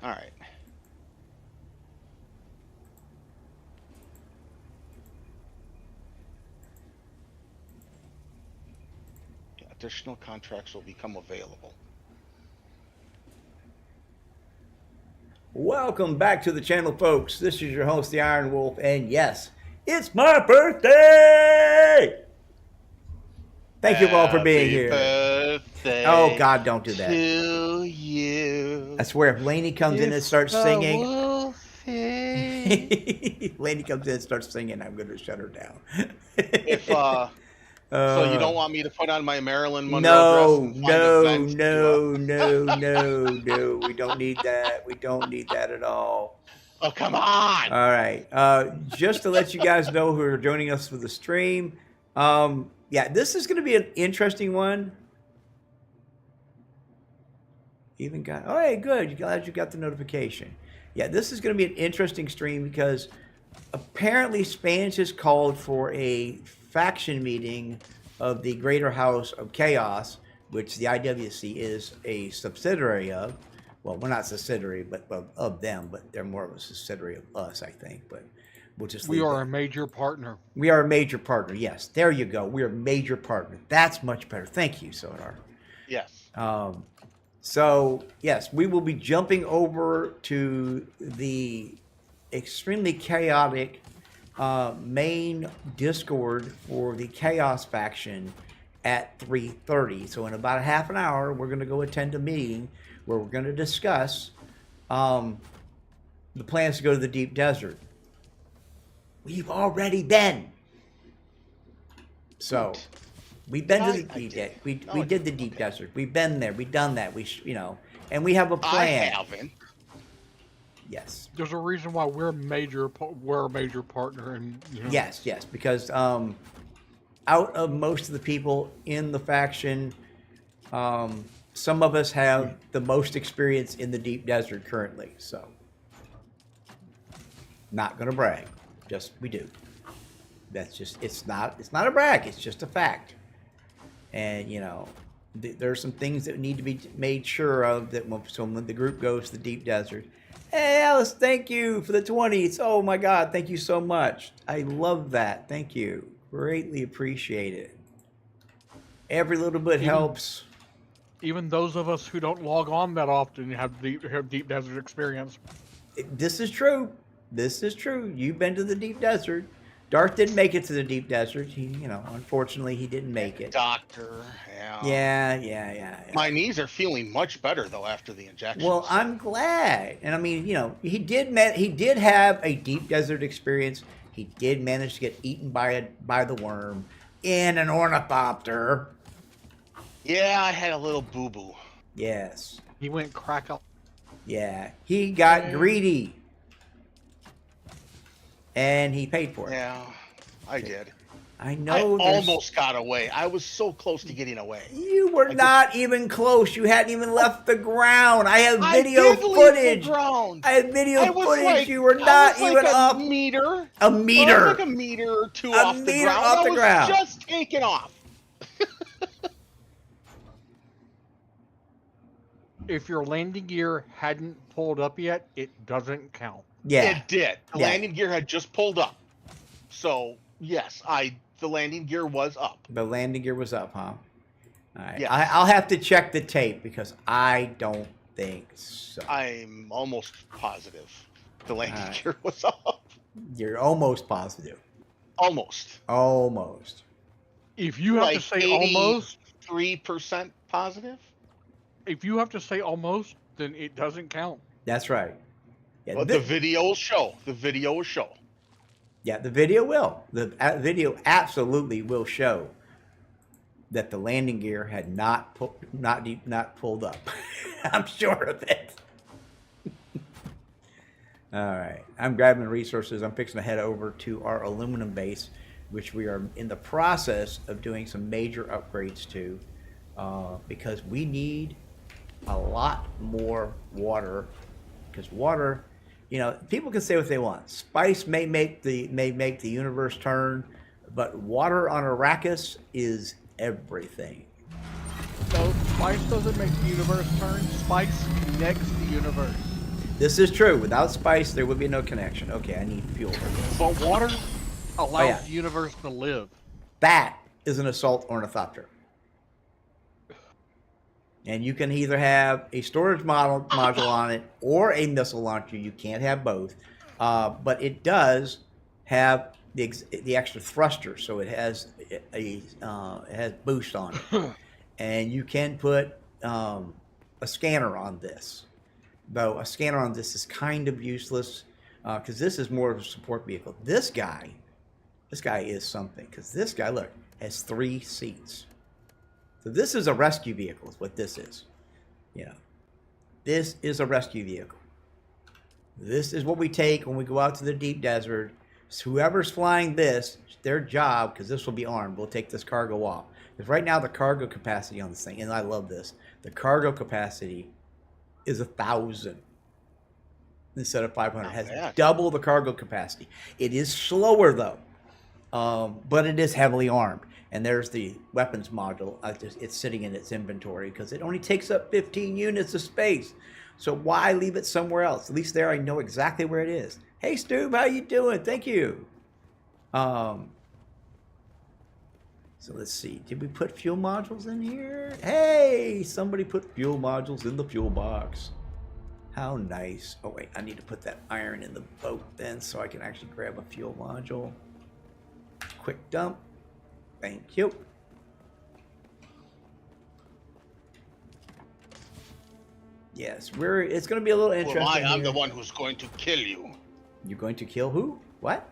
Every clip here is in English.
All right. Additional contracts will become available. Welcome back to the channel, folks. This is your host, the IronWulf, and yes, it's my birthday! Thank you all for being here. Birthday Oh, God, don't do that. To you. I swear, if Lainey comes in and starts singing... Wolfie. Lainey comes in and starts singing, I'm going to shut her down. So you don't want me to put on my Marilyn Monroe dress and find a vent No. We don't need that. We don't need that at all. Oh, come on. All right. Just to let you guys know who are joining us for the stream. Yeah, this is going to be an interesting one. Even got... Oh, hey, good. Glad you got the notification. Yeah, this is going to be an interesting stream because apparently Spanish has called for a faction meeting of the Greater House of Chaos, which the IWC is a subsidiary of. Well, we're not subsidiary, but of them, but they're more of a subsidiary of us, I think. But we'll just we are a major partner. We are a major partner. Yes, there you go. We're a major partner. That's much better. Thank you, Sodar. Yes. So yes, we will be jumping over to the extremely chaotic main Discord for the Chaos faction at 3:30. So in about a half an hour, we're going to go attend a meeting where we're going to discuss the plans to go to the deep desert. We've already been. So we've been to the deep desert. We did the deep desert. We've been there. We've done that. And we have a plan. I haven't. Yes. There's a reason why we're a major partner, and Yes, because out of most of the people in the faction, some of us have the most experience in the deep desert currently. So, not gonna brag, just we do. That's just it's not a brag. It's just a fact. And there are some things that need to be made sure of that when the group goes to the deep desert. Hey, Alice, thank you for the 20s. Oh, my God. Thank you so much. I love that. Thank you. Greatly appreciate it. Every little bit helps. Even those of us who don't log on that often have deep desert experience. This is true. This is true. You've been to the deep desert. Darth didn't make it to the deep desert. Unfortunately, he didn't make it. Doctor, yeah. Yeah. My knees are feeling much better though after the injection. Well, I'm glad, and I mean, he did have a deep desert experience. He did manage to get eaten by the worm in an ornithopter. Yeah, I had a little boo boo. Yes. He went crack up. Yeah, he got greedy. And he paid for it. Yeah, I did. I know. I almost got away. I was so close to getting away. You were not even close. You hadn't even left the ground. I have video footage. Leave the ground. I have video footage. Like, you were not even up. A meter. A meter. Like a meter or two off the ground. I was just taking off. If your landing gear hadn't pulled up yet, it doesn't count. Yeah, it did. The landing gear had just pulled up, so yes, the landing gear was up. The landing gear was up, huh? All right. Yes. I'll have to check the tape because I don't think so. I'm almost positive the landing gear was up. You're almost positive. Almost. If you have to say almost, 3% positive. If you have to say almost, then it doesn't count. That's right. Yeah, but the video will show. The video will show. Yeah, the video will. The video absolutely will show that the landing gear had not pulled up. I'm sure of it. All right. I'm grabbing resources. I'm fixing to head over to our aluminum base, which we are in the process of doing some major upgrades to, because we need a lot more water. Because water, people can say what they want. Spice may make the universe turn, but water on Arrakis is everything. No, spice doesn't make the universe turn. Spice connects the universe. This is true. Without spice, there would be no connection. Okay, I need fuel for this. But water allows yeah. the universe to live. That is an assault ornithopter. And you can either have a storage module on it or a missile launcher. You can't have both. But it does have the extra thruster, so it has it has boost on it. And you can put a scanner on this. Though a scanner on this is kind of useless because this is more of a support vehicle. This guy is something because this guy, look, has 3 seats. So this is a rescue vehicle is what this is. This is a rescue vehicle. This is what we take when we go out to the deep desert. So whoever's flying this, their job, because this will be armed, we'll take this cargo off. Because right now the cargo capacity on this thing, and I love this, the cargo capacity is 1,000 instead of 500. It has double the cargo capacity. It is slower though, but it is heavily armed. And there's the weapons module. It's sitting in its inventory because it only takes up 15 units of space. So why leave it somewhere else? At least there I know exactly where it is. Hey, Stu, how you doing? Thank you. So let's see. Did we put fuel modules in here? Hey, somebody put fuel modules in the fuel box. How nice. Oh, wait. I need to put that iron in the boat then so I can actually grab a fuel module. Quick dump. Thank you. Yes, it's going to be a little interesting. Well, I'm the one who's going to kill you. You're going to kill who? What?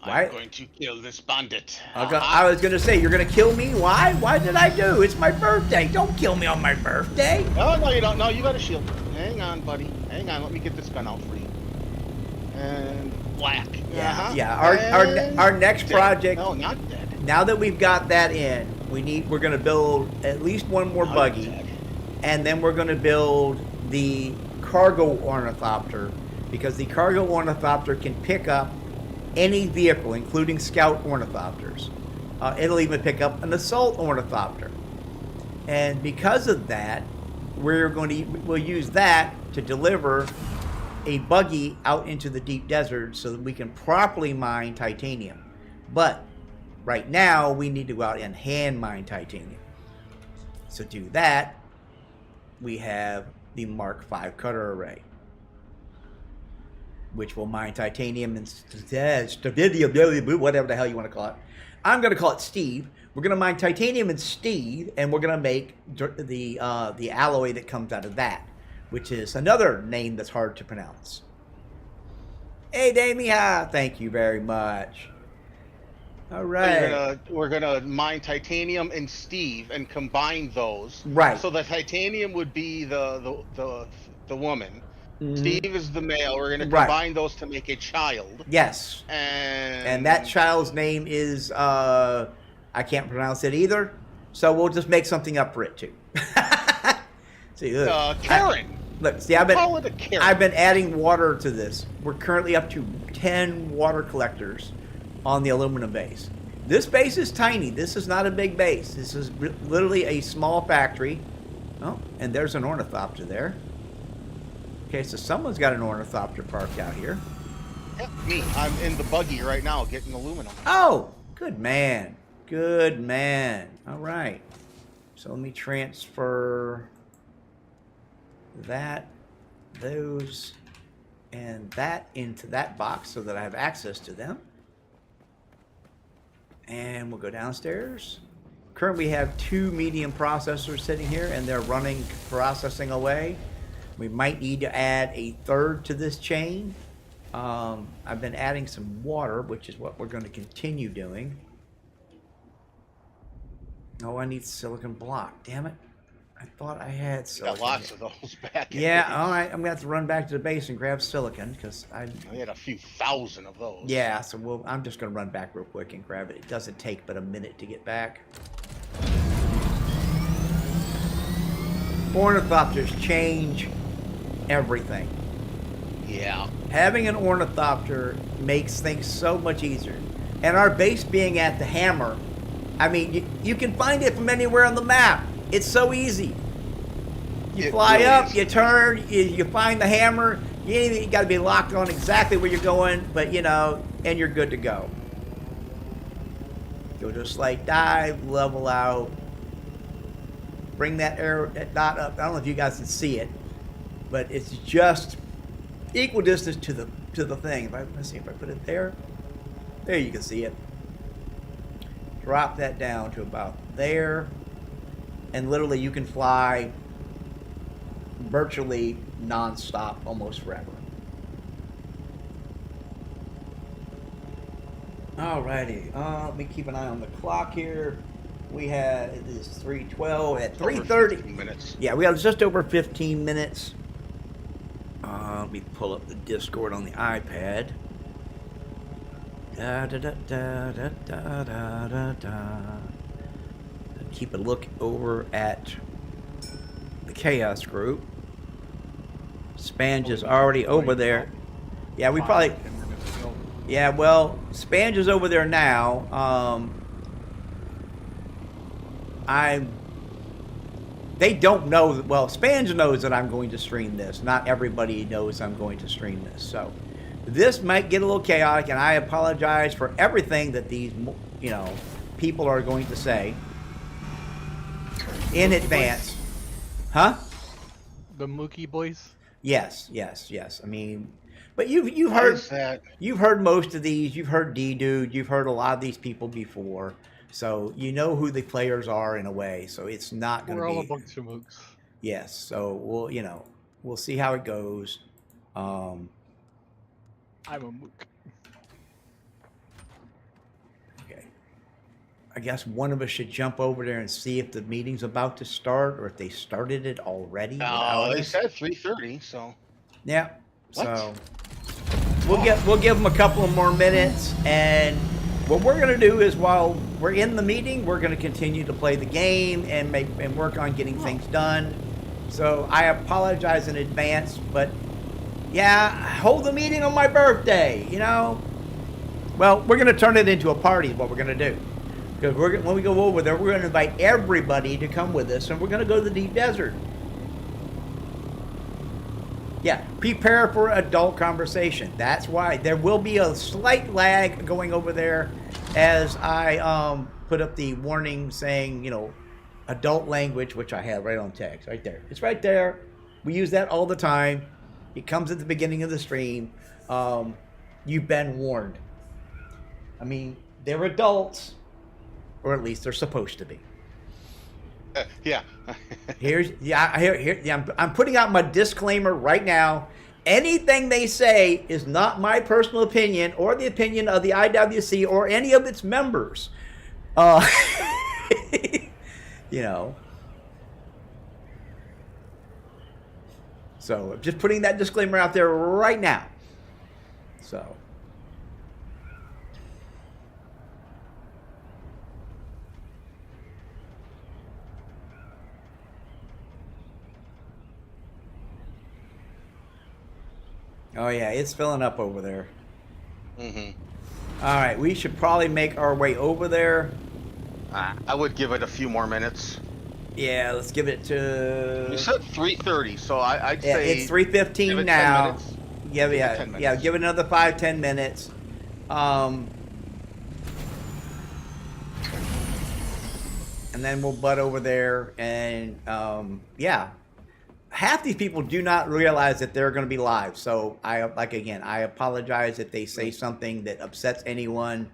I'm going to kill this bandit. I was going to say, you're going to kill me? Why? Why did I do? It's my birthday. Don't kill me on my birthday. No, you don't. No, you got a shield. Hang on, buddy. Hang on. Let me get this gun out for you. And black. Yeah. Our next project. No, not dead. Now that we've got that in, we're going to build at least one more buggy, and then we're going to build the cargo ornithopter, because the cargo ornithopter can pick up any vehicle, including scout ornithopters. It'll even pick up an assault ornithopter, and because of that, we'll use that to deliver a buggy out into the deep desert so that we can properly mine titanium. But right now, we need to go out and hand mine titanium. So to do that, we have the Mark V cutter array, which will mine titanium and whatever the hell you want to call it. I'm going to call it Steve. We're going to mine titanium and Steve, and we're going to make the alloy that comes out of that, which is another name that's hard to pronounce. Hey, Damia, thank you very much. All right. We're gonna mine titanium and Steve and combine those. Right. So the titanium would be the woman. Mm-hmm. Steve is the male. We're gonna combine those to make a child. Yes. And that child's name is I can't pronounce it either. So we'll just make something up for it too. See, look. Karen. Look, see, I've been adding water to this. We're currently up to 10 water collectors on the aluminum base. This base is tiny. This is not a big base. This is literally a small factory. Oh, and there's an ornithopter there. Okay, so someone's got an ornithopter parked out here. Yep, me. I'm in the buggy right now getting aluminum. Oh, good man. Good man. All right. So let me transfer those, and that into that box so that I have access to them. And we'll go downstairs. Currently we have 2 medium processors sitting here, and they're processing away. We might need to add a 3rd to this chain. I've been adding some water, which is what we're going to continue doing. Oh, I need silicon block. Damn it. I thought I had silicon. Got lots of those back. Yeah, all right. I'm going to have to run back to the base and grab silicon because I had a few thousand of those. Yeah, so I'm just going to run back real quick and grab it. It doesn't take but a minute to get back. Ornithopters change everything. Yeah. Having an ornithopter makes things so much easier. And our base being at the Hammer, I mean, you can find it from anywhere on the map. It's so easy. You It fly really up, is. you turn, you find the hammer. You got to be locked on exactly where you're going, but and you're good to go. Go to a slight dive, level out, bring that dot up. I don't know if you guys can see it, but it's just equal distance to the thing. Let's see if I put it there. There you can see it. Drop that down to about there, and literally you can fly virtually non-stop almost forever. Alrighty, let me keep an eye on the clock here. We had, it is 3:12 at 3:30 minutes. Yeah, we have just over 15 minutes. Let me pull up the Discord on the iPad. Keep a look over at the Chaos group. Spange is already over there. Yeah, we probably. Yeah, well, Spange is over there now. They don't know. Well, Spange knows that I'm going to stream this. Not everybody knows I'm going to stream this. So this might get a little chaotic, and I apologize for everything that these, people are going to say in advance. Huh? The Mookie boys? Yes. I mean, but you've heard most of these. You've heard D-Dude. You've heard a lot of these people before. So you know who the players are in a way. So it's not going to be. We're all a bunch of mooks. Yes. So we'll see how it goes. I'm a mook. Okay. I guess one of us should jump over there and see if the meeting's about to start or if they started it already. No, they said 3:30. So. Yeah. What? So we'll give them a couple of more minutes, and what we're going to do is while we're in the meeting, we're going to continue to play the game and work on getting things done. So I apologize in advance, but yeah, hold the meeting on my birthday, Well, we're going to turn it into a party is what we're going to do. Because when we go over there, we're going to invite everybody to come with us, and we're going to go to the deep desert. Yeah, prepare for adult conversation. That's why there will be a slight lag going over there as I put up the warning saying, adult language, which I have right on text, right there. It's right there. We use that all the time. It comes at the beginning of the stream. You've been warned. I mean, they're adults, or at least they're supposed to be. Yeah. I'm putting out my disclaimer right now. Anything they say is not my personal opinion or the opinion of the IWC or any of its members. So I'm just putting that disclaimer out there right now. So. Oh yeah, it's filling up over there. Mm-hmm. All right, we should probably make our way over there. I would give it a few more minutes. Yeah, let's give it to. You said 3:30, so I'd yeah, say it's 3:15 now. Yeah, give it another 5-10 minutes. And then we'll butt over there, and yeah. Half these people do not realize that they're going to be live. So I apologize if they say something that upsets anyone.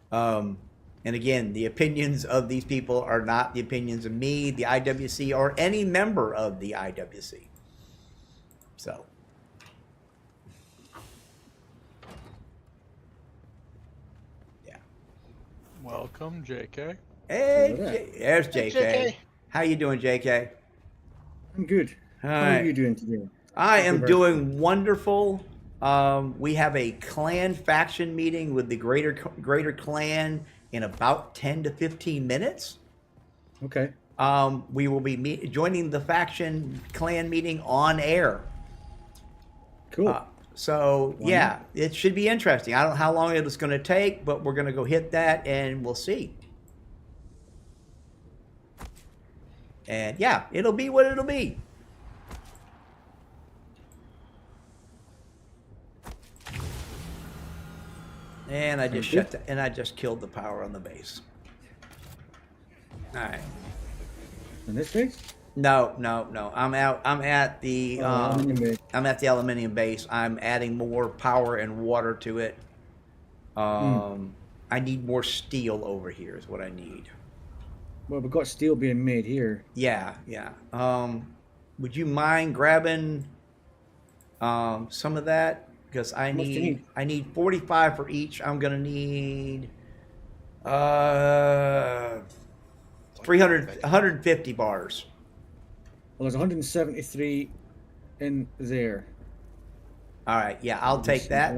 And again, the opinions of these people are not the opinions of me, the IWC, or any member of the IWC. So. Yeah. Welcome, JK. Hey, there's JK. Hey, JK. How you doing, JK? I'm good. All How right. are you doing today? I am doing wonderful. We have a clan faction meeting with the greater clan in about 10 to 15 minutes. Okay. We will be joining the faction clan meeting on air. Cool. So yeah, it should be interesting. I don't know how long it's going to take, but we're going to go hit that and we'll see. And yeah, it'll be what it'll be. And I just I just killed the power on the base. All right. In this base? No. I'm out. I'm at the aluminium aluminium base. I'm adding more power and water to it. I need more steel over here is what I need. Well, we've got steel being made here. Yeah. Would you mind grabbing some of that? Because I need 45 for each. I'm gonna need 150 bars. Well, there's 173 in there. All right, yeah, I'll take that.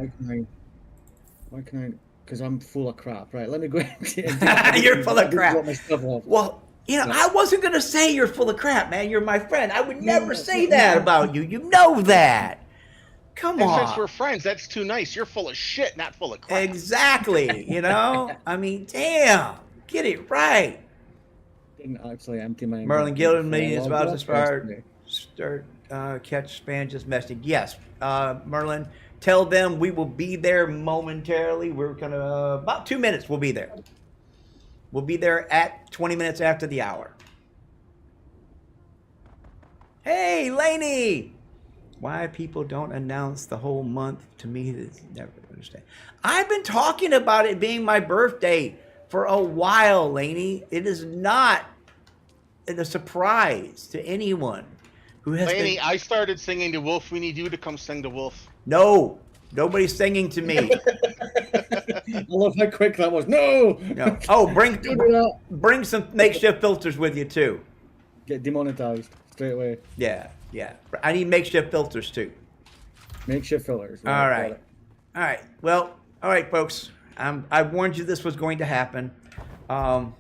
Why can I? Because I'm full of crap. Right, let me go ahead. You're full of crap. My stuff off. Well, I wasn't gonna say you're full of crap, man. You're my friend. I would never say that about you. You know that. Come on. Since we're friends, that's too nice. You're full of shit, not full of crap. Exactly. I mean, damn. Get it right. Didn't actually empty my. Merlin Gilded meeting is about to start. Catch spam just messaging. Yes, Merlin. Tell them we will be there momentarily. We're gonna about 2 minutes. We'll be there. We'll be there at 20 minutes after the hour. Hey, Lainey. Why people don't announce the whole month to me is never understand. I've been talking about it being my birthday for a while, Lainey. It is not a surprise to anyone who has. Lainey, I started singing to Wolf. We need you to come sing to Wolf. No, nobody's singing to me. I love how quick that was. No. Oh, bring some makeshift filters with you too. Get demonetized straight away. Yeah. I need makeshift filters too. Makeshift fillers. All right. Well, all right, folks. I warned you this was going to happen. All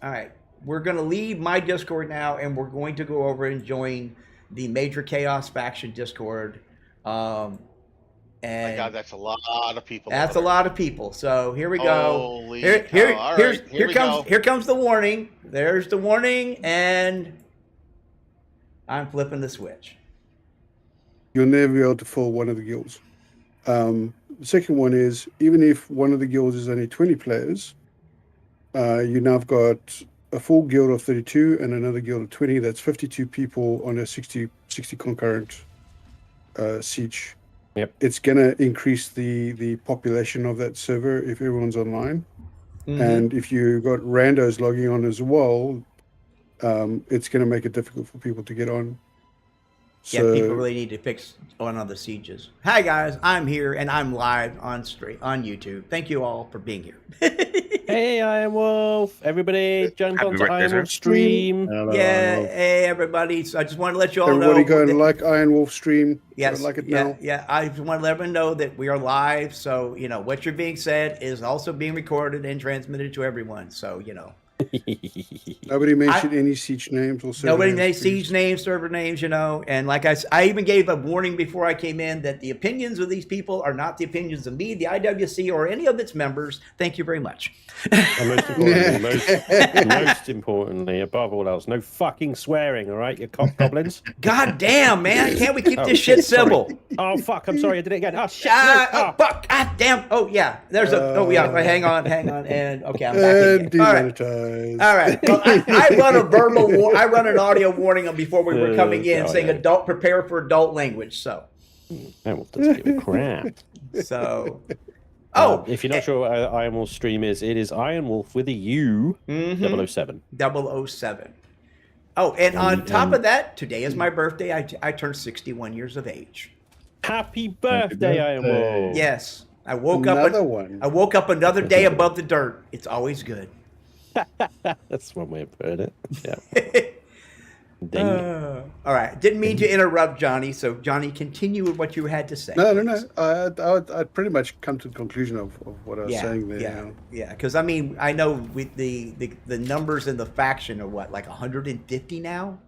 right. We're going to leave my Discord now, and we're going to go over and join the Major Chaos Faction Discord. My God, that's a lot of people. That's a lot of people. So here we go. Holy cow. Here comes the warning. There's the warning, and I'm flipping the switch. You'll never be able to fill one of the guilds. The second one is, even if one of the guilds is only 20 players, you now have got a full guild of 32 and another guild of 20. That's 52 people on a 60 concurrent siege. Yep. It's going to increase the population of that server if everyone's online. Mm-hmm. And if you got randos logging on as well, it's going to make it difficult for people to get on. So, people really need to fix on other sieges. Hi guys, I'm here and I'm live on YouTube. Thank you all for being here. Hey, IronWulf. Everybody jump onto IronWulf stream. Hello. Hey everybody. So I just want to let you all know. Everybody go and like IronWulf stream. Yes. Like it now. Yeah. I just want to let everyone know that we are live. So, what you're being said is also being recorded and transmitted to everyone. So, Nobody mentioned any siege names or server nobody names. Siege names, server names, and like I even gave a warning before I came in that the opinions of these people are not the opinions of me, the IWC, or any of its members. Thank you very much. And most importantly, above all else, no fucking swearing, all right, you cock goblins? God damn, man. Can't we keep this shit civil? Oh, fuck, I'm sorry, I did it again. Oh, shit. Fuck, god damn. Oh, yeah, there's hang on. And, okay, I'm back again. All right. Well, I run a I run an audio warning before we were coming in saying prepare for adult language, so. IronWulf doesn't give a crap. So. If you're not sure what IronWulf's stream is, it is IronWulf with a U, 007. 007. Oh, and on top of that, today is my birthday. I turned 61 years of age. Happy birthday, IronWulf. Yes. I woke up another day above the dirt. It's always good. That's one way of putting it. Yeah. All right. Didn't mean to interrupt, Johnny. So, Johnny, continue with what you had to say. No. I'd pretty much come to the conclusion of what I was saying there. Yeah. Because I mean, I know with the numbers in the faction are what, like 150 now,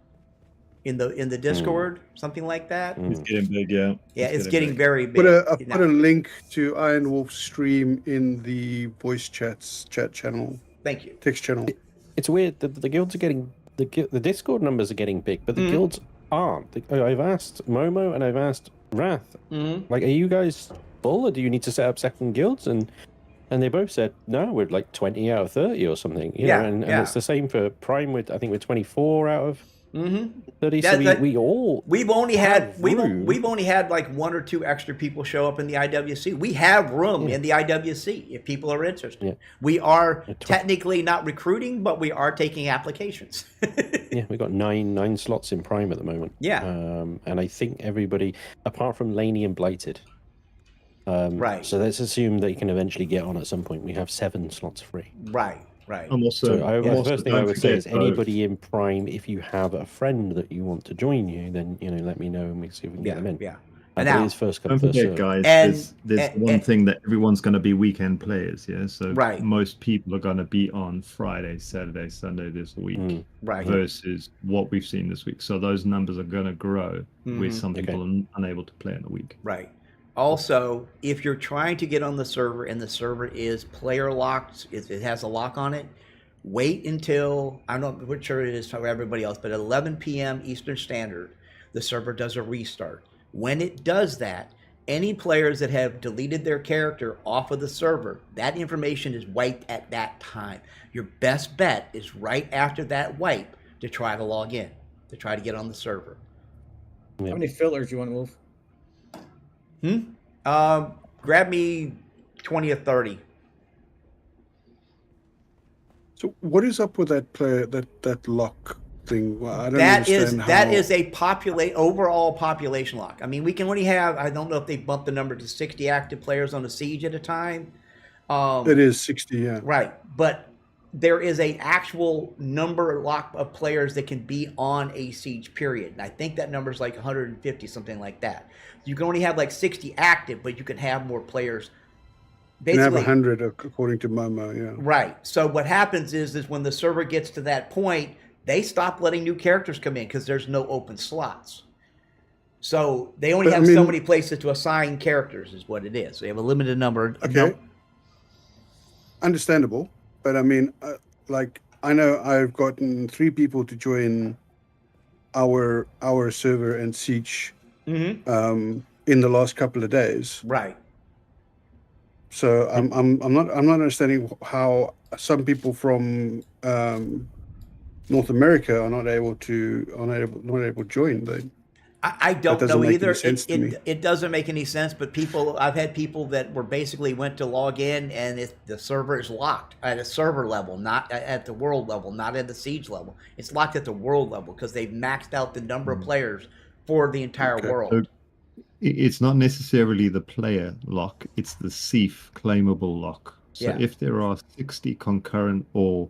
in the Discord, something like that. It's getting big, yeah. Yeah, it's getting very big. I put a link to IronWulf's stream in the voice chat channel. Thank you. Text channel. It's weird that the guilds are getting the Discord numbers are getting big, but the guilds aren't. I've asked Momo and I've asked Wrath. Like, are you guys full, or do you need to set up second guilds? And they both said, no, we're like 20 out of 30 or something. You know, and it's the same for Prime. I think we're 24 out of 30. So we've only had like 1 or 2 extra people show up in the IWC. We have room in the IWC if people are interested. Yeah. We are technically not recruiting, but we are taking applications. Yeah, we've got nine slots in Prime at the moment. Yeah. And I think everybody, apart from Laney and Blighted, right. So let's assume that you can eventually get on at some point. We have 7 slots free. Right. I'm also, the first thing I would say is anybody in Prime, if you have a friend that you want to join you, then let me know and we see if we can get them in. Yeah. And it is first come, don't first forget, serve. guys. There's one thing that everyone's going to be weekend players. Yeah, so right. most people are going to be on Friday, Saturday, Sunday this week, right? Versus what we've seen this week. So those numbers are going to grow with some people unable to play in the week. Right. Also, if you're trying to get on the server and the server is player locked, it has a lock on it, wait until, I'm not sure it is for everybody else, but at 11 p.m. Eastern Standard, the server does a restart. When it does that, any players that have deleted their character off of the server, that information is wiped at that time. Your best bet is right after that wipe to try to log in, to try to get on the server. How many filters do you want, Wolf? Grab me 20 or 30. So what is up with that player, that lock thing? Well, I don't that understand is a overall population lock. I mean, we can only have, I don't know if they bumped the number to 60 active players on a siege at a time. It is 60, yeah. Right, but there is an actual number lock of players that can be on a siege period. And I think that number is like 150, something like that. You can only have like 60 active, but you can have more players. Basically, you can have 100 according to Momo, yeah. Right. So what happens is when the server gets to that point, they stop letting new characters come in because there's no open slots. So they only have so many places to assign characters is what it is. They have a limited number. Okay. Understandable. But I mean, like, I know I've gotten 3 people to join our server and siege in the last couple of days. Right. So I'm not understanding how some people from North America are not able to join. I don't know either. It doesn't make any sense. But I've had people that basically went to log in and the server is locked at a server level, not at the world level, not at the siege level. It's locked at the world level because they've maxed out the number of players for the entire world. So it's not necessarily the player lock; it's the Thief claimable lock. So if there are 60 concurrent, or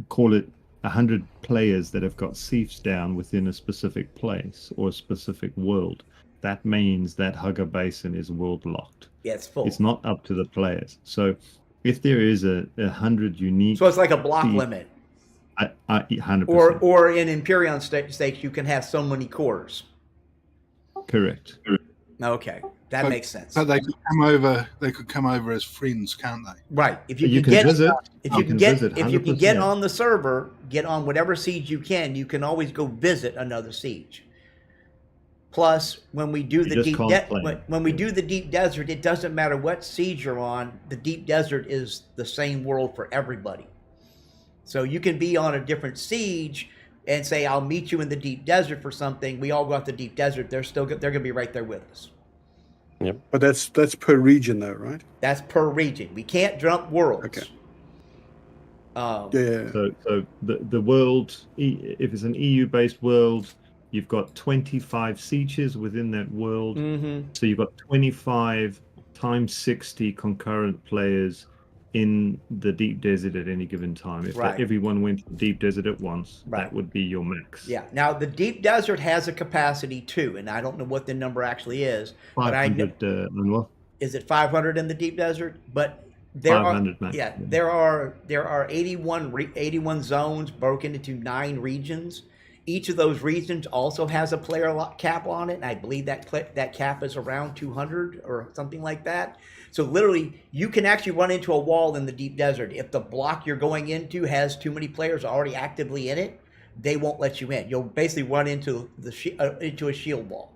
call it 100 players that have got Thieves down within a specific place or a specific world, that means that Hugger Basin is world locked. Yeah, it's full. It's not up to the players. So if there is 100 unique, so it's like a block limit. 100%. Or in Imperion stakes, you can have so many cores. Correct. Okay, that makes sense. So they could come over as friends, can't they? Right. If you can get on the server, get on whatever siege you can always go visit another siege. Plus, when we do the deep desert, it doesn't matter what siege you're on. The deep desert is the same world for everybody. So you can be on a different siege and say, I'll meet you in the deep desert for something. We all go out to the deep desert. They're going to be right there with us. Yep. But that's per region, though, right? That's per region. We can't jump worlds. Okay. So the world, if it's an EU-based world, you've got 25 sieges within that world. So you've got 25 times 60 concurrent players in the deep desert at any given time. If everyone went to the deep desert at once, that would be your max. Yeah. Now the deep desert has a capacity too, and I don't know what the number actually is. 500. But I know, is it 500 in the deep desert? But there are 81 zones broken into 9 regions. Each of those regions also has a player cap on it, and I believe that cap is around 200 or something like that. So literally, you can actually run into a wall in the deep desert. If the block you're going into has too many players already actively in it, they won't let you in. You'll basically run into a shield wall.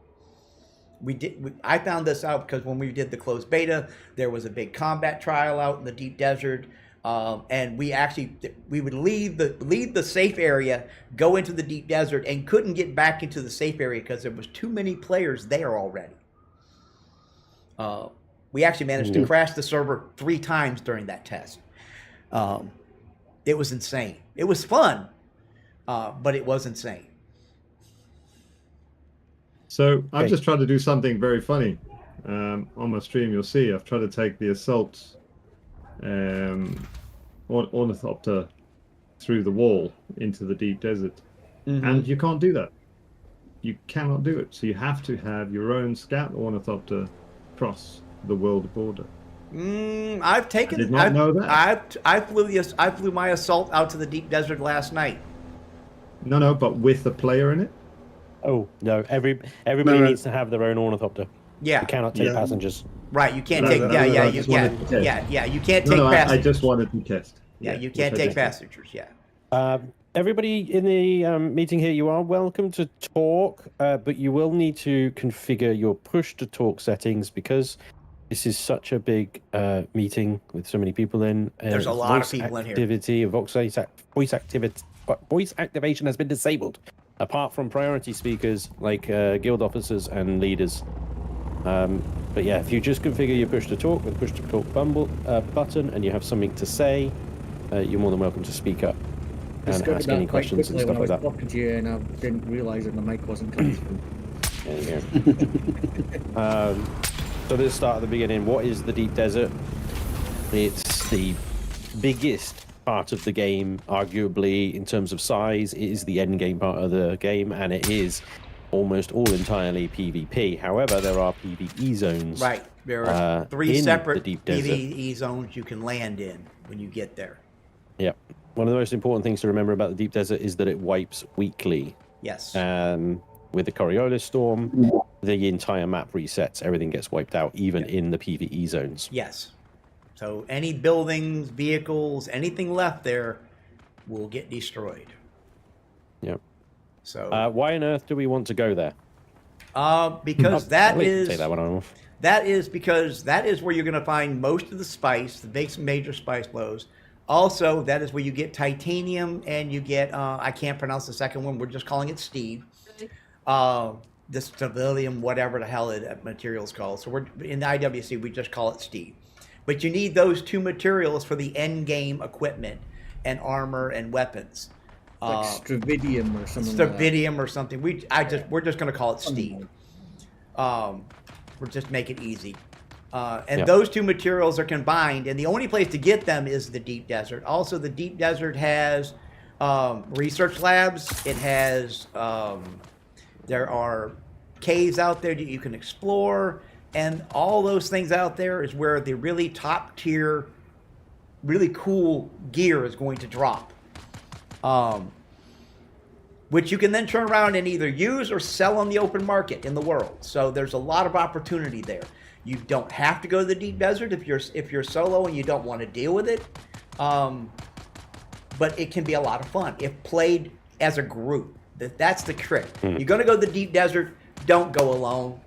I found this out because when we did the closed beta, there was a big combat trial out in the deep desert. And we would leave the safe area, go into the deep desert, and couldn't get back into the safe area because there was too many players there already. We actually managed to crash the server 3 times during that test. It was insane. It was fun, but it was insane. So I've just tried to do something very funny. On my stream, you'll see I've tried to take the assault ornithopter through the wall into the deep desert. And you can't do that. You cannot do it. So you have to have your own scout ornithopter cross the world border. I've taken. I did not know that. I flew my assault out to the deep desert last night. No, but with a player in it. Oh no! Everybody needs to have their own ornithopter. Yeah, you cannot take passengers. Right, you can't take. You can't take passengers. I just wanted to test. Yeah, you can't take passengers. Yeah. Everybody in the meeting here, you are welcome to talk, but you will need to configure your push to talk settings because this is such a big meeting with so many people in. There's a lot of people in here. Voice activation has been disabled, apart from priority speakers like guild officers and leaders. But yeah, if you just configure your push to talk with push to talk button and you have something to say, you're more than welcome to speak up and ask any questions and stuff like that. I was talking to you and I didn't realise that the mic wasn't coming through. There you go. So let's start at the beginning. What is the deep desert? It's the biggest part of the game, arguably, in terms of size. It is the end game part of the game, and it is almost all entirely PvP. However, there are PvE zones. Right. There are 3 separate PvE zones you can land in when you get there. Yep. One of the most important things to remember about the deep desert is that it wipes weekly. Yes. With the Coriolis storm, the entire map resets. Everything gets wiped out, even in the PvE zones. Yes. So any buildings, vehicles, anything left there will get destroyed. Yep. So why on earth do we want to go there? Because that is because that is where you're going to find most of the spice, the big major spice flows. Also, that is where you get titanium and you get I can't pronounce the second one. We're just calling it Steve. The civilian, whatever the hell that material is called. So we're in the IWC, we just call it Steve. But you need those 2 materials for the end game equipment and armor and weapons. Like stravidium or something. Stravidium or something. We're just going to call it Steve. We'll just make it easy. Those 2 materials are combined, and the only place to get them is the deep desert. Also, the deep desert has research labs. It has there are caves out there that you can explore, and all those things out there is where the really top tier, really cool gear is going to drop. Which you can then turn around and either use or sell on the open market in the world. So there's a lot of opportunity there. You don't have to go to the deep desert if you're solo and you don't want to deal with it. But it can be a lot of fun if played as a group. That's the trick. You're going to go to the deep desert, don't go alone.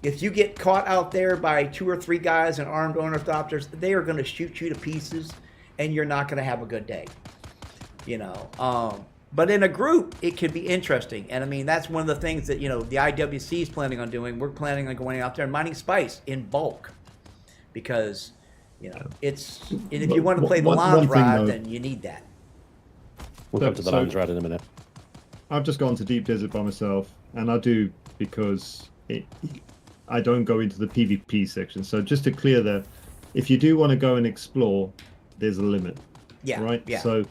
If you get caught out there by 2 or 3 guys and armed ornithopters, they are going to shoot you to pieces, and you're not going to have a good day. But in a group, it could be interesting. And I mean, that's one of the things that, the IWC is planning on doing. We're planning on going out there and mining spice in bulk because, it's, and if you want to play the lounge ride, then you need that. We'll come to the lounge ride in a minute. I've just gone to deep desert by myself, and I do because I don't go into the PvP section. So just to clear that, if you do want to go and explore, there's a limit. Yeah. Right? Yeah. So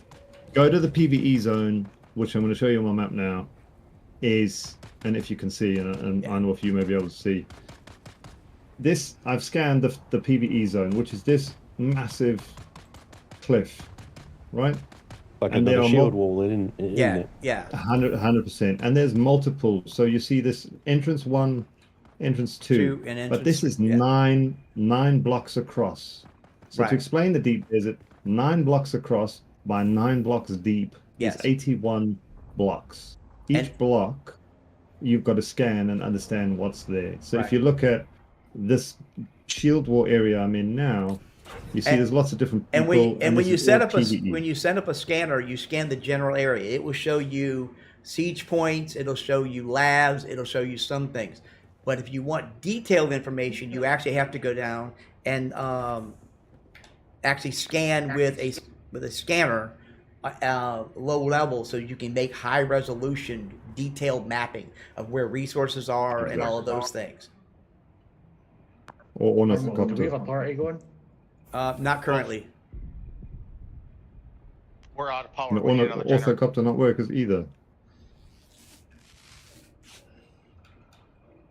go to the PvE zone, which I'm going to show you on my map now, and if you can see, and I know if you may be able to see, this, I've scanned the PvE zone, which is this massive cliff, right? Like another shield wall, isn't it? Yeah. 100%. And there's multiple. So you see this entrance 1, entrance 2, but this is 9 blocks across. So to explain the deep desert, 9 blocks across by 9 blocks deep is 81 blocks. Each block you've got to scan and understand what's there. So Right. if you look at this Shield War area I'm in now, you see there's lots of different people. And when you set up PvE. a scanner, you scan the general area. It will show you siege points. It'll show you labs. It'll show you some things. But if you want detailed information, you actually have to go down and actually scan with a scanner low level, so you can make high resolution detailed mapping of where resources are and all of those things. Or Do we have a party going? Not currently. We're out of power. No, orthocopter not workers either.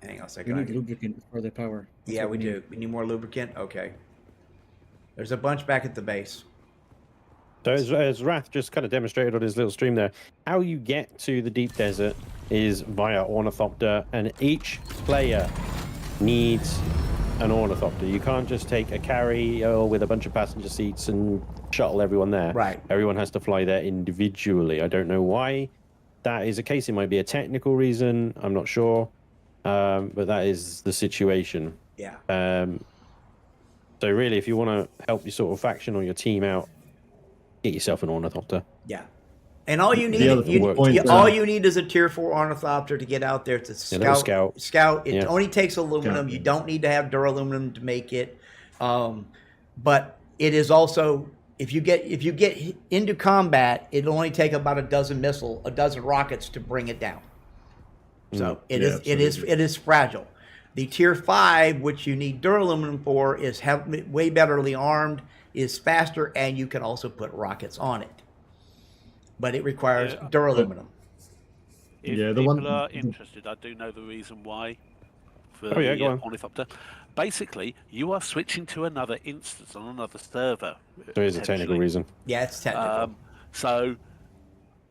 Hang on a second. We need lubricant for the power. Yeah, we do. We need more lubricant. Okay. There's a bunch back at the base. So as Wrath just kind of demonstrated on his little stream there, how you get to the deep desert is via ornithopter, and each player needs an ornithopter. You can't just take a carry with a bunch of passenger seats and shuttle everyone there. Right. Everyone has to fly there individually. I don't know why that is the case. It might be a technical reason. I'm not sure. But that is the situation. Yeah. So really, if you want to help your sort of faction or your team out, get yourself an ornithopter. Yeah. And all you need, all you need is a tier 4 ornithopter to get out there to scout. It only takes aluminum. You don't need to have duraluminum to make it. But it is also, if you get into combat, it'll only take about a dozen rockets to bring it down. So it is fragile. The tier 5, which you need duraluminum for, is way betterly armed, is faster, and you can also put rockets on it. But it requires duraluminum. If people are interested, I do know the reason why for the ornithopter. Basically, you are switching to another instance on another server. There is a technical reason. Yeah, it's technical. So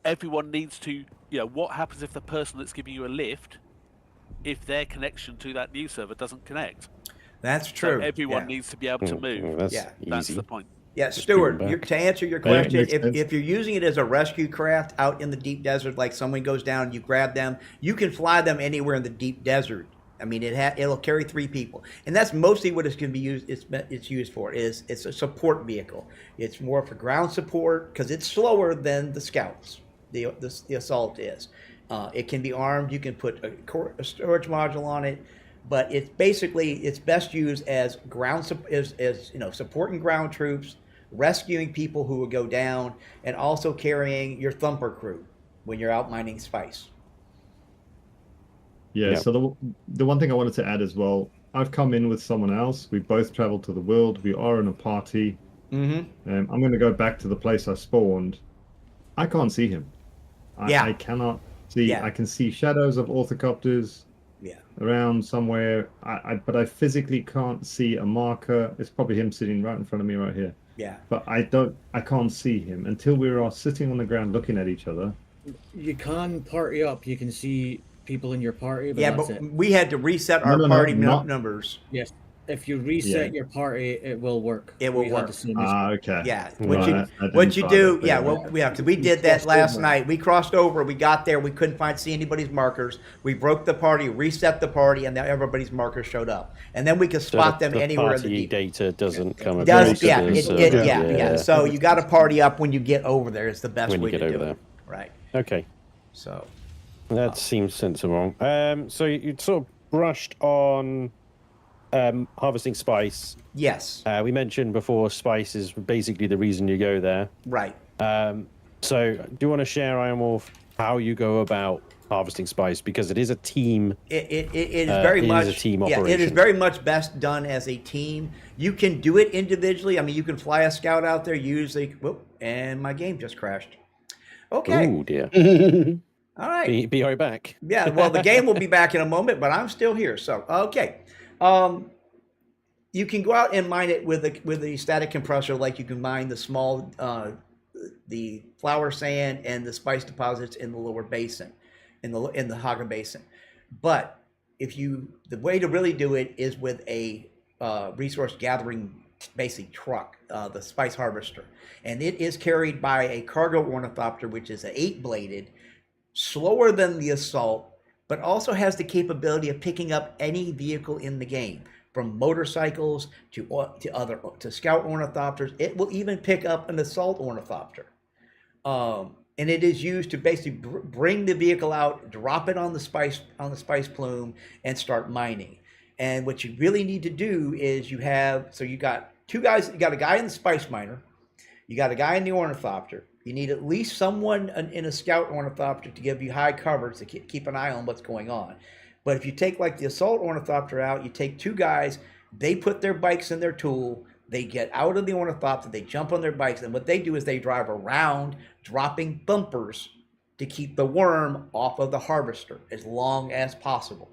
everyone needs to, what happens if the person that's giving you a lift, if their connection to that new server doesn't connect? That's true. So everyone needs to be able to move. That's the point. Yeah, Stuart, to answer your question, if you're using it as a rescue craft out in the deep desert, like someone goes down, you grab them, you can fly them anywhere in the deep desert. I mean, it'll carry 3 people, and that's mostly what it's going to be used. It's used for it's a support vehicle. It's more for ground support because it's slower than the scouts. The assault is. It can be armed. You can put a storage module on it. But it's best used as supporting ground troops, rescuing people who will go down, and also carrying your thumper crew when you're out mining spice. Yeah. So the one thing I wanted to add as well, I've come in with someone else. We both traveled to the world. We are in a party. Mm-hmm. I'm going to go back to the place I spawned. I can't see him. I cannot see. Yeah. I can see shadows of orthocopters. Around somewhere, but I physically can't see a marker. It's probably him sitting right in front of me right here. Yeah. But I can't see him until we are sitting on the ground looking at each other. You can party up. You can see people in your party. But we had to reset our party numbers. Yes. If you reset your party, it will work. It will work. Okay. Yeah. What you do? Yeah. Well, we did that last night. We crossed over. We got there. We couldn't see anybody's markers. We broke the party, reset the party, and then everybody's markers showed up. And then we could spot them anywhere in the deep. Data doesn't come up. Yeah. So you got to party up when you get over there. It's the best way to do it. Right. Okay. So that seems sensible. So you sort of brushed on harvesting spice. Yes. We mentioned before spice is basically the reason you go there. Right. So do you want to share, IronWulf, how you go about harvesting spice? Because it is a team. It is very much a team operation. It is very much best done as a team. You can do it individually. I mean, you can fly a scout out there, and my game just crashed. Okay. Oh dear. All right. Be right back. Yeah. Well, the game will be back in a moment, but I'm still here. So okay. You can go out and mine it with the static compressor, like you can mine the small, the flour sand and the spice deposits in the lower basin, in the Haga Basin. But the way to really do it is with a resource gathering basic truck, the spice harvester, and it is carried by a cargo ornithopter, which is an 8-bladed, slower than the assault, but also has the capability of picking up any vehicle in the game, from motorcycles to scout ornithopters. It will even pick up an assault ornithopter. And it is used to basically bring the vehicle out, drop it on the spice plume, and start mining. And what you really need to do is you got two guys. You got a guy in the spice miner, you got a guy in the ornithopter. You need at least someone in a scout ornithopter to give you high coverage to keep an eye on what's going on. But if you take like the assault ornithopter out, you take two guys, they put their bikes in their tool, they get out of the ornithopter, they jump on their bikes, and what they do is they drive around, dropping bumpers to keep the worm off of the harvester as long as possible.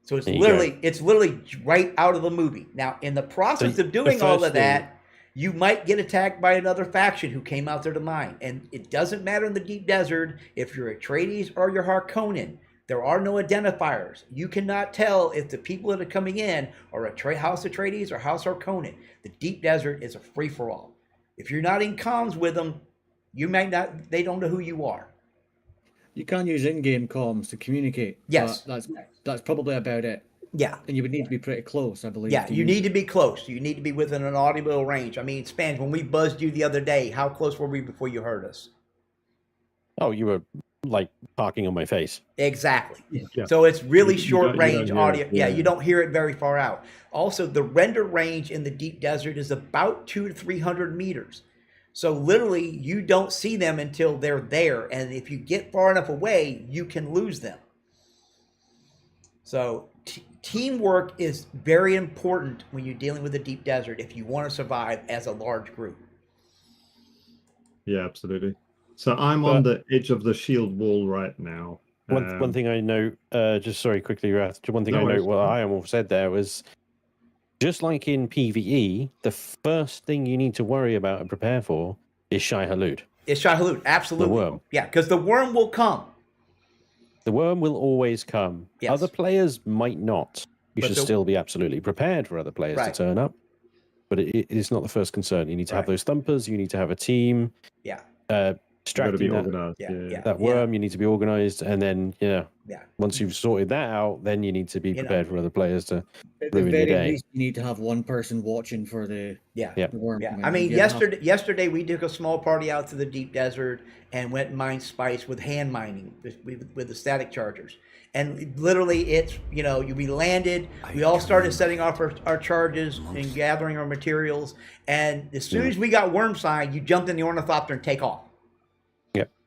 So it's literally right out of the movie. Now, in the process of doing all of that, you might get attacked by another faction who came out there to mine. And it doesn't matter in the deep desert if you're Atreides or you're Harkonnen. There are no identifiers. You cannot tell if the people that are coming in are House Atreides or House Harkonnen. The deep desert is a free-for-all. If you're not in comms with them, they don't know who you are. You can use in-game comms to communicate. Yes. That's probably about it. Yeah. And you would need to be pretty close, I believe. Yeah, you need to be close. You need to be within an audible range. I mean, Spans, when we buzzed you the other day, how close were we before you heard us? Oh, you were like parking on my face. Exactly. Yeah. So it's really short range audio. Yeah, you don't hear it very far out. Also, the render range in the deep desert is about 200 to 300 meters. So literally, you don't see them until they're there. And if you get far enough away, you can lose them. So teamwork is very important when you're dealing with the deep desert if you want to survive as a large group. Yeah, absolutely. So I'm on the edge of the shield wall right now. One thing I know, just sorry, quickly, Rath. One thing I know, what IronWulf said there was, just like in PvE, the first thing you need to worry about and prepare for is Shai Hulud. It's Shai Hulud, absolutely. The worm. Yeah, because the worm will come. The worm will always come. Yes. Other players might not. You should still be absolutely prepared for other players to turn up. But it is not the first concern. You need to have those thumpers. You need to have a team. Yeah. Distracting that worm, you need to be organized. And then, once you've sorted that out, then you need to be prepared for other players to ruin your day. Least you need to have one person watching for the worm. Yeah. I mean, yesterday we took a small party out to the deep desert and went and mined spice with hand mining with the static chargers. And literally we landed, we all started setting off our charges and gathering our materials. And as soon as we got worm sign, you jumped in the ornithopter and take off.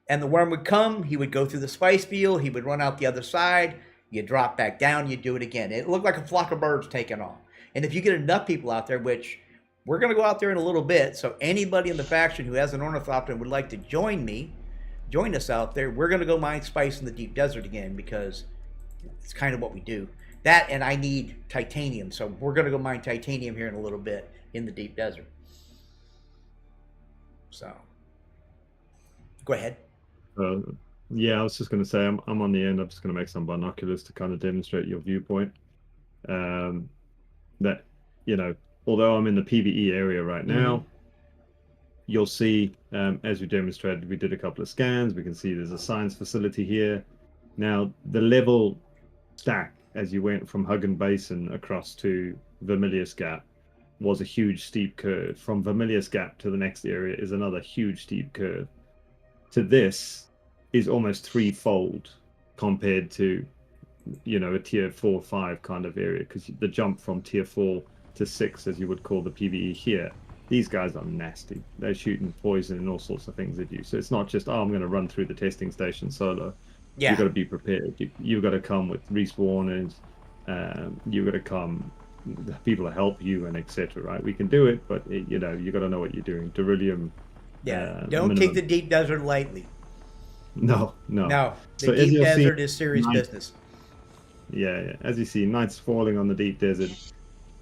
And the worm would come, he would go through the spice field, he would run out the other side, you drop back down, you do it again. It looked like a flock of birds taking off. And if you get enough people out there, which we're going to go out there in a little bit, so anybody in the faction who has an ornithopter and would like to join us out there, we're going to go mine spice in the deep desert again because it's kind of what we do. That, and I need titanium, so we're going to go mine titanium here in a little bit in the deep desert. So, go ahead. I was just going to say, I'm on the end. I'm just going to make some binoculars to kind of demonstrate your viewpoint. That, although I'm in the PvE area right now, you'll see, as we demonstrated, we did a couple of scans. We can see there's a science facility here. Now, the level stack as you went from Huggan Basin across to Vermilius Gap was a huge steep curve. From Vermilius Gap to the next area is another huge steep curve. To this is almost threefold compared to, a tier 4 or 5 kind of area, because the jump from tier 4 to 6, as you would call the PvE here, these guys are nasty. They're shooting poison and all sorts of things at you. So it's not just, I'm going to run through the testing station solo. Yeah. You've got to be prepared. You've got to come with respawners. You've got to come, people to help you, and etc. Right? We can do it, but you got to know what you're doing. Beryllium. Yeah. Don't take the deep desert lightly. No. The deep desert is serious business. Yeah. As you see, night's falling on the deep desert.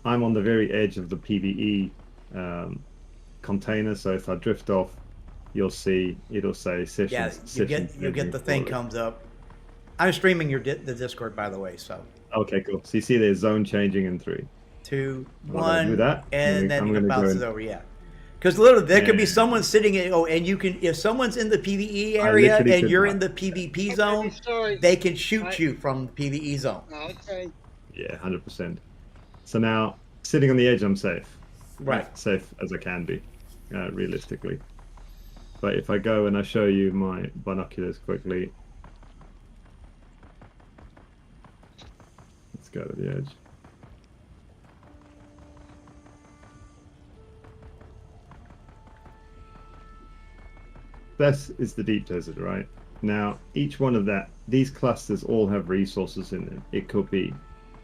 I'm on the very edge of the PvE container, so if I drift off, you'll see it'll say sessions. Yeah, you get the thing comes up. I'm streaming the Discord, by the way. So. Okay, cool. So you see there's zone changing in 3, 2, 1, and then it bounces over. Yeah. Because literally, there could be someone sitting in, and you can, if someone's in the PvE area and you're in the PvP zone, they can shoot you from the PvE zone. Okay. Yeah, 100%. So now, sitting on the edge, I'm safe. Right. Safe as I can be, realistically. But if I go and I show you my binoculars quickly, let's go to the edge. This is the deep desert, right? Now, each one of these clusters all have resources in them. It could be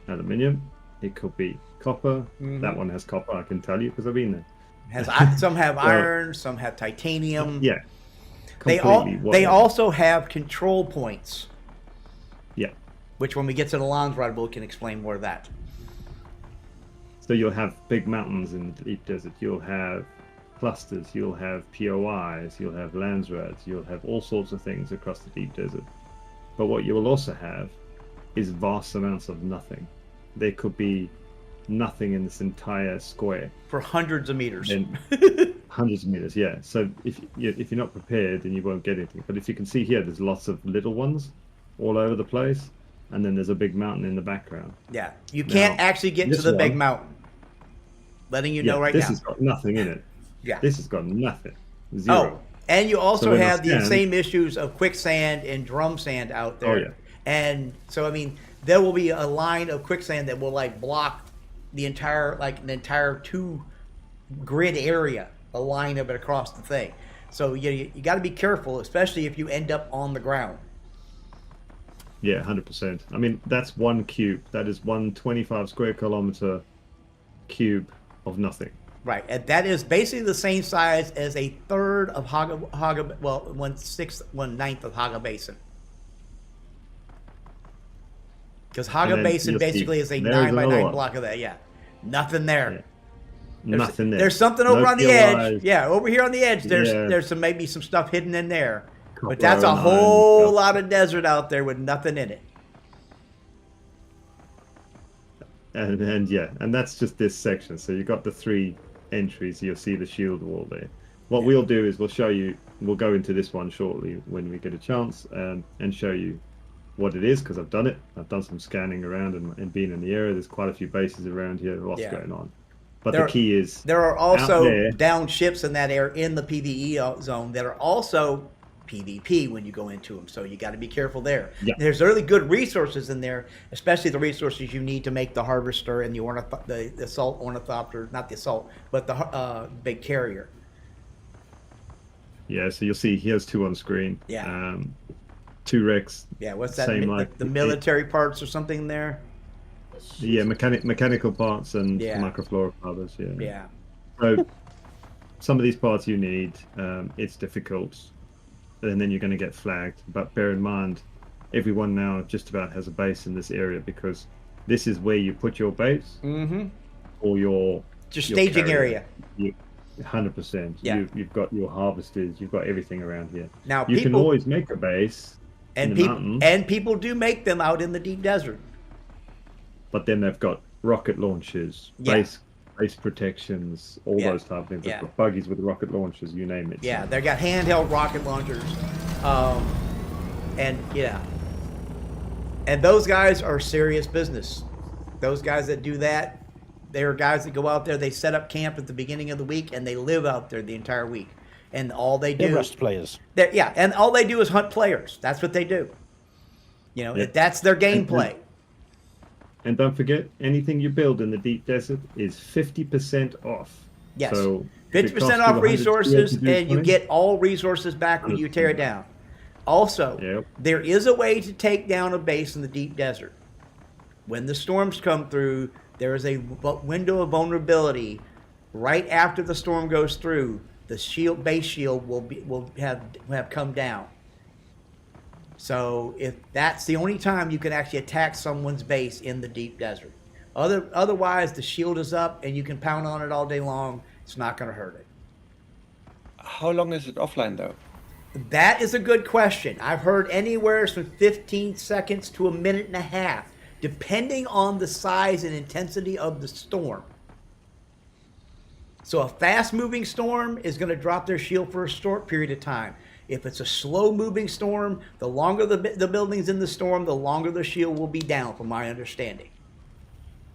aluminium, it could be copper. That one has copper, I can tell you, because I've been there. Some have iron, some have titanium. Yeah. They also have control points. Yeah. Which, when we get to the Lands Rod, we can explain more of that. So you'll have big mountains in the deep desert. You'll have clusters. You'll have POIs. You'll have Landsrads. You'll have all sorts of things across the deep desert. But what you will also have is vast amounts of nothing. There could be nothing in this entire square for hundreds of meters. Hundreds of meters, yeah. So if you're not prepared, then you won't get anything. But if you can see here, there's lots of little ones all over the place, and then there's a big mountain in the background. Yeah, you can't actually get to the big mountain. Letting you know right now. This has got nothing in it. Yeah, this has got nothing. Zero. Oh, and you also have the same issues of quicksand and drum sand out there. Oh yeah. And so I mean, there will be a line of quicksand that will like block the entire 2 grid area, a line of it across the thing. So you got to be careful, especially if you end up on the ground. Yeah, 100%. I mean, that's one cube. That is 125 square kilometer cube of nothing. Right, and that is basically the same size as a third of Haga, well, 1/9 of Haga Basin. Because Haga Basin basically is a 9x9 block of that. Yeah, nothing there. Yeah. Nothing there. There's something over on the edge. Yeah, over here on the edge. There's maybe some stuff hidden in there, but that's a whole lot of desert out there with nothing in it. And that's just this section. So you've got the 3 entries. You'll see the shield wall there. What we'll do is we'll show you. We'll go into this one shortly when we get a chance, and show you what it is, because I've done it. I've done some scanning around and been in the area. There's quite a few bases around here. Lots going on. But the key is there are also down ships in that area in the PvE zone that are also PvP when you go into them. So you got to be careful there. Yeah. There's really good resources in there, especially the resources you need to make the harvester and the assault ornithopter, not the assault, but the big carrier. Yeah, so you'll see here's 2 on screen. Yeah. 2 Rex. Yeah, what's that? The military parts or something there? Yeah, mechanical parts and microfluorocarbons. Yeah. Yeah. So some of these parts you need. It's difficult, and then you're going to get flagged. But bear in mind, everyone now just about has a base in this area, because this is where you put your base or your staging carrier. area. 100%. Yeah. You've got your harvesters. You've got everything around here. Now you can always make a base. And people do make them out in the deep desert. But then they've got rocket launchers, base protections, all those type of things. They've got buggies with rocket launchers, you name it. Yeah, they've got handheld rocket launchers. And those guys are serious business. Those guys that do that, they're guys that go out there, they set up camp at the beginning of the week, and they live out there the entire week. And all they do... They're Rust players. And all they do is hunt players. That's what they do. You know, that's their gameplay. And don't forget, anything you build in the deep desert is 50% off. Yes. So 50% off resources, and you get all resources back when you tear it down. Also, there is a way to take down a base in the deep desert. When the storms come through, there is a window of vulnerability right after the storm goes through. The base shield will have come down. So if that's the only time you can actually attack someone's base in the deep desert. Otherwise, the shield is up and you can pound on it all day long. It's not going to hurt it. How long is it offline, though? That is a good question. I've heard anywhere from 15 seconds to a minute and a half, depending on the size and intensity of the storm. So a fast-moving storm is going to drop their shield for a short period of time. If it's a slow-moving storm, the longer the building's in the storm, the longer the shield will be down, from my understanding.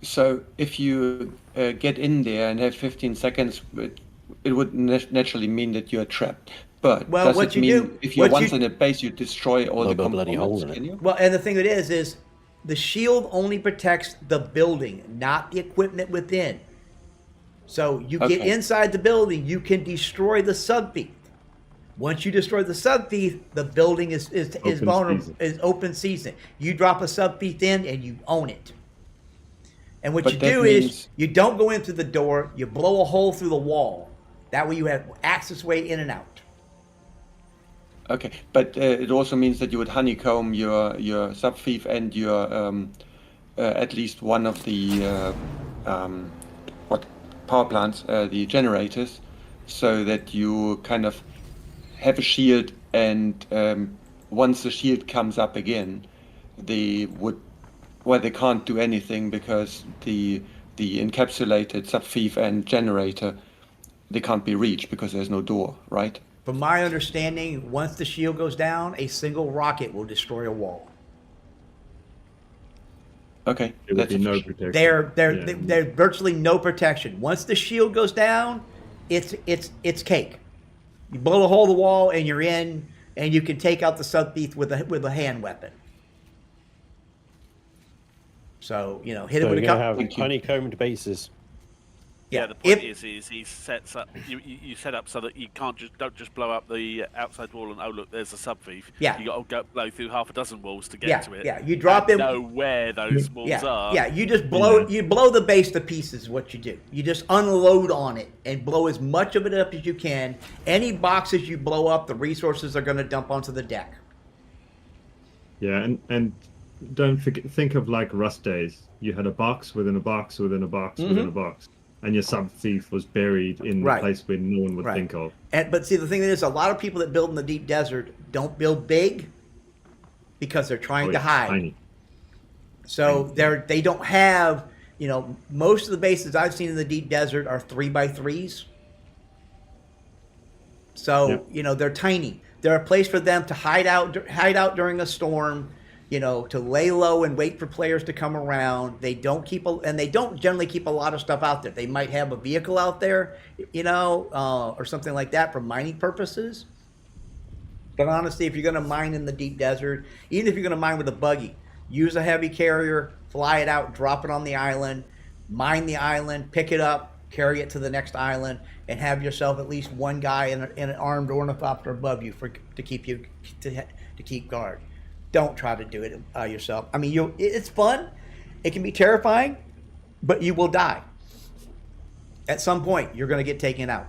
So if you get in there and have 15 seconds, it would naturally mean that you're trapped. But does it mean if you're once in a base, you destroy all the components? Can you? Well, and the thing is the shield only protects the building, not the equipment within. So you get inside the building, you can destroy the subfief. Once you destroy the subfief, the building is vulnerable, is open season. You drop a subfief in and you own it. And what you do is you don't go in through the door, you blow a hole through the wall. That way you have access way in and out. Okay, but it also means that you would honeycomb your subfief and your at least one of the power plants, the generators, so that you kind of have a shield, and once the shield comes up again, they can't do anything because the encapsulated subfief and generator, they can't be reached because there's no door, right? From my understanding, once the shield goes down, a single rocket will destroy a wall. Okay, it would be no protection. There's virtually no protection. Once the shield goes down, it's cake. You blow a hole in the wall and you're in, and you can take out the subfief with a hand weapon. So hit it with a couple. Have honeycombed bases. Yeah, the point is he sets up. You set up so that you don't just blow up the outside wall and look, there's a subfief. Yeah, you got to blow through half a dozen walls to get to it. Yeah, you drop in. Know where those walls are. Yeah, you just blow You blow the base to pieces. Is what you do. You just unload on it and blow as much of it up as you can. Any boxes you blow up, the resources are going to dump onto the deck. Yeah, and don't think of like Rust days. You had a box within a box within a box within a box. And your subfief was buried in the place where no one would think of. But see, the thing is, a lot of people that build in the deep desert don't build big because they're trying to hide. Tiny. So they don't have, most of the bases I've seen in the deep desert are 3x3s. So, they're tiny. They're a place for them to hide out during a storm, to lay low and wait for players to come around. They don't generally keep a lot of stuff out there. They might have a vehicle out there, or something like that for mining purposes. But honestly, if you're going to mine in the deep desert, even if you're going to mine with a buggy, use a heavy carrier, fly it out, drop it on the island, mine the island, pick it up, carry it to the next island, and have yourself at least one guy in an armed ornithopter above you to keep guard. Don't try to do it yourself. I mean, it's fun. It can be terrifying, but you will die. At some point, you're going to get taken out.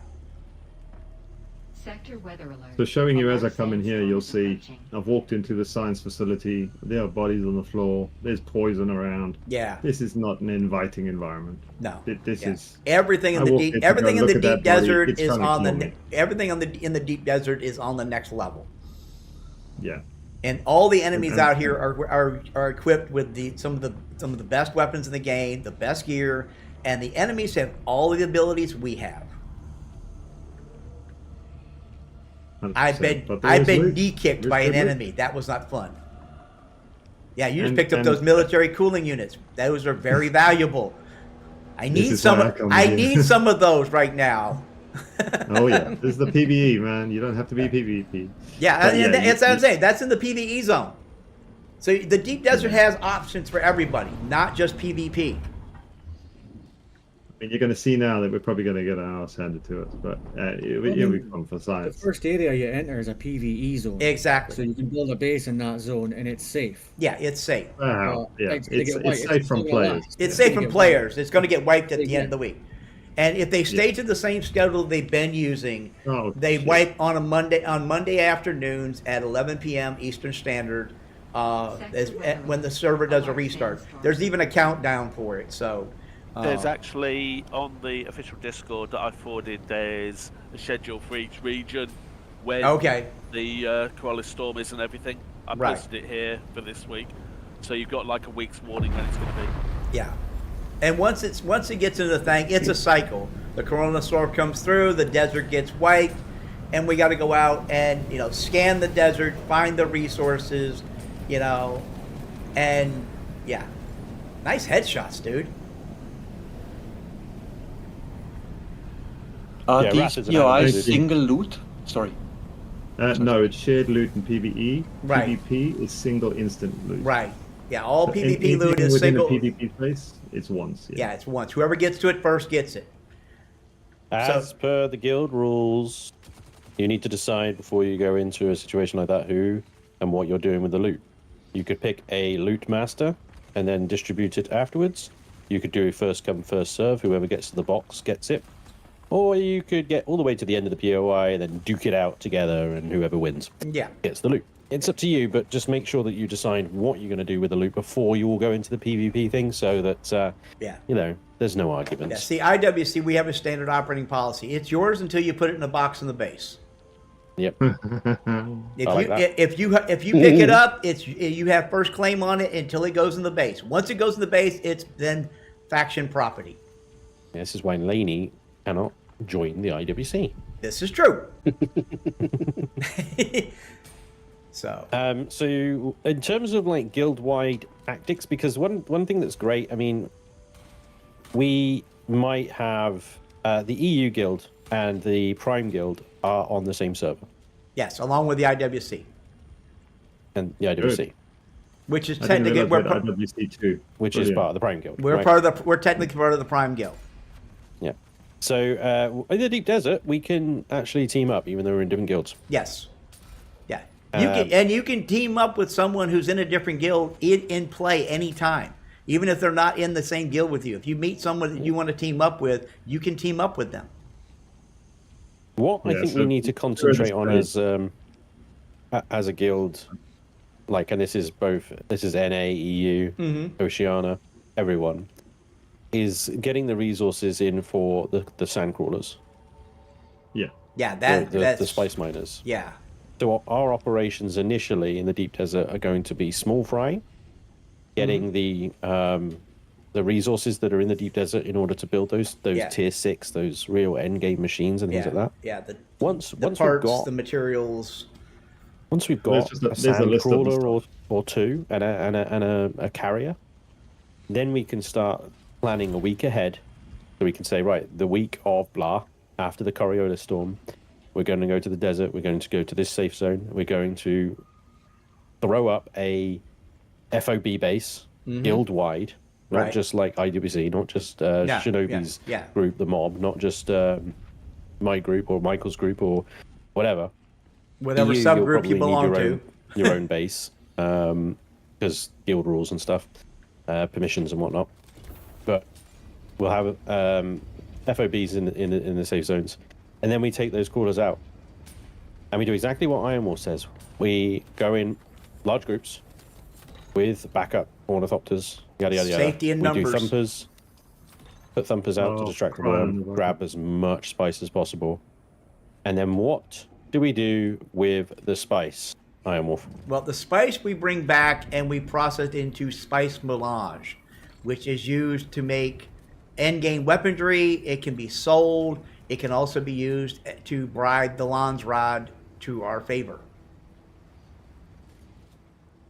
Sector weather alert. So showing you as I come in here, you'll see I've walked into the science facility. There are bodies on the floor. There's poison around. Yeah. This is not an inviting environment. No. This is everything in the deep. Everything in the deep desert is on the. Everything in the deep desert is on the next level. Yeah. And all the enemies out here are equipped with some of the best weapons in the game, the best gear, and the enemies have all the abilities we have. I've been knee kicked by an enemy. That was not fun. Yeah, you just picked up those military cooling units. Those are very valuable. I need some of those right now. Oh yeah, this is the PvE, man. You don't have to be PvP. Yeah, that's what I'm saying. That's in the PvE zone. So the deep desert has options for everybody, not just PvP. I mean, you're going to see now that we're probably going to get our ass handed to us, but it'll be fun for science. The first area you enter is a PvE zone. Exactly. So you can build a base in that zone, and it's safe. Yeah, it's safe. It's safe from players. It's safe from players. It's going to get wiped at the end of the week. And if they stay to the same schedule they've been using, they wipe on Monday afternoons at 11 p.m. Eastern Standard when the server does a restart. There's even a countdown for it. So there's actually on the official Discord that I forwarded. There's a schedule for each region when the Koala Storm is and everything. I posted it here for this week, so you've got like a week's warning when it's going to be. Yeah. And once it gets into the thing, it's a cycle. The corona storm comes through, the desert gets wiped, and we got to go out and, scan the desert, find the resources, and yeah. Nice headshots, dude. Are these POI single loot? Sorry. No, it's shared loot in PvE. Right. PvP is single instant loot. Right. Yeah, all PvP loot is single. Within a PvP space, it's once. Yeah, it's once. Whoever gets to it first gets it. As per the guild rules, you need to decide before you go into a situation like that who and what you're doing with the loot. You could pick a loot master and then distribute it afterwards. You could do first come, first serve. Whoever gets to the box gets it. Or you could get all the way to the end of the POI and then duke it out together, and whoever wins gets the loot. It's up to you, but just make sure that you decide what you're going to do with the loot before you all go into the PvP thing, so that there's no arguments. Yeah, see, IWC, we have a standard operating policy. It's yours until you put it in a box in the base. Yep. If you pick it up, you have first claim on it until it goes in the base. Once it goes in the base, it's then faction property. This is why Laney cannot join the IWC. This is true. So in terms of like guild-wide tactics, because one thing that's great, I mean, we might have the EU guild and the Prime guild are on the same server. Yes, along with the IWC. And the IWC. Good. Which is technically IWC too. Which is part of the Prime guild. We're technically part of the Prime guild. Yeah. So in the Deep Desert, we can actually team up, even though we're in different guilds. Yes. Yeah. You can team up with someone who's in a different guild in play anytime, even if they're not in the same guild with you. If you meet someone that you want to team up with, you can team up with them. What I think we need to concentrate on as a guild, like, and this is NA, EU, Oceania, everyone, is getting the resources in for the sand crawlers. Yeah. Yeah, the spice miners. Yeah. So our operations initially in the Deep Desert are going to be small fry, getting the resources that are in the Deep Desert in order to build those tier 6, those real end game machines and things like that. Yeah. Once parts, we've got the materials. Once we've got a sand crawler or two and a carrier, then we can start planning a week ahead. So we can say, right, the week of blah, after the Coriolis storm, we're going to go to the desert, we're going to go to this safe zone, we're going to throw up a FOB base, guild-wide, not just like IWC, not just Shinobi's group, the mob, not just my group or Michael's group or whatever. Whatever subgroup you belong to. Your own base, because guild rules and stuff, permissions and whatnot. But we'll have FOBs in the safe zones. And then we take those crawlers out. And we do exactly what IronWulf says. We go in large groups with backup ornithopters, yada, yada, yada. Safety in numbers. We do thumpers. Put thumpers out to distract the worm, grab as much spice as possible. And then what do we do with the spice, IronWulf? Well, the spice we bring back and we process it into spice melange, which is used to make endgame weaponry. It can be sold. It can also be used to bribe the Lan's Rod to our favor.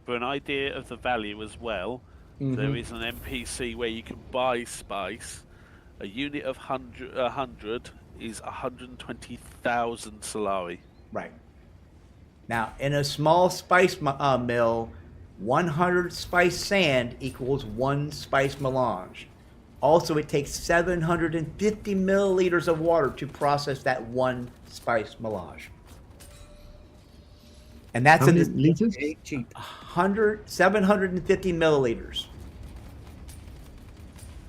For an idea of the value as well, there is an NPC where you can buy spice. A unit of 100 is 120,000 Solari. Right. Now, in a small spice mill, 100 spice sand equals 1 spice melange. Also, it takes 750 milliliters of water to process that 1 spice melange. And that's How in many the liters? 750 milliliters.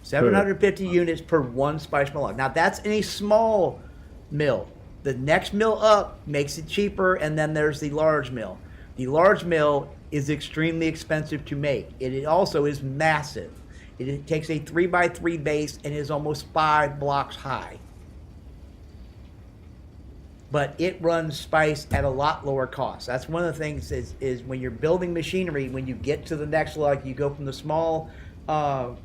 750 units per 1 spice melange. Now, that's in a small mill. The next mill up makes it cheaper, and then there's the large mill. The large mill is extremely expensive to make. It also is massive. It takes a 3x3 base and is almost 5 blocks high. But it runs spice at a lot lower cost. That's one of the things is when you're building machinery, when you get to the next level, you go from the small ore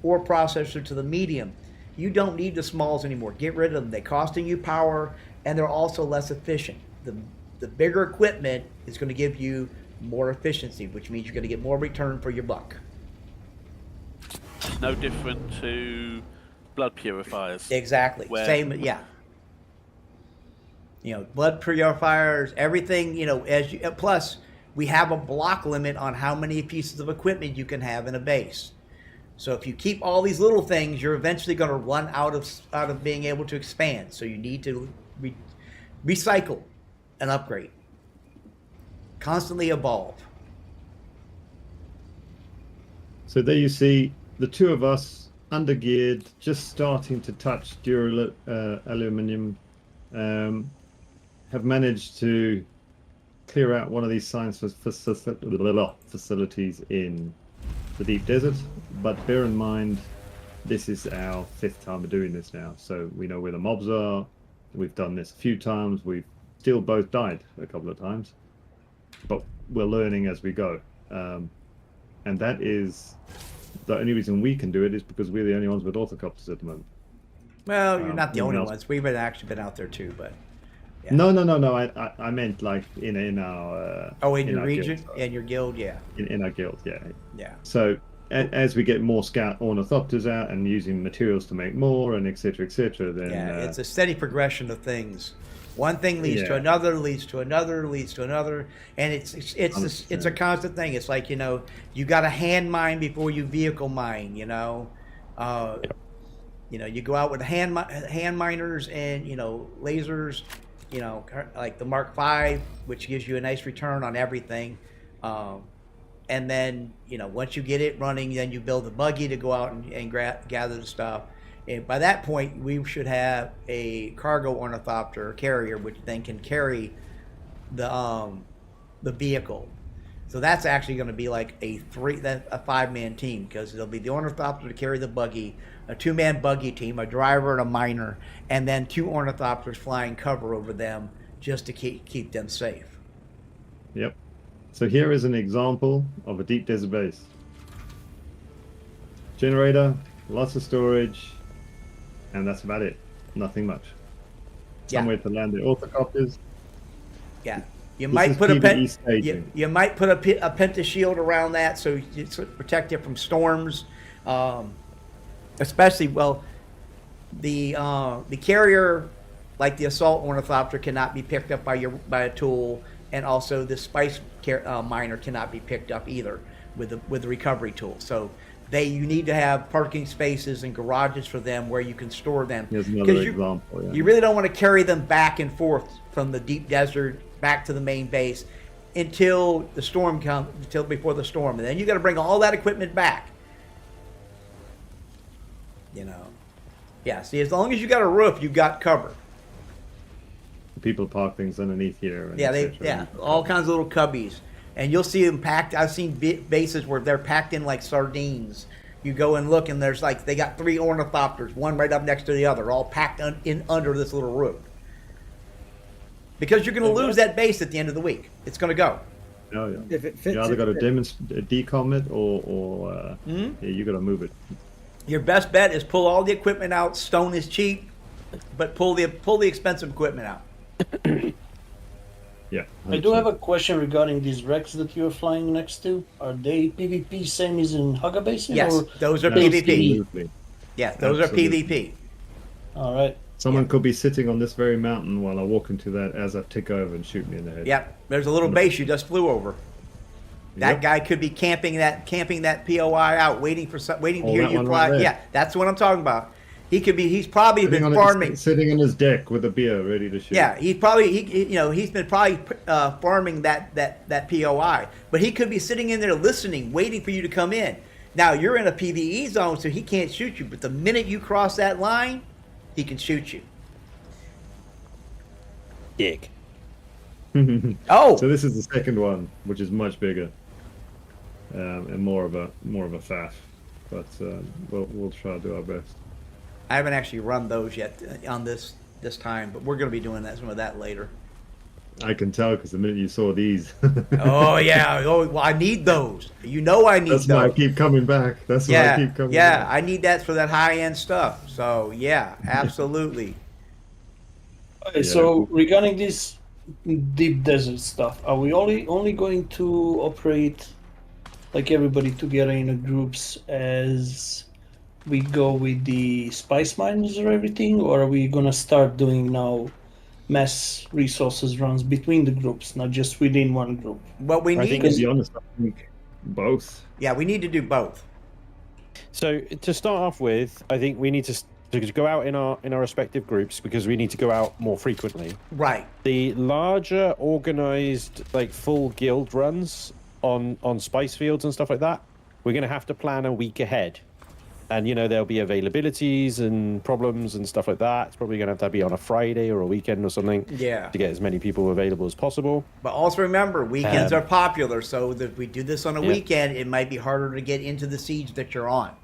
processor to the medium, you don't need the smalls anymore. Get rid of them. They're costing you power, and they're also less efficient. The bigger equipment is going to give you more efficiency, which means you're going to get more return for your buck. No different to blood purifiers. Exactly. Same, yeah. You know, blood purifiers, everything, you know, plus we have a block limit on how many pieces of equipment you can have in a base. So if you keep all these little things, you're eventually going to run out of being able to expand. So you need to recycle and upgrade. Constantly evolve. So there you see the two of us undergeared, just starting to touch aluminum, have managed to clear out one of these science facilities in the deep desert. But bear in mind, this is our 5th time of doing this now, so we know where the mobs are. We've done this a few times. We've still both died a couple of times, but we're learning as we go. And that is the only reason we can do it, is because we're the only ones with orthocopters at the moment. Well, you're not the only ones. We've actually been out there too, but yeah. No. I meant like in our in your region, guild. In your guild, yeah. In our guild, yeah. Yeah. So as we get more scout ornithopters out and using materials to make more, and etc., then it's a steady progression of things. One thing leads to another, leads to another, leads to another, and it's a constant thing. It's like, you know, you got to hand mine before you vehicle mine. You know, you know, you go out with hand miners and, you know, lasers. You know, like the Mark V, which gives you a nice return on everything. And then, you know, once you get it running, then you build a buggy to go out and gather the stuff. And by that point, we should have a cargo ornithopter carrier, which then can carry the vehicle. So that's actually going to be like a 5-man team, because it'll be the ornithopter to carry the buggy, a 2-man buggy team, a driver and a miner, and then 2 ornithopters flying cover over them just to keep them safe. Yep. So here is an example of a deep desert base. Generator, lots of storage, and that's about it. Nothing much. Somewhere to land the orthocopters. Yeah. You might put a penta shield around that, so you protect it from storms. Especially, the carrier, like the assault ornithopter, cannot be picked up by a tool, and also the spice miner cannot be picked up either with the recovery tool. So you need to have parking spaces and garages for them where you can store them. Here's another example. Yeah. You really don't want to carry them back and forth from the deep desert back to the main base until the storm comes, until before the storm, and then you got to bring all that equipment back. You know, yeah. See, as long as you got a roof, you got cover. People park things underneath here. And all kinds of little cubbies, and you'll see them packed. I've seen bases where they're packed in like sardines. You go and look, and there's like they got 3 ornithopters, one right up next to the other, all packed in under this little roof. Because you're going to lose that base at the end of the week. It's going to go. Oh yeah. If it fits, you either got to decom it or you got to move it. Your best bet is pull all the equipment out. Stone is cheap, but pull the expensive equipment out. Yeah. 100%. I do have a question regarding these wrecks that you're flying next to. Are they PvP same as in Hugga Basin? Yes, those are PvP. Absolutely. Yeah, those Absolutely. are PvP. All right. Someone could be sitting on this very mountain while I walk into that as I tick over and shoot me in the head. Yep. There's a little base you just flew over. That guy could be camping that POI out, waiting to hear you fly. Right, yeah, that's what I'm talking about. He could be. He's probably been farming, sitting on his deck with a beer ready to shoot. Yeah, he's been probably farming that POI, but he could be sitting in there listening, waiting for you to come in. Now you're in a PvE zone, so he can't shoot you. But the minute you cross that line, he can shoot you. Dick. Oh, so this is the second one, which is much bigger and more of a faff. But we'll try to do our best. I haven't actually run those yet on this time, but we're going to be doing some of that later. I can tell because the minute you saw these. Oh yeah. Oh, well, I need those. You know, I need That's those. why I keep coming back. That's why I keep coming back. I need that for that high end stuff. So yeah, absolutely. Okay, so regarding this deep desert stuff, are we only going to operate like everybody together in the groups as we go with the spice mines or everything, or are we gonna start doing now mass resources runs between the groups, not just within one group? What we need to be honest, I think both. Yeah, we need to do both. So to start off with, I think we need to go out in our respective groups because we need to go out more frequently. Right. The larger organized like full guild runs on spice fields and stuff like that, we're going to have to plan a week ahead. And, you know, there'll be availabilities and problems and stuff like that. It's probably going to have to be on a Friday or a weekend or something. Yeah. To get as many people available as possible. But also remember, weekends are popular. So if we do this on a weekend, it might be harder to get into the siege that you're on.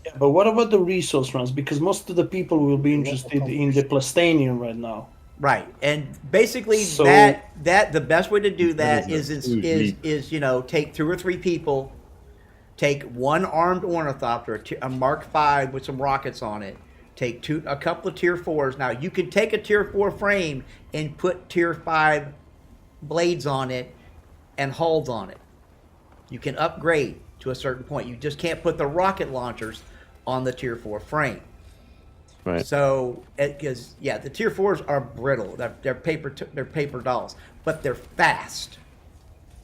Yeah, but what about the resource runs? Because most of the people will be interested in the Plastanian right now. Right, and basically that the best way to do that is you know, take 2 or 3 people, take one armed ornithopter, a Mark V with some rockets on it, take a couple of tier 4s. Now you can take a tier 4 frame and put tier 5 blades on it and hulls on it. You can upgrade to a certain point. You just can't put the rocket launchers on the tier 4 frame. Right. So, because the tier 4s are brittle. They're paper dolls, but they're fast,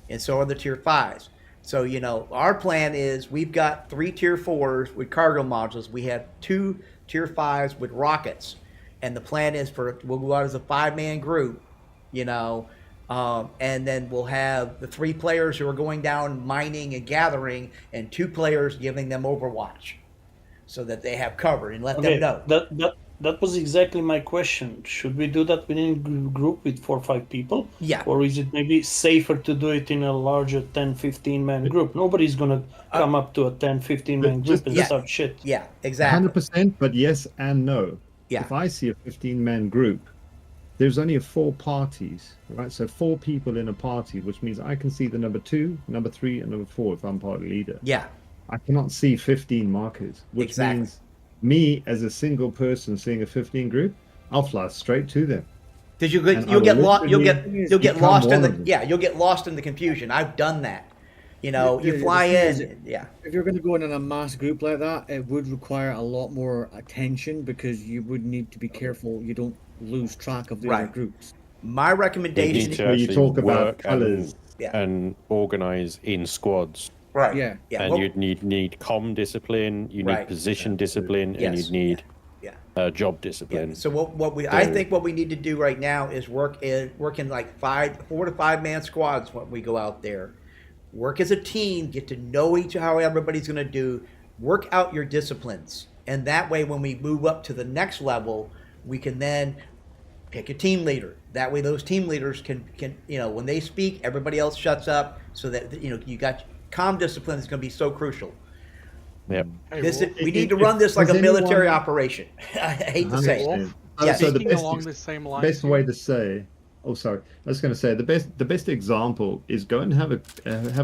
and so are the tier 5s. So, you know, our plan is we've got 3 tier 4s with cargo modules. We have 2 tier 5s with rockets, and the plan is we'll go out as a 5-man group, you know, and then we'll have the 3 players who are going down mining and gathering, and 2 players giving them Overwatch, so that they have cover and let them know. That was exactly my question. Should we do that within a group with 4 or 5 people? Yeah. Or is it maybe safer to do it in a larger 10, 15-man group? Nobody's going to come up to a 10, 15-man group and start shit. Yeah, exactly. 100%, but yes and no. Yeah. If I see a 15-man group, there's only 4 parties, right? So 4 people in a party, which means I can see the number 2, number 3, and number 4 if I'm party leader. Yeah. I cannot see 15 markers, which means me as a single person seeing a 15 group, I'll fly straight to them. Because you'll get lost. You'll get lost in you'll get lost in the confusion. I've done that. You know, you fly in. If you're going to go in a mass group like that, it would require a lot more attention because you would need to be careful you don't lose track of the other groups. My recommendation is you talk about colors and organize in squads. Right. Yeah. And you'd need comm discipline, you need position discipline, and you'd need job discipline. So I think what we need to do right now is work in like 4 to 5 man squads when we go out there. Work as a team, get to know how everybody's going to do. Work out your disciplines, and that way, when we move up to the next level, we can then pick a team leader. That way, those team leaders can when they speak, everybody else shuts up, so that you got. Comm discipline is going to be so crucial. Yep. We need to run this like a military operation. I hate to say it. So the best way to say, I was going to say the best example is go and have a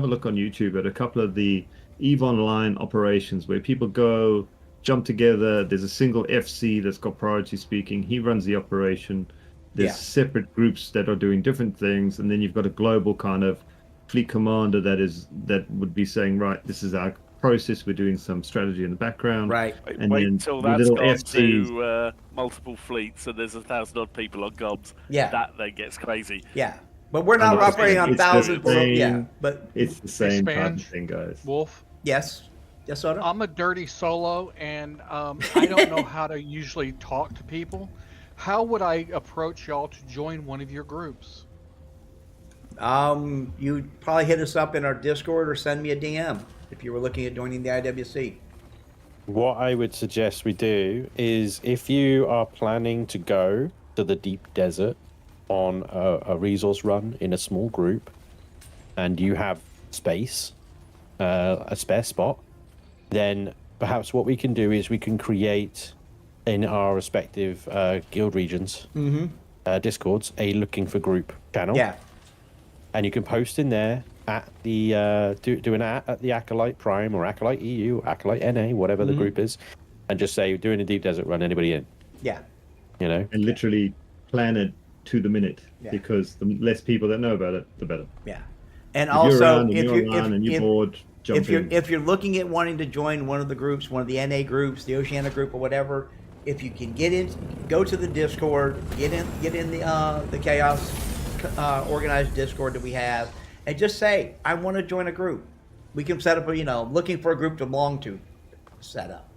look on YouTube at a couple of the EVE Online operations where people go jump together. There's a single FC that's got priority speaking. He runs the operation. There's separate groups that are doing different things, and then you've got a global kind of fleet commander that would be saying, right, this is our process, we're doing some strategy in the background, right, and wait then until that's little gone FCs. to multiple fleets and there's 1,000 odd people on gobs. That then gets crazy. But we're not operating on thousands. But it's the same type of thing, guys. Wolf, yes Oda? I'm a dirty solo, and I don't know how to usually talk to people. How would I approach y'all to join one of your groups? You'd probably hit us up in our Discord or send me a DM if you were looking at joining the IWC. What I would suggest we do is, if you are planning to go to the deep desert on a resource run in a small group, and you have space, a spare spot, then perhaps what we can do is we can create in our respective guild regions Discords a looking for group channel. Yeah. And you can post in there at the do an at the Acolyte Prime or Acolyte EU, or Acolyte NA, whatever the group is, and just say doing a deep desert run. Anybody in? Yeah. You know, and literally plan it to the minute, because the less people that know about it, the better. Yeah. And if also, you're bored, jump in. If you're looking at wanting to join one of the groups, one of the NA groups, the Oceania group, or whatever, if you can get in, go to the Discord, get in the Chaos organized Discord that we have, and just say, I want to join a group. We can set up a, looking for a group to belong to, set up,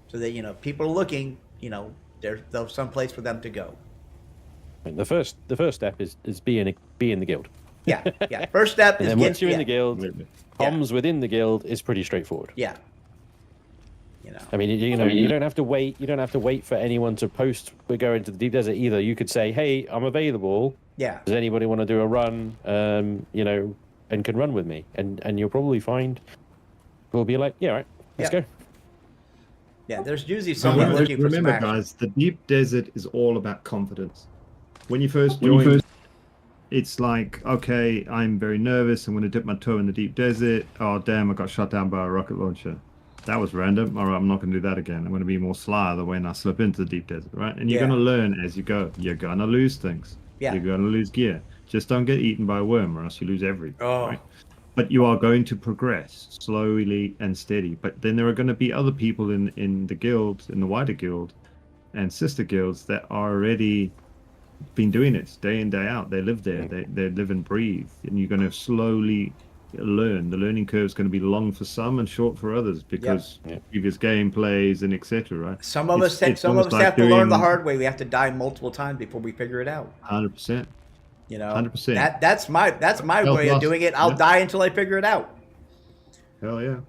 so that people are looking, there's some place for them to go. And the first step is be in the guild. Yeah. First step and is then once you're in the guild, comms within the guild is pretty straightforward. Yeah. I mean, you don't have to wait. You don't have to wait for anyone to post. We're going to the deep desert either. You could say, "Hey, I'm available. Yeah. Does anybody want to do a run? And can run with me?" And you'll probably find we'll be like, "Yeah, all right, let's go." Yeah, there's usually someone looking for Remember, guys, the deep desert is all about confidence. When you first join, it's like, okay, I'm very nervous. I'm going to dip my toe in the deep desert. Oh, damn, I got shot down by a rocket launcher. That was random. All right, I'm not going to do that again. I'm going to be more sly the when I slip into the deep desert, right? And you're going to learn as you go. You're going to lose things. Yeah. You're going to lose gear. Just don't get eaten by a worm or else you lose everything. Oh. Right? But you are going to progress slowly and steady. But then there are going to be other people in the guild, in the wider guild, and sister guilds that are already been doing it day in, day out. They live there. They live and breathe. And you're going to slowly learn. The learning curve is going to be long for some and short for others because previous gameplays and etc. Right? Some of us have to learn the hard way. We have to die multiple times before we figure it out. 100%. 100%. That's my way of doing it. I'll die until I figure it out. Hell yeah.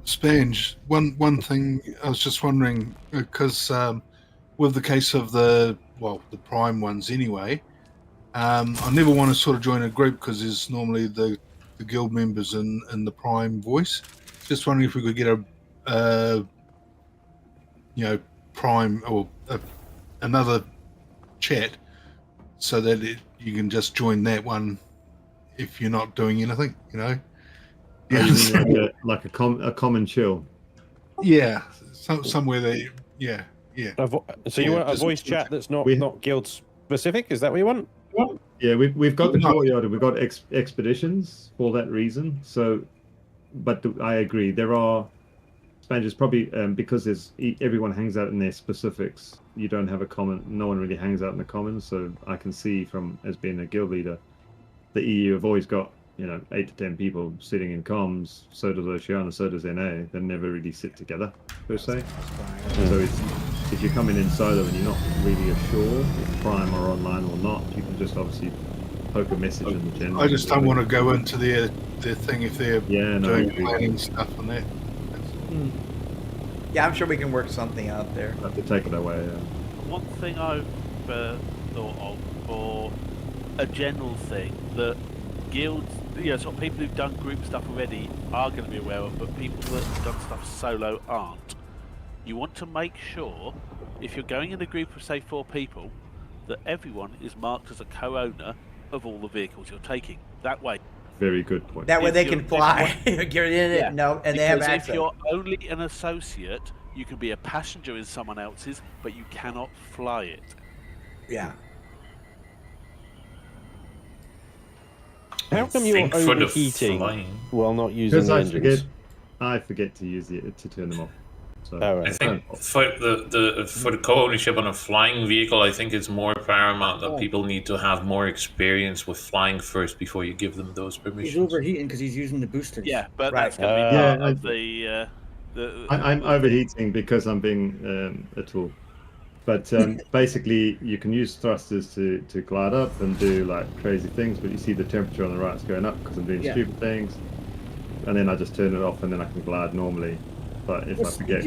Spange, one thing I was just wondering, because with the case of the prime ones anyway, I never want to sort of join a group because there's normally the guild members and the prime voice. Just wondering if we could get a prime or another chat so that you can just join that one if you're not doing anything, Yeah, like a common chill. Yeah, somewhere there. Yeah. So you want a voice chat that's not guild specific? Is that what you want? Yeah, we've got the courtyard and we've got expeditions for that reason. So, but I agree. There are Spanges probably because everyone hangs out in their specifics. You don't have a common. No one really hangs out in the commons. So I can see from as being a guild leader, the EU have always got 8 to 10 people sitting in comms. So does Oceania. So does NA. They never really sit together per se. So if you're coming in solo and you're not really sure if Prime are online or not, you can just obviously poke a message in the general. I just don't want to go into their thing if they're doing planning stuff on that. Yeah, I'm sure we can work something out there. I have to take it away. One thing I've thought of for a general thing that guilds, sort of people who've done group stuff already are going to be aware of, but people that have done stuff solo aren't. You want to make sure, if you're going in a group of, say, 4 people, that everyone is marked as a co-owner of all the vehicles you're taking. That way. Very good point. That way they can fly, get in it, and they have access. If you're only an associate, you can be a passenger in someone else's, but you cannot fly it. Yeah. How come you're overheating while not using the engines? I forget to use to turn them off. So, I think for the co-ownership on a flying vehicle, I think it's more paramount that people need to have more experience with flying first before you give them those permissions. He's overheating because he's using the boosters. Yeah, but that's going to be part of the I'm overheating because I'm being a tool. But basically, you can use thrusters to glide up and do like crazy things, but you see the temperature on the right's going up because I'm doing stupid things. And then I just turn it off and then I can glide normally. But if I forget,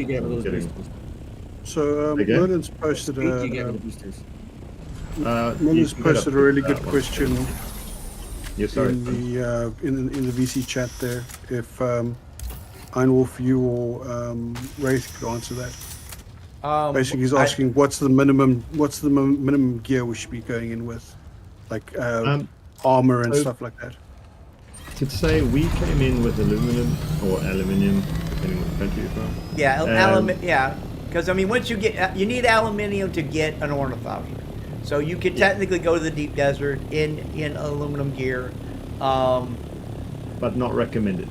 So Merlin's posted Merlin's posted a really good question in the VC chat there. If IronWulf, you or Wraith could answer that. Basically, he's asking what's the minimum gear we should be going in with, like armor and stuff like that. To say we came in with aluminum or aluminium, depending on what country you're from. Yeah, because I mean, once you need aluminium to get an ornithopter, so you can technically go to the deep desert in aluminum gear, but not recommended.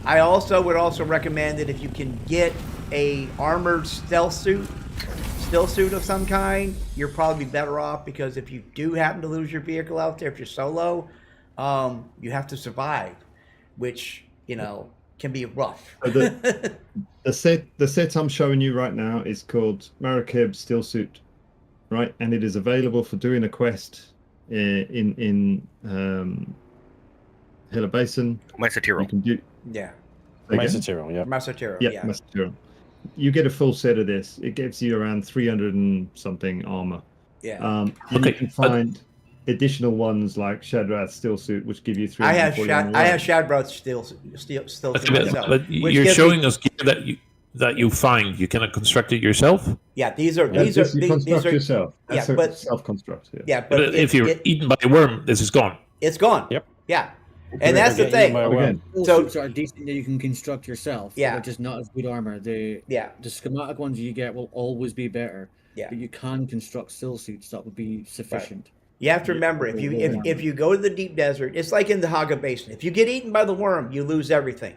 I also would recommend that if you can get a armored stealth suit of some kind, you're probably better off, because if you do happen to lose your vehicle out there, if you're solo, you have to survive, which can be rough. The set I'm showing you right now is called Marakeb Steel Suit, right? And it is available for doing a quest in Hela Basin. Mesa Tirol. You can do Mesa Tirol, yeah. Mesa Tirol, yeah. Mesa Tirol. You get a full set of this. It gives you around 300 and something armor. Yeah. You can find additional ones like Shadrath's Steel Suit, which give you 340. I have Shadrath's Steel Suit myself. But you're showing us gear that you find. You cannot construct it yourself. Yeah, these are yourself. That's but self-construct. Yeah, but if you're eaten by a worm, this is gone. It's gone. Yep. Yeah. And that's the thing. Suits are decent that you can construct yourself. Yeah. They're just not as good armor. The schematic ones you get will always be better. Yeah. But you can construct still suits that would be sufficient. Right. You have to remember, if you go to the deep desert, it's like in the Haga Basin. If you get eaten by the worm, you lose everything.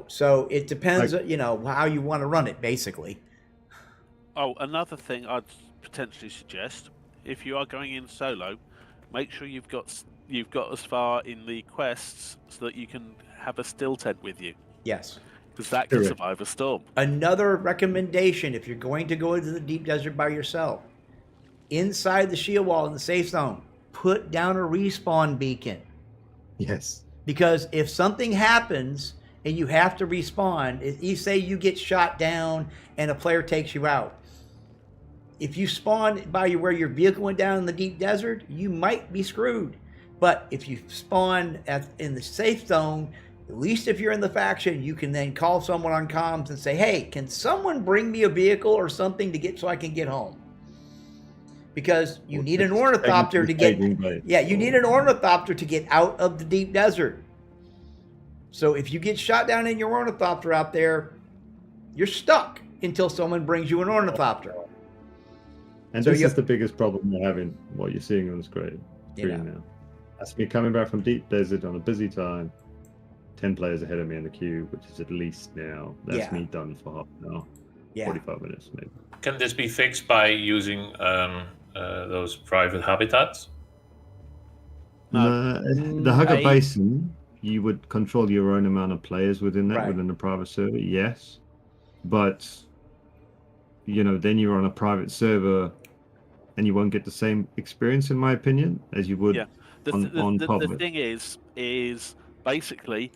So it depends, how you want to run it, basically. Oh, another thing I'd potentially suggest, if you are going in solo, make sure you've got as far in the quests so that you can have a still tent with you. Yes. Because that can survive a storm. Another recommendation, if you're going to go into the deep desert by yourself, inside the shield wall in the safe zone, put down a respawn beacon. Yes. Because if something happens and you have to respawn, if you say you get shot down and a player takes you out, if you spawn by where your vehicle went down in the deep desert, you might be screwed. But if you spawn in the safe zone, at least if you're in the faction, you can then call someone on comms and say, hey, can someone bring me a vehicle or something so I can get home? Because you need an ornithopter to get out of the deep desert. So if you get shot down in your ornithopter out there, you're stuck until someone brings you an ornithopter. And this is the biggest problem you're having, what you're seeing on the screen now. That's me coming back from deep desert on a busy time, 10 players ahead of me in the queue, which is at least now. That's me done for half an hour, 45 minutes maybe. Can this be fixed by using those private habitats? The Hugger Basin, you would control your own amount of players within that, within the private server, yes. But, then you're on a private server and you won't get the same experience, in my opinion, as you would on public. The thing is basically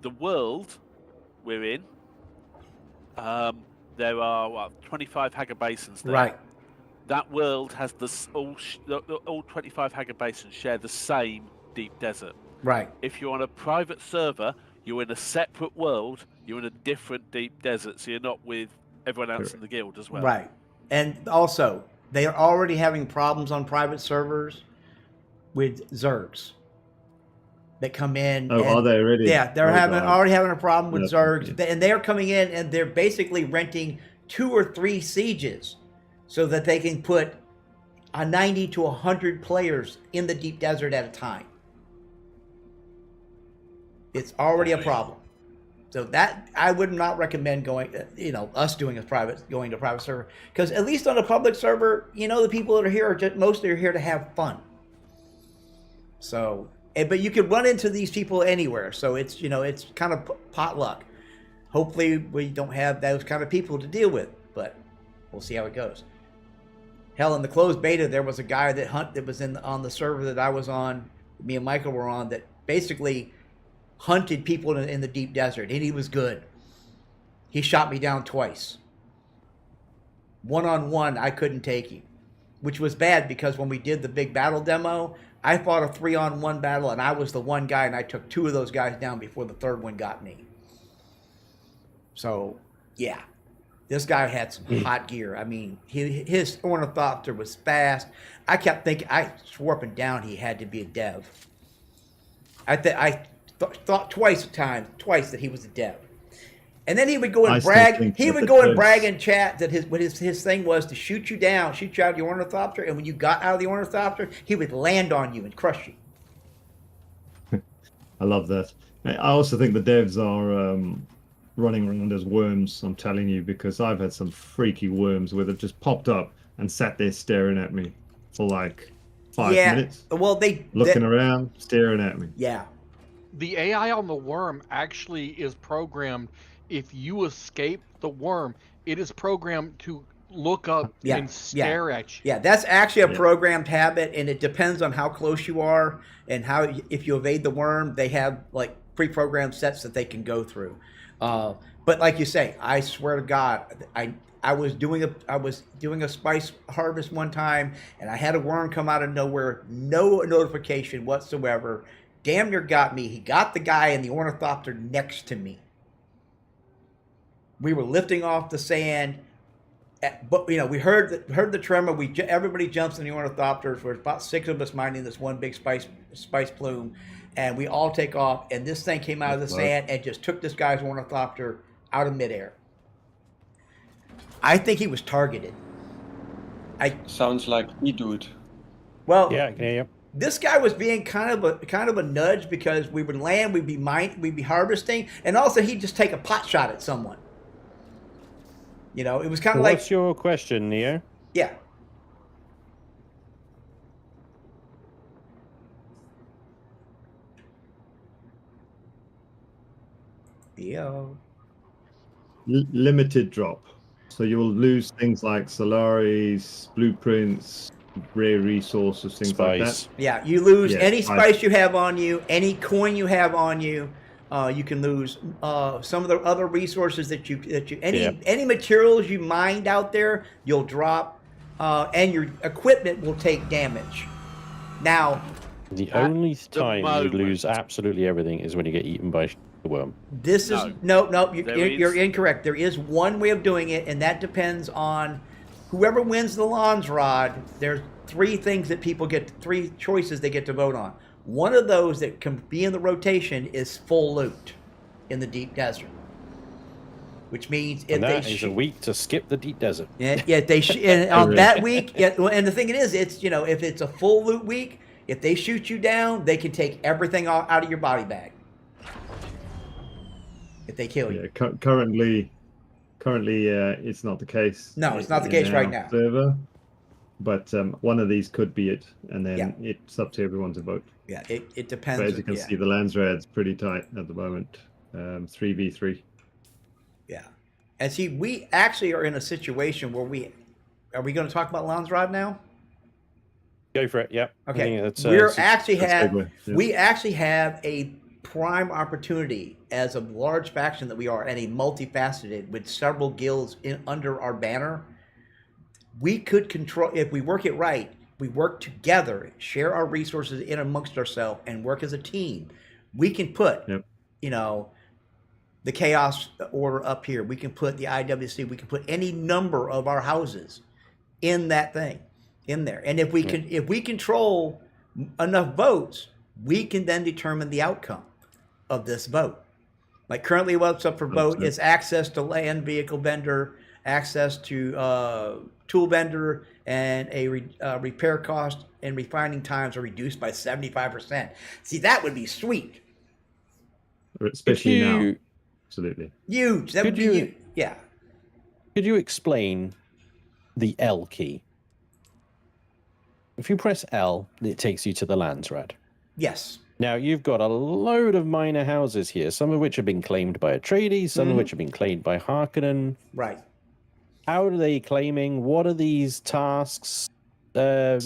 the world we're in, there are 25 Haggar Basins there. Right. That world has all 25 Haggar Basins share the same deep desert. Right. If you're on a private server, you're in a separate world. You're in a different deep desert, so you're not with everyone else in the guild as well. Right. And also, they are already having problems on private servers with Zergs that come in. Oh, are they already? Yeah, they're already having a problem with Zergs, and they are coming in and they're basically renting 2 or 3 sieges so that they can put 90 to 100 players in the deep desert at a time. It's already a problem. So that I would not recommend going, us going to private server, because at least on a public server, the people that are here are mostly here to have fun. So, but you could run into these people anywhere. So it's kind of potluck. Hopefully we don't have those kind of people to deal with, but we'll see how it goes. Hell, in the closed beta, there was a guy that was on the server that I was on, me and Michael were on, that basically hunted people in the deep desert, and he was good. He shot me down twice. 1-on-1, I couldn't take him, which was bad because when we did the big battle demo, I fought a 3-on-1 battle, and I was the one guy, and I took 2 of those guys down before the third one got me. So, yeah, this guy had some hot gear. I mean, his Ornithopter was fast. I kept thinking, I swore up and down he had to be a dev. I thought twice that he was a dev. And then he would go and brag. He would go and brag in chat that his thing was to shoot you down, shoot you out of the Ornithopter, and when you got out of the Ornithopter, he would land on you and crush you. I love that. I also think the devs are running around as worms, I'm telling you, because I've had some freaky worms where they've just popped up and sat there staring at me for like 5 minutes. Well, looking around, staring at me. Yeah. The AI on the worm actually is programmed. If you escape the worm, it is programmed to look up and stare at you. Yeah, that's actually a programmed habit, and it depends on how close you are and how. If you evade the worm, they have like pre-programmed sets that they can go through. But like you say, I swear to God, I was doing a spice harvest one time, and I had a worm come out of nowhere, no notification whatsoever. Damn near got me. He got the guy in the Ornithopter next to me. We were lifting off the sand, but we heard the tremor. Everybody jumps in the Ornithopters. There's about 6 of us minding this one big spice plume, and we all take off. And this thing came out of the sand and just took this guy's Ornithopter out of midair. I think he was targeted. Sounds like me, dude. Well, yeah. This guy was being kind of a nudge because we would land, we'd be harvesting, and also he'd just take a pot shot at someone. It was kind of like. What's your question, Neo? Yeah. Limited drop. So you will lose things like Solaris, blueprints, rare resources, things like that. Yeah, you lose any spice you have on you, any coin you have on you. You can lose some of the other resources that any materials you mined out there, you'll drop, and your equipment will take damage. Now, the only time you lose absolutely everything is when you get eaten by the worm. This is no. You're incorrect. There is one way of doing it, and that depends on whoever wins the Lons Rod. There's 3 things that people get, 3 choices they get to vote on. One of those that can be in the rotation is full loot in the deep desert, which means if that is a week to skip the deep desert. Yeah, and on that week, and the thing it is, it's if it's a full loot week, if they shoot you down, they can take everything out of your body bag. If they kill you. Currently, it's not the case. No, it's not the case right now. Server, but one of these could be it, and then it's up to everyone to vote. Yeah, it depends. But as you can see, the Landsrad's pretty tight at the moment. 3v3. Yeah. And see, we actually are in a situation where are we going to talk about Landsrad now? Go for it. Yeah. Okay. We actually have a prime opportunity as a large faction that we are, and a multifaceted with several guilds under our banner. We could control, if we work it right, we work together, share our resources in amongst ourselves, and work as a team. We can put, the Chaos Order up here. We can put the IWC. We can put any number of our houses in that thing, in there. And if we control enough votes, we can then determine the outcome of this vote. Like currently, what's up for vote is access to land, vehicle vendor, access to tool vendor, and a repair cost and refining times are reduced by 75%. See, that would be sweet. Especially now. Absolutely. Huge. That would be huge. Yeah. Could you explain the L key? If you press L, it takes you to the Landsrad. Yes. Now, you've got a load of minor houses here, some of which have been claimed by Atreides, some of which have been claimed by Harkonnen. Right. How are they claiming? What are these tasks? I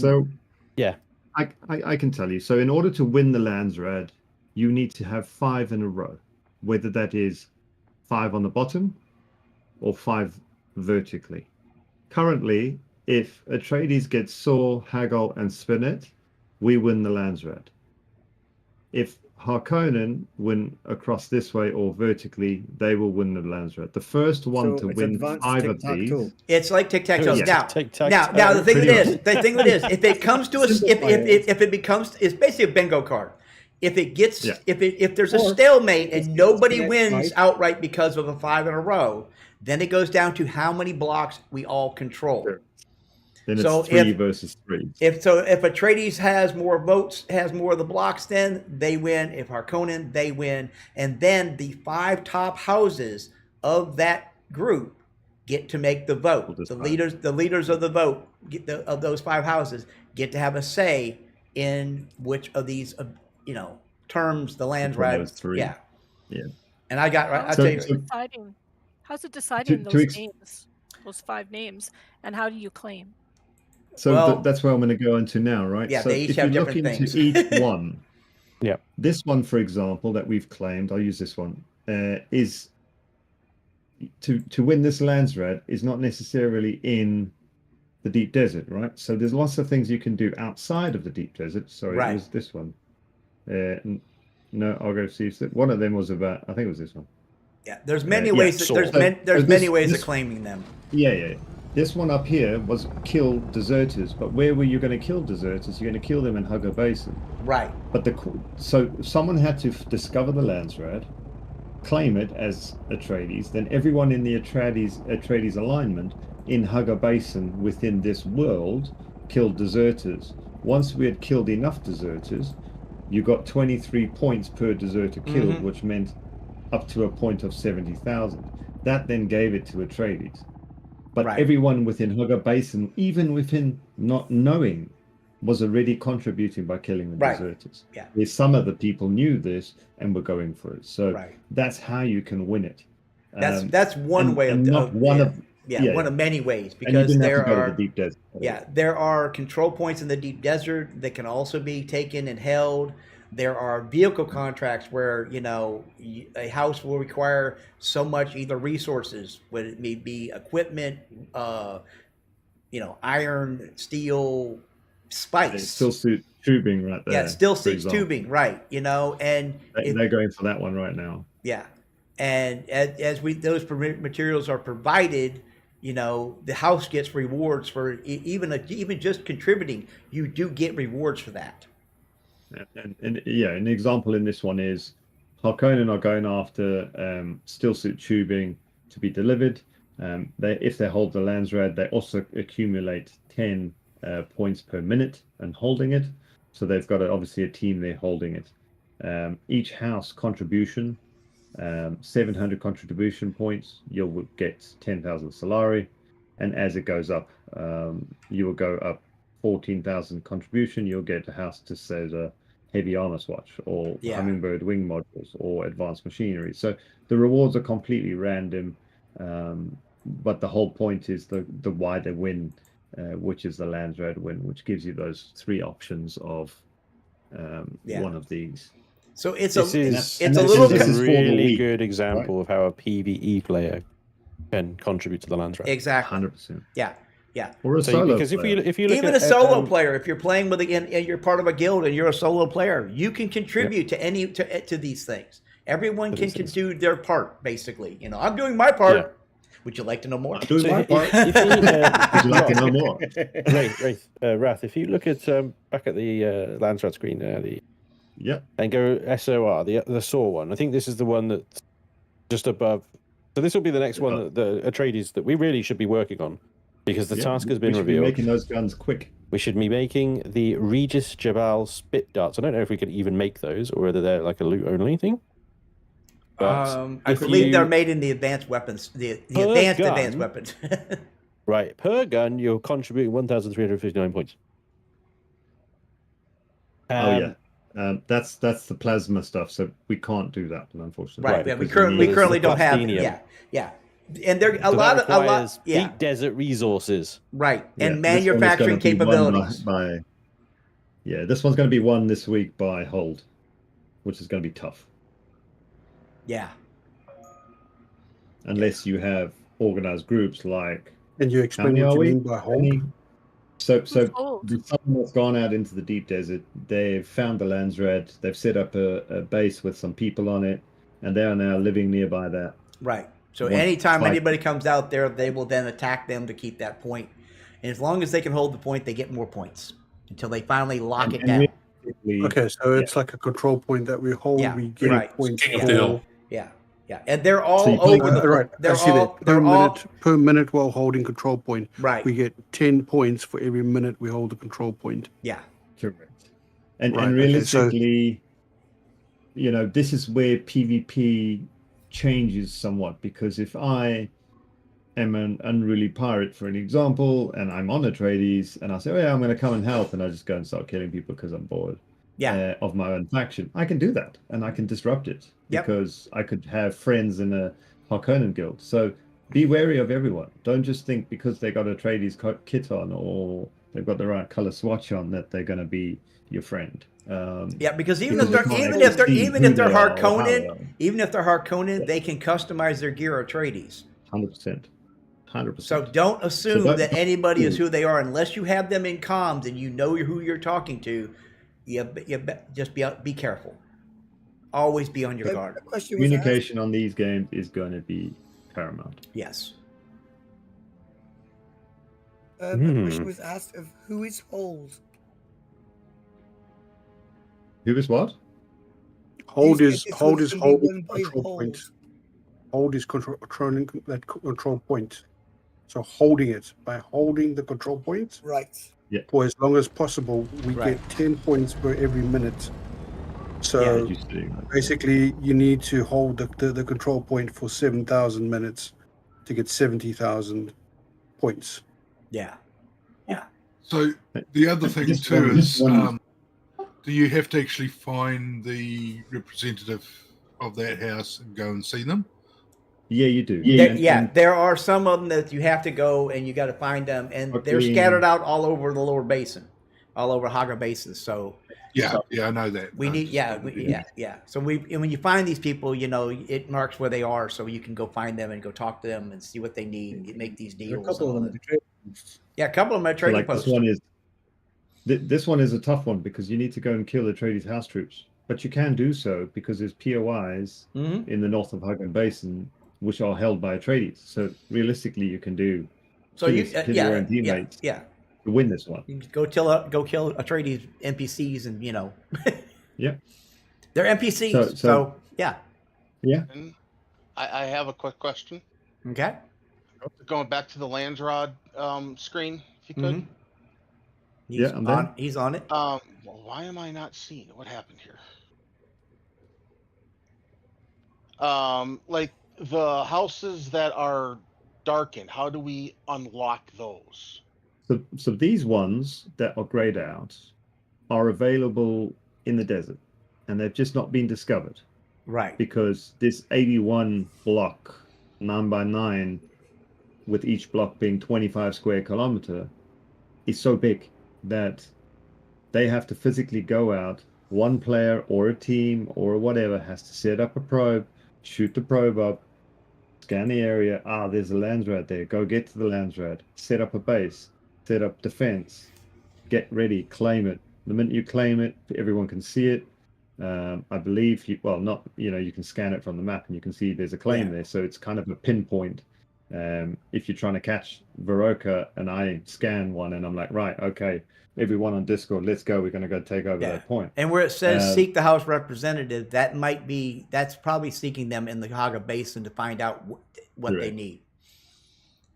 can tell you. So in order to win the Landsrad, you need to have 5 in a row, whether that is 5 on the bottom or 5 vertically. Currently, if Atreides gets Saw, Haggle, and Spinet, we win the Landsrad. If Harkonnen win across this way or vertically, they will win the Landsrat. The first one to win 5 of these. It's like tic-tac-toe. Yeah. Now the thing of it is, if it comes to if it becomes, it's basically a bingo card. If it gets, if there's a stalemate and nobody wins outright because of a 5 in a row, then it goes down to how many blocks we all control. Sure. Then it's 3 versus 3. If Atreides has more votes, has more of the blocks, then they win. If Harkonnen, they win, and then the 5 top houses of that group get to make the vote. The leaders of the vote of those 5 houses get to have a say in which of these terms the Landsrat. Yeah. And I got right. How's it deciding those names, those 5 names, and how do you claim? So that's where I'm going to go into now, right? Yeah, so they each if have you look different into things. each one, this one, for example, that we've claimed, I'll use this one, is to win this Landsrat is not necessarily in the deep desert, right? So there's lots of things you can do outside of the deep desert. Sorry, it was this one. No, I'll go see. One of them was about, I think it was this one. Yeah, there's many ways. There's many ways of claiming them. Yeah. This one up here was kill deserters, but where were you going to kill deserters? You're going to kill them in Hugger Basin. Right. But so someone had to discover the Landsrat, claim it as Atreides, then everyone in the Atreides alignment in Hugger Basin within this world killed deserters. Once we had killed enough deserters, you got 23 points per deserter killed, which meant up to a point of 70,000. That then gave it to Atreides. But everyone within Hugger Basin, even within not knowing, was already contributing by killing the deserters. Yeah. Some of the people knew this and were going for it. So that's how you can win it. That's one way of one of many ways, because there are the deep desert. There are control points in the deep desert that can also be taken and held. There are vehicle contracts where a house will require so much either resources, whether it may be equipment, iron, steel, spice. Steel suit tubing right there. Yeah, steel suit tubing, right? And they're going for that one right now. Yeah, and as those materials are provided, the house gets rewards for even just contributing. You do get rewards for that. And an example in this one is Harkonnen are going after steel suit tubing to be delivered. If they hold the Landsrat, they also accumulate 10 points per minute and holding it. So they've got obviously a team there holding it. Each house contribution, 700 contribution points, you'll get 10,000 Solari. And as it goes up, you will go up 14,000 contribution. You'll get a house to say the heavy armor swatch or hummingbird wing modules or advanced machinery. So the rewards are completely random, but the whole point is the why they win, which is the Landsrat win, which gives you those 3 options of one of these. So it's a really good example of how a PvE player can contribute to the Landsrat. Exactly. 100%. Yeah. Or a solo because player. if you look even at a solo player, if you're playing with and you're part of a guild and you're a solo player, you can contribute to these things. Everyone can do their part, basically. I'm doing my part. Yeah. Would you like to know more? I'm doing my part. Would you like to know more? Wrath, if you look at back at the Landsrat screen there, and go SOR, the SAW one. I think this is the one that's just above. So this will be the next one that the Atreides that we really should be working on. Because the task has been revealed. We should be making those guns quick. We should be making the Regis Jabal spit darts. I don't know if we could even make those, or whether they're like a loot only thing. But I believe they're made in the advanced weapons, the advanced weapons. Right, per gun, you're contributing 1,359 points. That's the plasma stuff, so we can't do that, unfortunately. Right. Yeah, we currently don't have. Yeah. And there a lot deep desert resources, right? And manufacturing capabilities. This one's going to be won this week by Hold, which is going to be tough. Yeah. Unless you have organized groups like. And you explain what you mean by Hold? So someone that's gone out into the deep desert, they've found the Landsred, they've set up a base with some people on it, and they are now living nearby that. Right. So anytime anybody comes out there, they will then attack them to keep that point. And as long as they can hold the point, they get more points until they finally lock it down. Okay, so it's like a control point that we hold. Yeah, we get points King of the hill. Yeah. And they're all over the right. They're I see all that. Per minute while holding control point. Right. We get 10 points for every minute we hold the control point. Yeah. Correct. And realistically, this is where PvP changes somewhat, because if I am an unruly pirate, for an example, and I'm on Atreides, and I say, I'm going to come and help, and I just go and start killing people because I'm bored of my own faction, I can do that, and I can disrupt it, because I could have friends in a Harkonnen guild. So be wary of everyone. Don't just think because they got Atreides kit on or they've got the right color swatch on that they're going to be your friend. Because even if they're Harkonnen, they can customize their gear Atreides. 100%. So don't assume that anybody is who they are unless you have them in comms and you know who you're talking to. Just be careful. Always be on your guard. Communication on these games is going to be paramount. Yes. A question was asked of who is Hold? Who is what? Hold is holding control point. Hold is controlling that control point. So holding it, by holding the control point, right? Yeah. For as long as possible, we get 10 points per every minute. So basically, you need to hold the control point for 7,000 minutes to get 70,000 points. Yeah. So the other thing too is, do you have to actually find the representative of that house and go and see them? Yeah, you do. There are some of them that you have to go and you got to find them, and they're scattered out all over the lower basin, all over Haga Basin. So I know that. So when you find these people, it marks where they are, so you can go find them and go talk to them and see what they need and make these deals. A couple of them at the trading posts. Yeah, a couple of them at trading posts. This one is a tough one because you need to go and kill the Atreides house troops, but you can do so because there's POIs in the north of Hagan Basin, which are held by Atreides. So realistically, you can do kill your own teammates to win this one. You can go kill Atreides NPCs, and they're NPCs. So yeah. And I have a quick question. Okay. Going back to the Landsrod screen, if you could. He's on it. Well, why am I not seeing it? What happened here? Like the houses that are darkened, how do we unlock those? So these ones that are grayed out are available in the desert, and they've just not been discovered. Right. Because this 81 block, 9x9, with each block being 25 square kilometer, is so big that they have to physically go out. One player or a team or whatever has to set up a probe, shoot the probe up, scan the area. There's a Landsrad there. Go get to the Landsrad. Set up a base. Set up defense. Get ready. Claim it. The minute you claim it, everyone can see it. I believe you can scan it from the map and you can see there's a claim there. So it's kind of a pinpoint. If you're trying to catch Varoka and I scan one and I'm like, right, okay, everyone on Discord, let's go. We're going to go take over that point. And where it says seek the House representative, that's probably seeking them in the Haga Basin to find out what they need.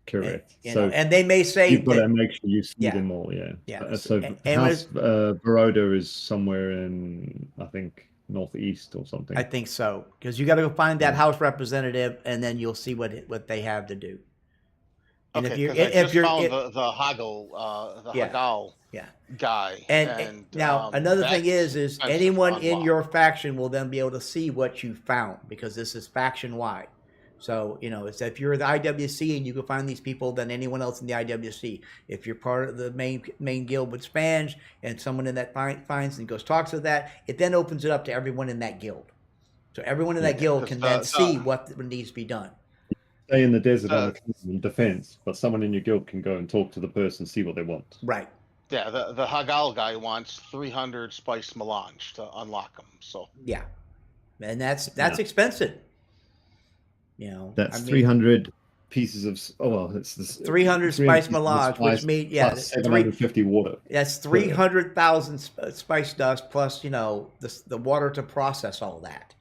Correct. And they may say you've got to make sure you see them all. So House Baroda is somewhere in, I think, northeast or something. I think so, because you got to go find that House representative, and then you'll see what they have to do. And okay, if you're found the Hagel, guy. And now another thing is anyone in your faction will then be able to see what you found, because this is faction wide. So, it's if you're the IWC and you can find these people, then anyone else in the IWC. If you're part of the main guild with Spange and someone in that finds and goes talks to that, it then opens it up to everyone in that guild. So everyone in that guild can then see what needs to be done. Stay in the desert on defense, but someone in your guild can go and talk to the person, see what they want. Right. Yeah, the Hagal guy wants 300 spice melange to unlock them. So yeah, and that's expensive. You know, that's 300 pieces of. Oh well, it's this 300 spice melange, which means plus 750 water. That's 300,000 spice dust plus the water to process all that.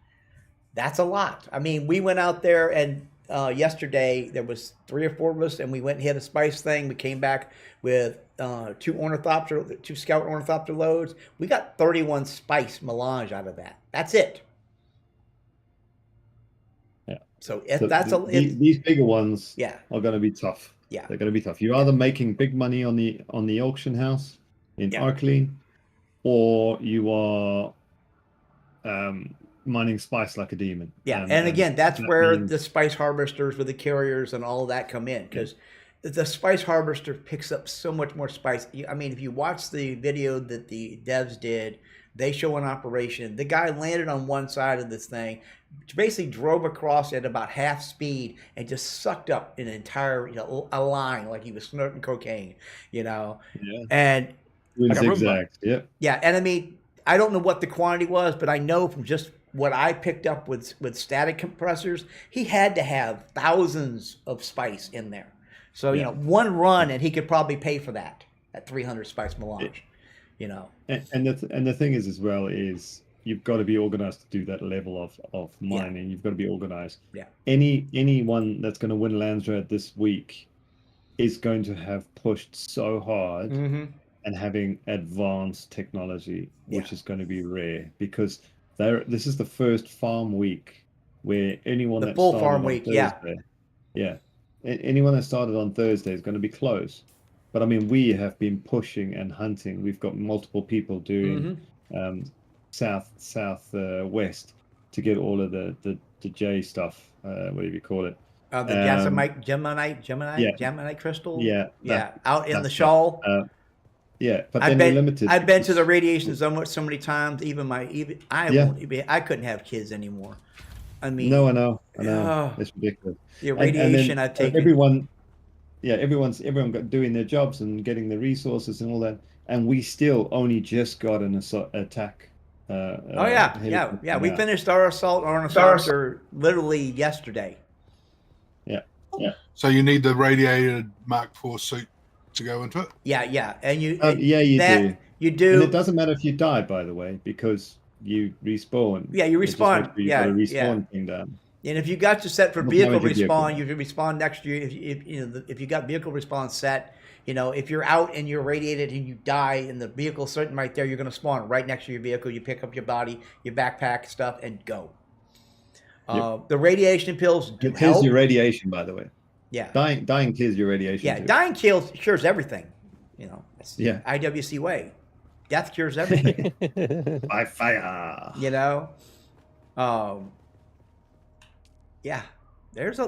That's a lot. I mean, we went out there and yesterday there was 3 or 4 of us, and we went and hit a spice thing. We came back with 2 scout ornithopter loads. We got 31 spice melange out of that. That's it. Yeah. So these bigger ones are going to be tough. Yeah, they're going to be tough. You're either making big money on the auction house in Arcleen, or you are mining spice like a demon. Yeah, and again, that's where the spice harvesters with the carriers and all of that come in, because the spice harvester picks up so much more spice. I mean, if you watch the video that the devs did, they show an operation. The guy landed on one side of this thing, basically drove across at about half speed and just sucked up an entire a line like he was snorting cocaine, and zigzags. Yeah, and I mean, I don't know what the quantity was, but I know from just what I picked up with static compressors, he had to have thousands of spice in there. So one run, and he could probably pay for that at 300 spice melange. And the thing is as well is you've got to be organized to do that level of mining. You've got to be organized. Yeah. Anyone that's going to win Landsrat this week is going to have pushed so hard and having advanced technology, which is going to be rare, because this is the first farm week where anyone that full started farm on week, Thursday, anyone that started on Thursday is going to be closed. But I mean, we have been pushing and hunting. We've got multiple people doing west to get all of the J stuff, whatever you call it. The Gemini crystal. Out in the shawl. But then we're limited. I've been to the radiation so many times. I couldn't have kids anymore. I mean, no, I know, it's ridiculous. The radiation I've taken. Everyone's got doing their jobs and getting the resources and all that, and we still only just got an attack. We finished our assault on an literally yesterday. Yeah. So you need the radiated Mark IV suit to go into it. Yeah, and you. Do. You do. And it doesn't matter if you die, by the way, because you respawn. Yeah, you respawn. You got a respawn thing down. And if you got you set for vehicle respawn, you can respawn next year. If you got vehicle respawn set, if you're out and you're radiated and you die and the vehicle's sitting right there, you're going to spawn right next to your vehicle. You pick up your body, your backpack stuff, and go. The radiation pills do help. It kills your radiation, by the way. Yeah. Dying kills your radiation. Yeah, too. dying cures everything. That's the IWC way. Death cures everything. By fire. There's a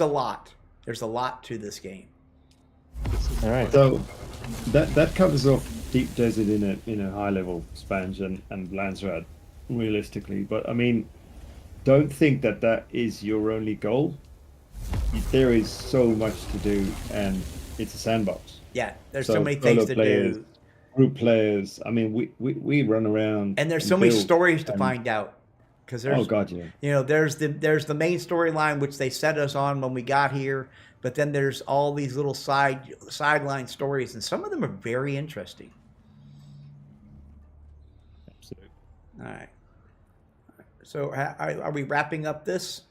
lot. There's a lot to this game. All right. So that covers off Deep Desert in a high level Spange and Landsrat, realistically. But I mean, don't think that is your only goal. There is so much to do, and it's a sandbox. Yeah, there's so many things to do. Group players. I mean, we run around, and there's so many stories to find out. Because there's, there's the main storyline which they set us on when we got here, but then there's all these little sideline stories, and some of them are very interesting. Absolutely. All right. So are we wrapping up this?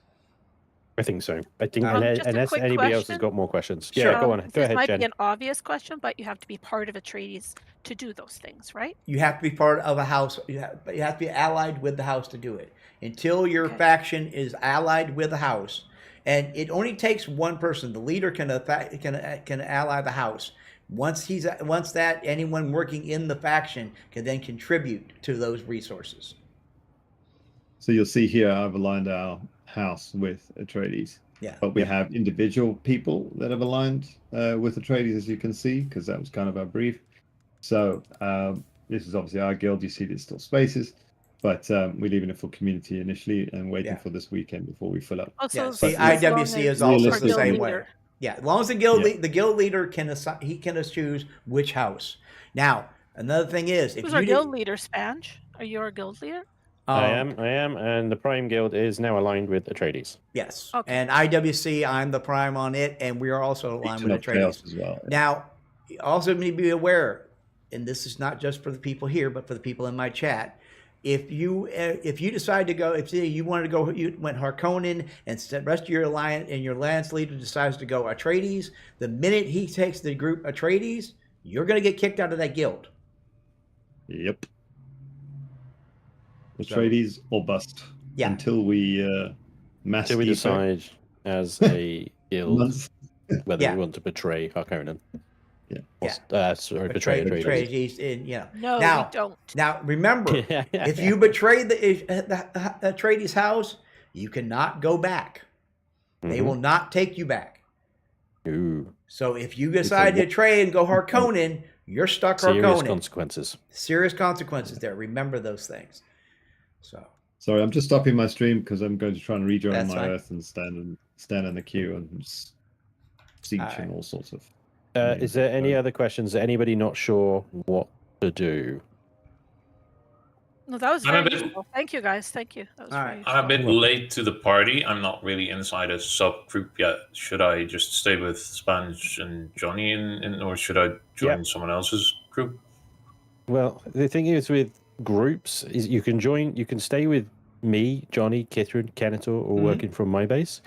I think so. I think unless anybody else has got more questions. Sure. Yeah, go on. Go ahead, Jen. This might be an obvious question, but you have to be part of Atreides to do those things, right? You have to be part of a house. You have to be allied with the house to do it. Until your faction is allied with the house, and it only takes one person. The leader can ally the house. Once that anyone working in the faction can then contribute to those resources. So you'll see here I've aligned our house with Atreides. Yeah. But we have individual people that have aligned with Atreides, as you can see, because that was kind of our brief. So this is obviously our guild. You see there's still spaces, but we're leaving it for community initially and waiting for this weekend before we fill up. Also, the IWC is also the same way. Yeah, as long as the guild leader can choose which house. Now, another thing is, if who's our guild leader, Spange? Are you our guild leader? I am, and the Prime Guild is now aligned with Atreides. Yes, okay. And IWC, I'm the Prime on it, and we are also aligned with Atreides as well. Now, you also need to be aware, and this is not just for the people here, but for the people in my chat. If you decide to go, if you wanted to go, you went Harkonnen, and the rest of your alliance and your lance leader decides to go Atreides, the minute he takes the group Atreides, you're going to get kicked out of that guild. Yep. Atreides or bust. Yeah. Until we until we decide as a guild whether we want to betray Harkonnen. Sorry, betray Atreides. No, we don't. Now, remember, if you betray the Atreides house, you cannot go back. They will not take you back. Ooh. So if you decide to betray and go Harkonnen, you're stuck Harkonnen. Serious consequences. Serious consequences there. Remember those things. So. Sorry, I'm just stopping my stream because I'm going to try and rejoin That's my fine. Earth and stand in the queue and siege and all sorts of. Is there any other questions? Anybody not sure what to do? No, that was very useful. Thank you, guys. Thank you. That was very useful. I'm a bit late to the party. I'm not really inside a subgroup yet. Should I just stay with Spange and Johnny, or should I join someone else's group? Well, the thing is with groups is you can stay with me, Johnny, Kithrin, Kenator, or working from my base.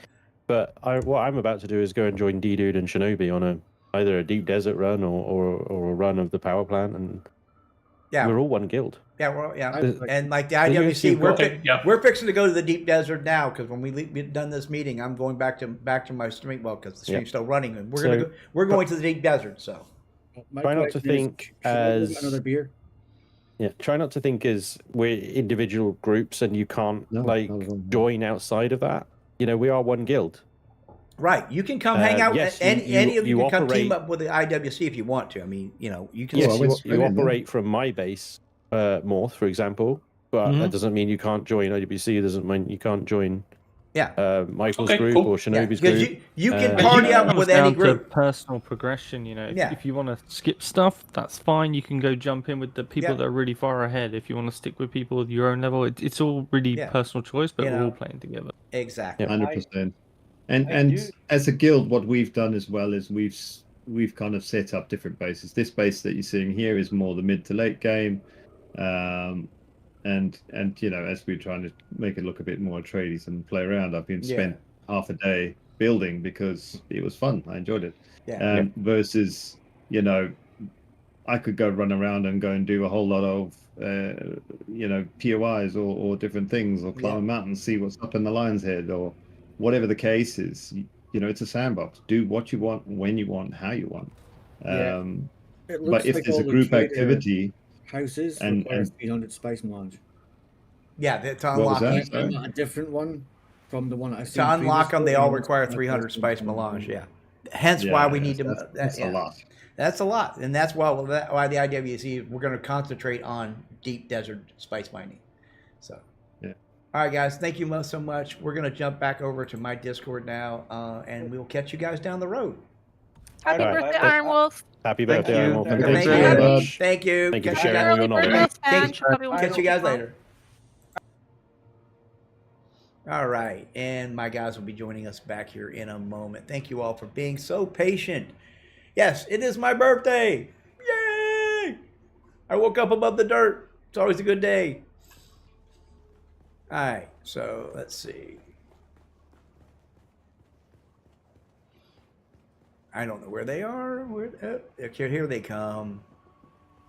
But what I'm about to do is go and join D-Dude and Shinobi on either a deep desert run or a run of the power plant, and we're all one guild. And like the IWC, we're fixing to go to the deep desert now because when we've done this meeting, I'm going back to my stream. Well, because the stream's still running, and we're going to the deep desert. So try not to think as another beer. Yeah, try not to think as we're individual groups and you can't join outside of that. We are one guild. Right, you can come hang out. Any of you can come team up with the IWC if you want to. I mean, you can. Yes, you operate from my base, Morth, for example, but that doesn't mean you can't join IWC. It doesn't mean you can't join. Michael's group or Shinobi's group. You can party up with any group. Personal progression, If you want to skip stuff, that's fine. You can go jump in with the people that are really far ahead. If you want to stick with people with your own level, it's all really personal choice, but we're all playing together. Exactly. 100%. And as a guild, what we've done as well is we've kind of set up different bases. This base that you're seeing here is more the mid to late game, and as we're trying to make it look a bit more Atreides and play around, I've been spent half a day building because it was fun. I enjoyed it. Versus, I could go run around and go and do a whole lot of POIs or different things, or climb a mountain, see what's up in the lion's head, or whatever the case is. It's a sandbox. Do what you want, when you want, how you want. But if there's a group activity, houses and 300 space melange. Yeah, to unlock a different one from the one I've seen. To unlock them, they all require 300 space melange. Yeah, hence why we need to. That's a lot. That's a lot, and that's why the IWC we're going to concentrate on deep desert space mining. So. All right, guys. Thank you so much. We're going to jump back over to my Discord now, and we'll catch you guys down the road. Happy birthday, IronWulf. Happy birthday, IronWulf. Thank you very much. Thank you. Thank you for sharing all your knowledge. Catch you guys later. All right, and my guys will be joining us back here in a moment. Thank you all for being so patient. Yes, it is my birthday. Yay! I woke up above the dirt. It's always a good day. All right, so let's see. I don't know where they are. Okay, here they come.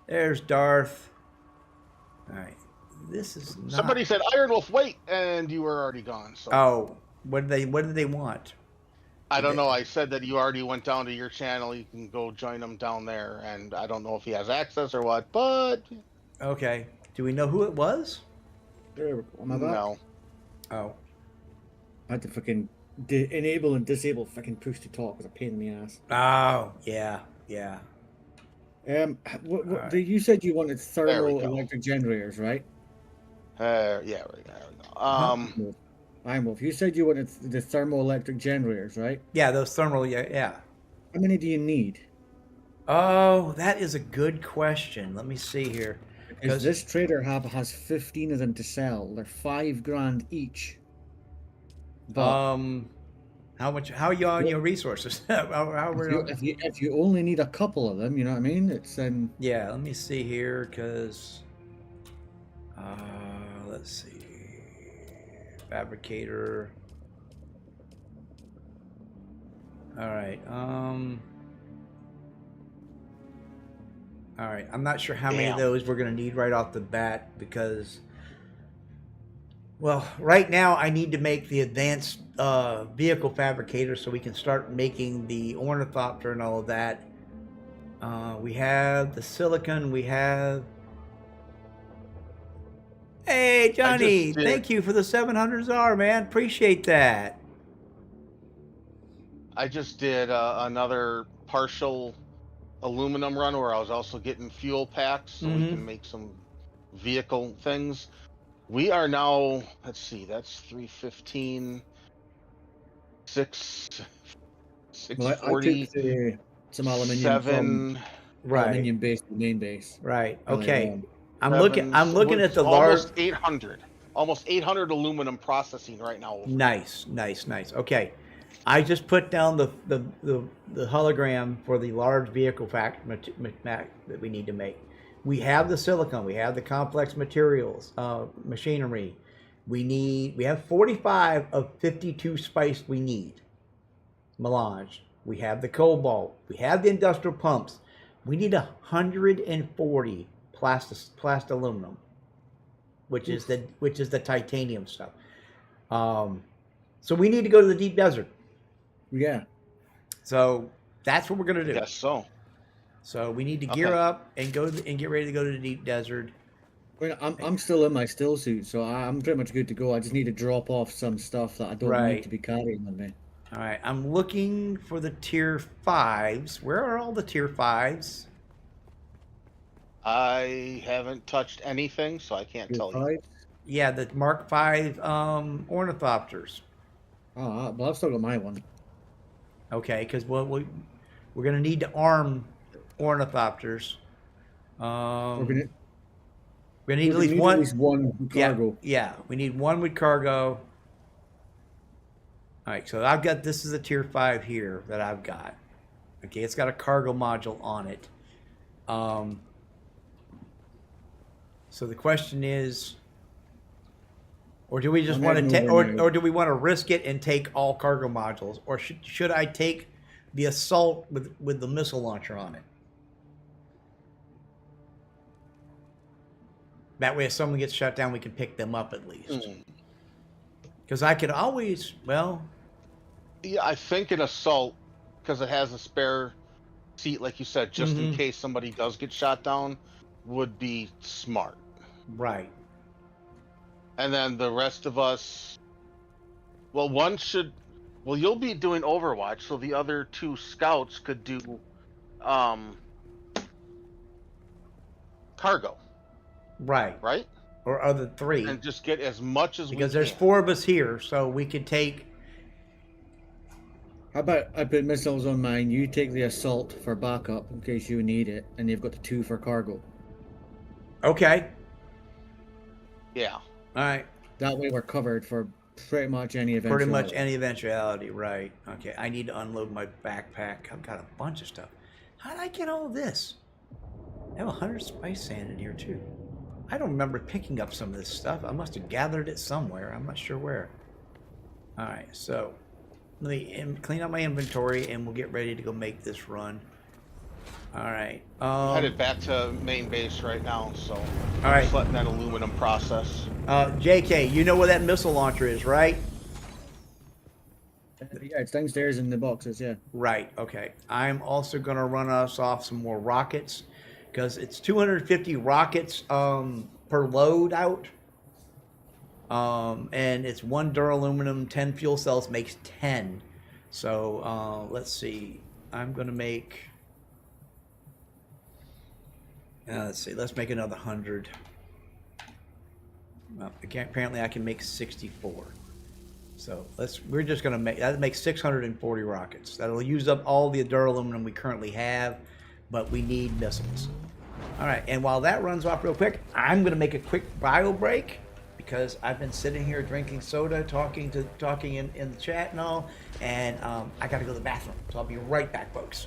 There's Darth. All right, this is not... Somebody said IronWulf, wait, and you were already gone. So. Oh, what did they want? I don't know. I said that you already went down to your channel. You can go join him down there, and I don't know if he has access or what, but... Okay. Do we know who it was? No. Oh. I had to fucking enable and disable fucking push to talk. It was a pain in the ass. Oh, yeah. You said you wanted thermal electric generators, right? Yeah, there we go. IronWulf, you said you wanted the thermoelectric generators, right? Yeah, those thermal. Yeah. How many do you need? Oh, that is a good question. Let me see here. Because this trader hub has 15 of them to sell. They're $5,000 each. But how much? How are you on your resources? If you only need a couple of them, you know what I mean? It's Yeah. Let me see here, because let's see. Fabricator. All right. All right. I'm not sure how many of those we're going to need right off the bat, because, well, right now I need to make the advanced vehicle fabricator so we can start making the ornithopter and all of that. We have the silicon. We have. Hey, Johnny! Thank you for the 700 ZAR, man. Appreciate that. I just did another partial aluminum run where I was also getting fuel packs so we can make some vehicle things. We are now, let's see, that's 315, 640. Well, I took some aluminium from aluminium base to main base. Right. Okay. I'm looking at the almost 800. Almost 800 aluminum processing right now. Nice. Okay. I just put down the hologram for the large vehicle that we need to make. We have the silicon, we have the complex materials, machinery. We have 45 of 52 spice we need. Melange. We have the cobalt. We have the industrial pumps. We need 140 plast aluminum, which is the titanium stuff. So we need to go to the deep desert. Yeah. So that's what we're gonna do. Yes. So we need to gear up and get ready to go to the deep desert. I'm still in my still suit, so I'm pretty much good to go. I just need to drop off some stuff that I don't need to be carrying with me. All right. I'm looking for the tier 5s. Where are all the tier 5s? I haven't touched anything, so I can't tell you. Yeah, the Mark 5 ornithopters. Oh, well, I've still got my one. Okay, because we're going to need to arm ornithopters. We're going to need at least one with cargo. Yeah, we need one with cargo. All right, so I've got, this is a tier 5 here that I've got. Okay, it's got a cargo module on it. So the question is, or do we just want to or do we want to risk it and take all cargo modules, or should I take the assault with the missile launcher on it? That way, if someone gets shut down, we can pick them up at least. Because I could always, well... Yeah, I think an assault, because it has a spare seat, like you said, just in case somebody does get shot down, would be smart. Right. And then the rest of us... Well, you'll be doing Overwatch, so the other 2 scouts could do cargo. Right. Right? Or other 3. And just get as much as we can. Because there's 4 of us here, so we could take... How about I put missiles on mine, you take the assault for backup in case you need it, and you've got the 2 for cargo. Okay. Yeah. All right. That way we're covered for pretty much any eventuality. Pretty much any eventuality, right. Okay, I need to unload my backpack. I've got a bunch of stuff. How did I get all of this? I have 100 spice sand in here, too. I don't remember picking up some of this stuff. I must have gathered it somewhere. I'm not sure where. All right, so let me clean up my inventory, and we'll get ready to go make this run. All right. Headed back to main base right now, so I'm just letting that aluminum process. JK, you know where that missile launcher is, right? Yeah, it's downstairs in the boxes, yeah. Right, okay. I'm also going to run us off some more rockets, because it's 250 rockets per load out. And it's 1 duraluminum, 10 fuel cells makes 10. So let's see. I'm going to make... let's see. Let's make another 100. Well, apparently I can make 64. So we're just going to make 640 rockets. That'll use up all the duraluminum we currently have, but we need missiles. All right, and while that runs off real quick, I'm going to make a quick bio break because I've been sitting here drinking soda, talking in the chat and all, and I got to go to the bathroom. So I'll be right back, folks.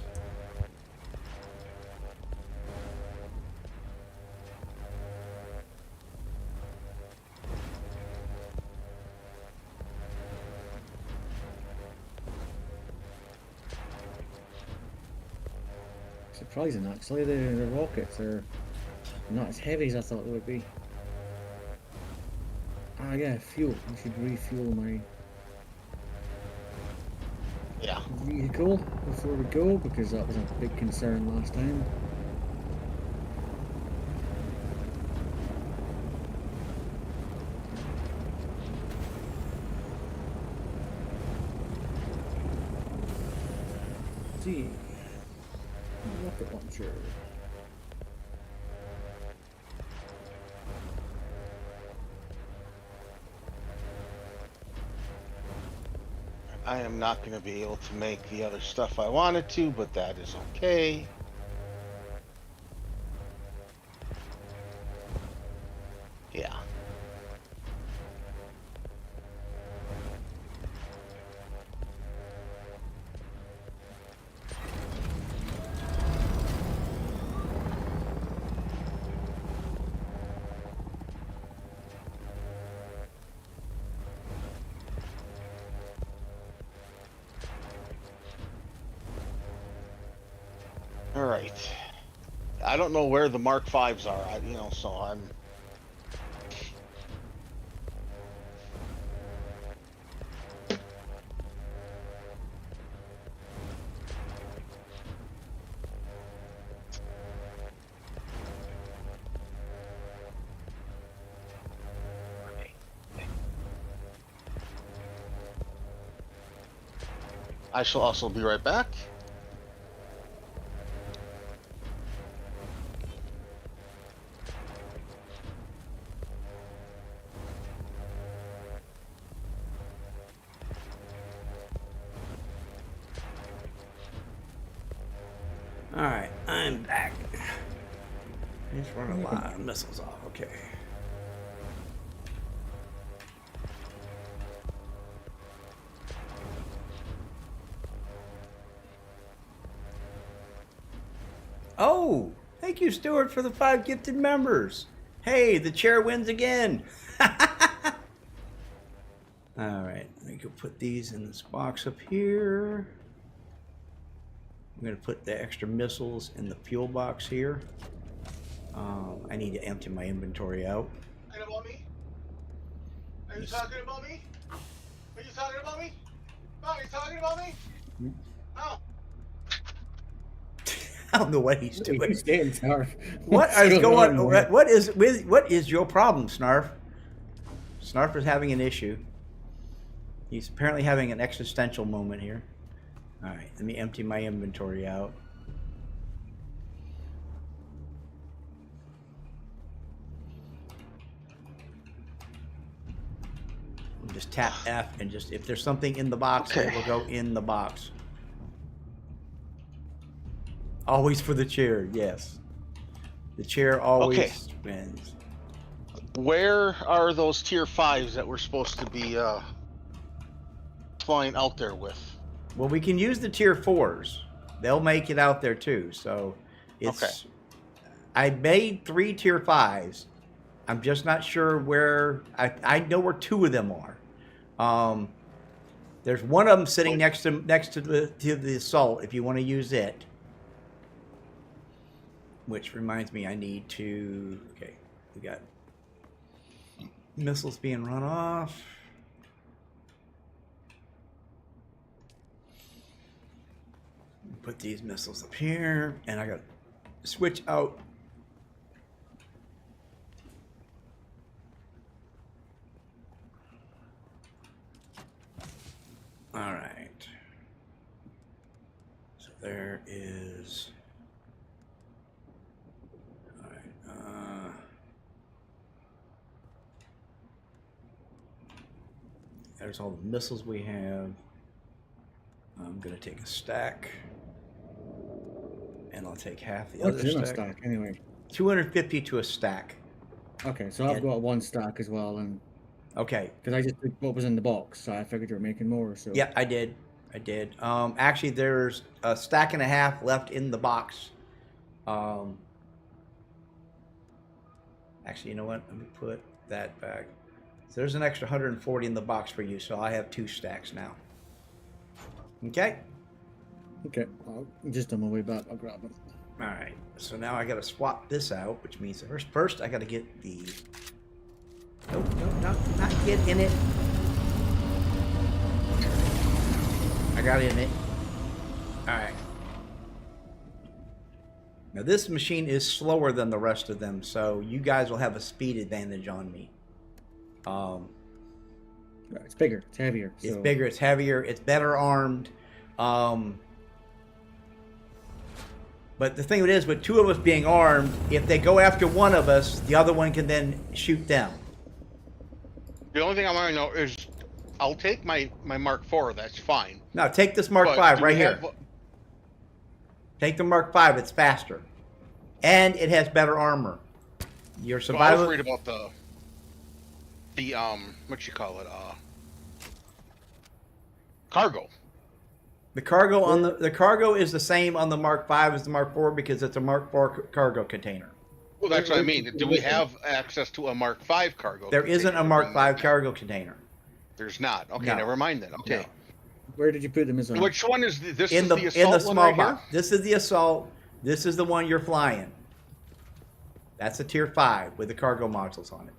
Surprising, actually. The rockets are not as heavy as I thought they would be. Ah, yeah, fuel. I should refuel my vehicle before we go, because that was a big concern last time. Let's see. Rocket launcher. I am not going to be able to make the other stuff I wanted to, but that is okay. Yeah. All right. I don't know where the Mark V's are, so I'm. I shall also be right back. All right, I'm back. Just run a lot of missiles off. Okay. Oh, thank you, Stuart, for the 5 gifted members. Hey, the chair wins again. All right, let me go put these in this box up here. I'm going to put the extra missiles in the fuel box here. I need to empty my inventory out. Talking about me? Are you talking about me? Are you talking about me? Oh, are you talking about me? Oh. I don't know what he's doing. What are you saying, Snarf? What is going on? What is your problem, Snarf? Snarf is having an issue. He's apparently having an existential moment here. All right, let me empty my inventory out. And just tap F and just, if there's something in the box, it will go in the box. Always for the chair, yes. The chair always wins. Where are those tier 5s that we're supposed to be flying out there with? Well, we can use the tier 4s. They'll make it out there too. So it's. Okay. I made 3 tier 5s. I'm just not sure where. I know where 2 of them are. There's one of them sitting next to the assault. If you want to use it. Which reminds me, I need to. Okay, we got missiles being run off. Put these missiles up here, and I got to switch out. All right. So there is. All right. there's all the missiles we have. I'm gonna take a stack, and I'll take half the other What's in a stack. stack anyway? 250 to a stack. Okay, so I've got one stack as well, and okay, because I just took what was in the box, so I figured you were making more. So yeah, I did. Actually, there's a stack and a half left in the box. Actually, you know what? Let me put that back. So there's an extra 140 in the box for you, so I have 2 stacks now. Okay? Okay, I'll just on my way back, I'll grab them. All right, so now I got to swap this out, which means first I got to get the... Nope, not get in it. I got in it. All right. Now this machine is slower than the rest of them, so you guys will have a speed advantage on me. It's bigger, it's heavier. It's bigger, it's heavier, it's better armed. But the thing is, with 2 of us being armed, if they go after one of us, the other one can then shoot them. The only thing I want to know is, I'll take my Mark IV, that's fine. No, take this Mark V right here. Take the Mark V, it's faster. And it has better armor. Your survival... Well, I was worried about the what you call it, cargo. The cargo on the cargo is the same on the Mark V as the Mark IV because it's a Mark IV cargo container. Well, that's what I mean. Do we have access to a Mark V cargo? There isn't a Mark V cargo container. There's not. Okay, No. never mind then. Okay. No. Where did you put them? Which one is this? In the assault in the one small right box. here? This is the assault. This is the one you're flying. That's a tier 5 with the cargo modules on it.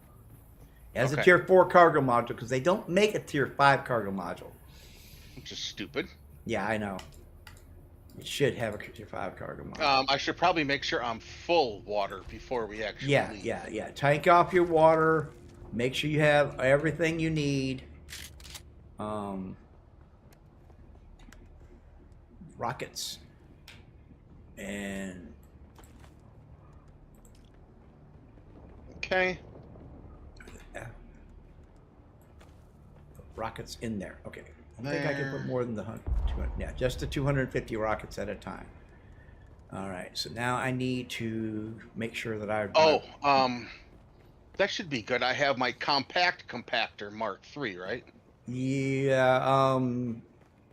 It has a tier 4 cargo module because they don't make a tier 5 cargo module. Which is stupid. Yeah, I know. It should have a tier 5 cargo module. I should probably make sure I'm full water before we actually leave. Yeah. Tank off your water. Make sure you have everything you need. Rockets. And... Okay. Rockets in there. Okay. I don't think I can put more than the 200. Yeah, just the 250 rockets at a time. All right. So now I need to make sure that I... that should be good. I have my compact compactor Mark III, right? Yeah.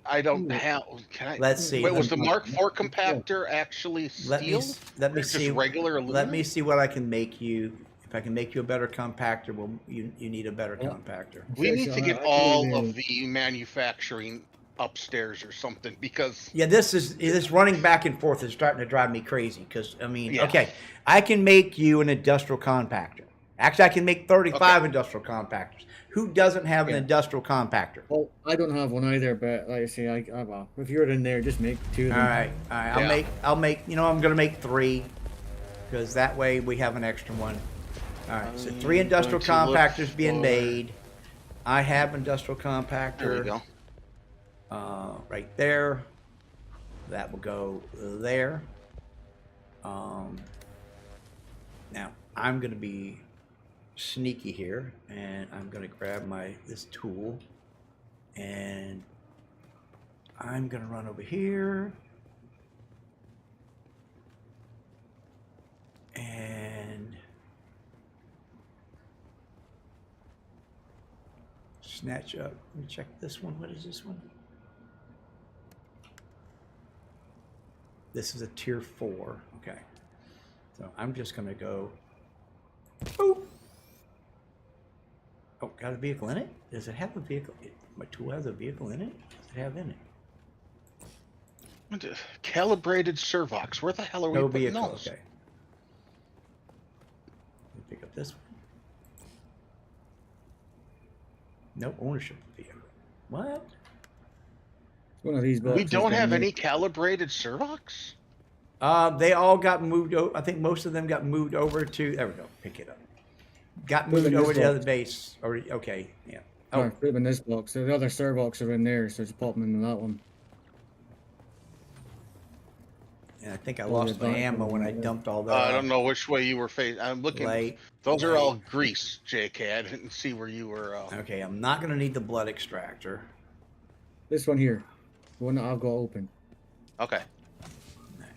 I don't have... Can I... Let's see. Wait, was the Mark IV compactor actually steel? Let me Or see. Just regular aluminum? Let me see what I can make you. If I can make you a better compactor, well, you need a better compactor. We need to get all of the manufacturing upstairs or something because... Yeah, this running back and forth is starting to drive me crazy because, I mean, okay, I can make you an industrial compactor. Actually, I can make 35 industrial compactors. Who doesn't have an industrial compactor? Well, I don't have one either, but like I say, well, if you're in there, just make 2 of them. All right. I'll make, I'm going to make 3 because that way we have an extra one. All right, so 3 industrial compactors being made. I have industrial compactor. There we go. Right there. That will go there. Now, I'm going to be sneaky here, and I'm going to grab this tool, and I'm going to run over here. And... snatch up. Let me check this one. What is this one? This is a tier 4. Okay. So I'm just going to go. Boop. Oh, got a vehicle in it? Does it have a vehicle? My tool has a vehicle in it? What does it have in it? Calibrated servox. Where the hell are we putting those? Okay. Let me pick up this one. No ownership of the vehicle. What? One of these we don't have any calibrated servox? They all got moved over. I think most of them got moved over to... There we go. Pick it up. Got moved over to the other base. Okay, yeah. Oh, put them in this box. So the other servox are in there, so just pop them into that one. And I think I lost my ammo when I dumped all that. I don't know which way you were facing. I'm looking. Those are all grease, JK. I didn't see where you were. Okay, I'm not going to need the blood extractor. This one here. The one that I've got open. Okay.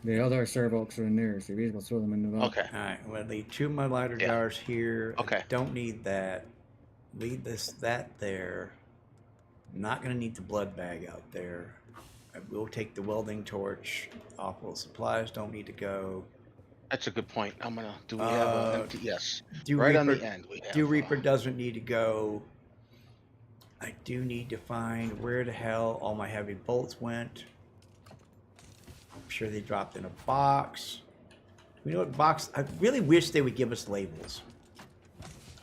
The other servox are in there, so we'll throw them in the back. Okay. All right. Well, leave 2 of my lighter jars here. Okay. I don't need that. Leave that there. I'm not going to need the blood bag out there. I will take the welding torch. Awful supplies don't need to go. That's a good point. I'm gonna. Do we have an empty? Yes. Right on the end. We have. Dew Reaper doesn't need to go. I do need to find where the hell all my heavy bolts went. I'm sure they dropped in a box. You know what box? I really wish they would give us labels.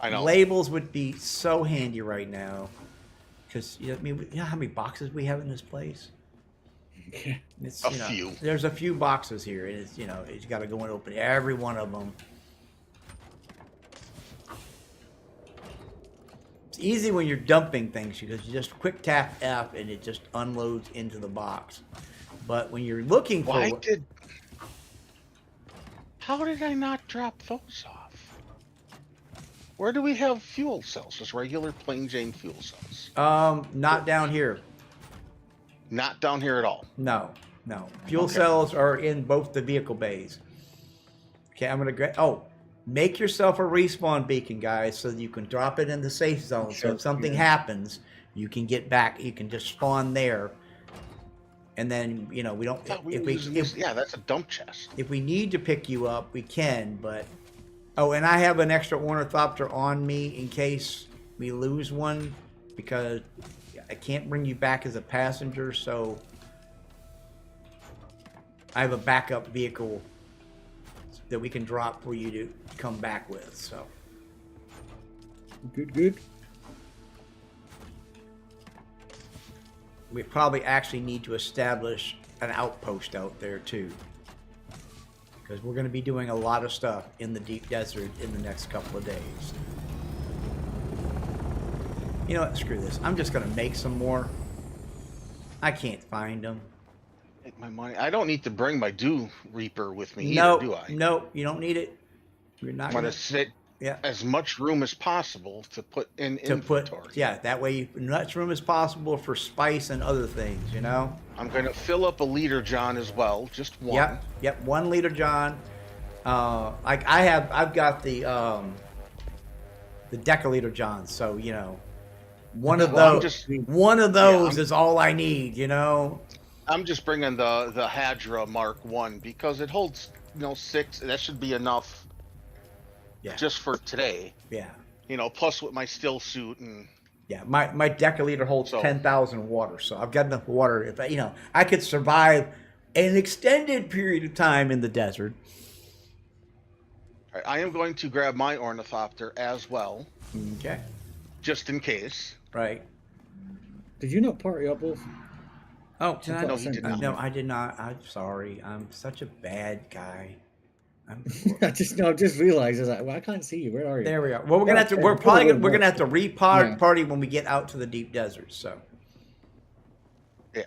I know. Labels would be so handy right now. Because, you know how many boxes we have in this place? It's, a few. There's a few boxes here. And it's, it's got to go and open every one of them. It's easy when you're dumping things because you just quick tap F and it just unloads into the box. But when you're looking for... How did I not drop those off? Where do we have fuel cells? Just regular plain Jane fuel cells? Not down here. Not down here at all? No. Fuel cells are in both the vehicle bays. Okay, I'm going to... make yourself a respawn beacon, guys, so that you can drop it in the safe zone. So if something happens, you can get back. You can just spawn there. And then, we don't... yeah, that's a dump chest. If we need to pick you up, we can, but... Oh, and I have an extra ornithopter on me in case we lose one, because I can't bring you back as a passenger, so... I have a backup vehicle that we can drop for you to come back with, so... Good. We probably actually need to establish an outpost out there too, because we're going to be doing a lot of stuff in the deep desert in the next couple of days. You know what? Screw this. I'm just going to make some more. I can't find them. Make my money. I don't need to bring my Dew Reaper with me either, do I? No, you don't need it. You're not going to sit as much room as possible to put in inventory. That way, as much room as possible for spice and other things, I'm going to fill up a liter John as well, just one. Yep, 1 liter John. I've got the decaliter John, so one of those is all I need, I'm just bringing the Hadra Mark 1 because it holds 6. That should be enough. Yeah. Just for today. Yeah. Plus with my still suit and. Yeah, my decaliter holds 10,000 water, so I've got enough water. If I could survive an extended period of time in the desert. All right, I am going to grab my ornithopter as well. Okay. Just in case. Right. Did you not party up both? Oh, no, he did not. No, I did not. I'm sorry. I'm such a bad guy. I just realized I can't see you. Where are you? There we are. Well, we're gonna have to party when we get out to the deep desert. So. Yeah.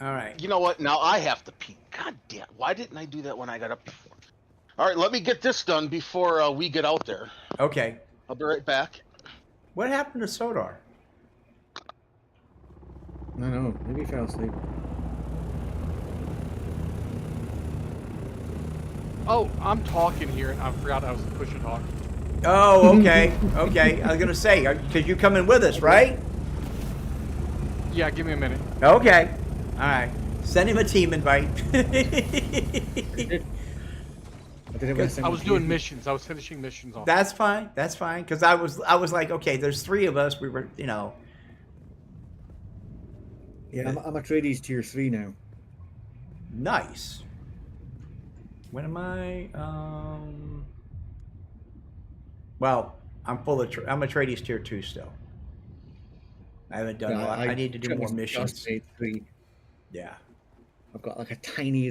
All right. You know what? Now I have to pee. God damn! Why didn't I do that when I got up before? All right, let me get this done before we get out there. Okay. I'll be right back. What happened to Sodar? No, maybe he fell asleep. Oh, I'm talking here, and I forgot I was pushing talk. Oh, okay. Okay. I was going to say, because you coming with us, right? Yeah, give me a minute. Okay. All right. Send him a team invite. I was doing missions. I was finishing missions off. That's fine. That's fine. Because I was like, okay, there's 3 of us. We were, Yeah, I'm a Trades tier 3 now. Nice. When am I? Well, I'm full of. I'm a Trades tier 2 still. I haven't done a lot. I need to do more missions. 3. Yeah. I've got like a tiny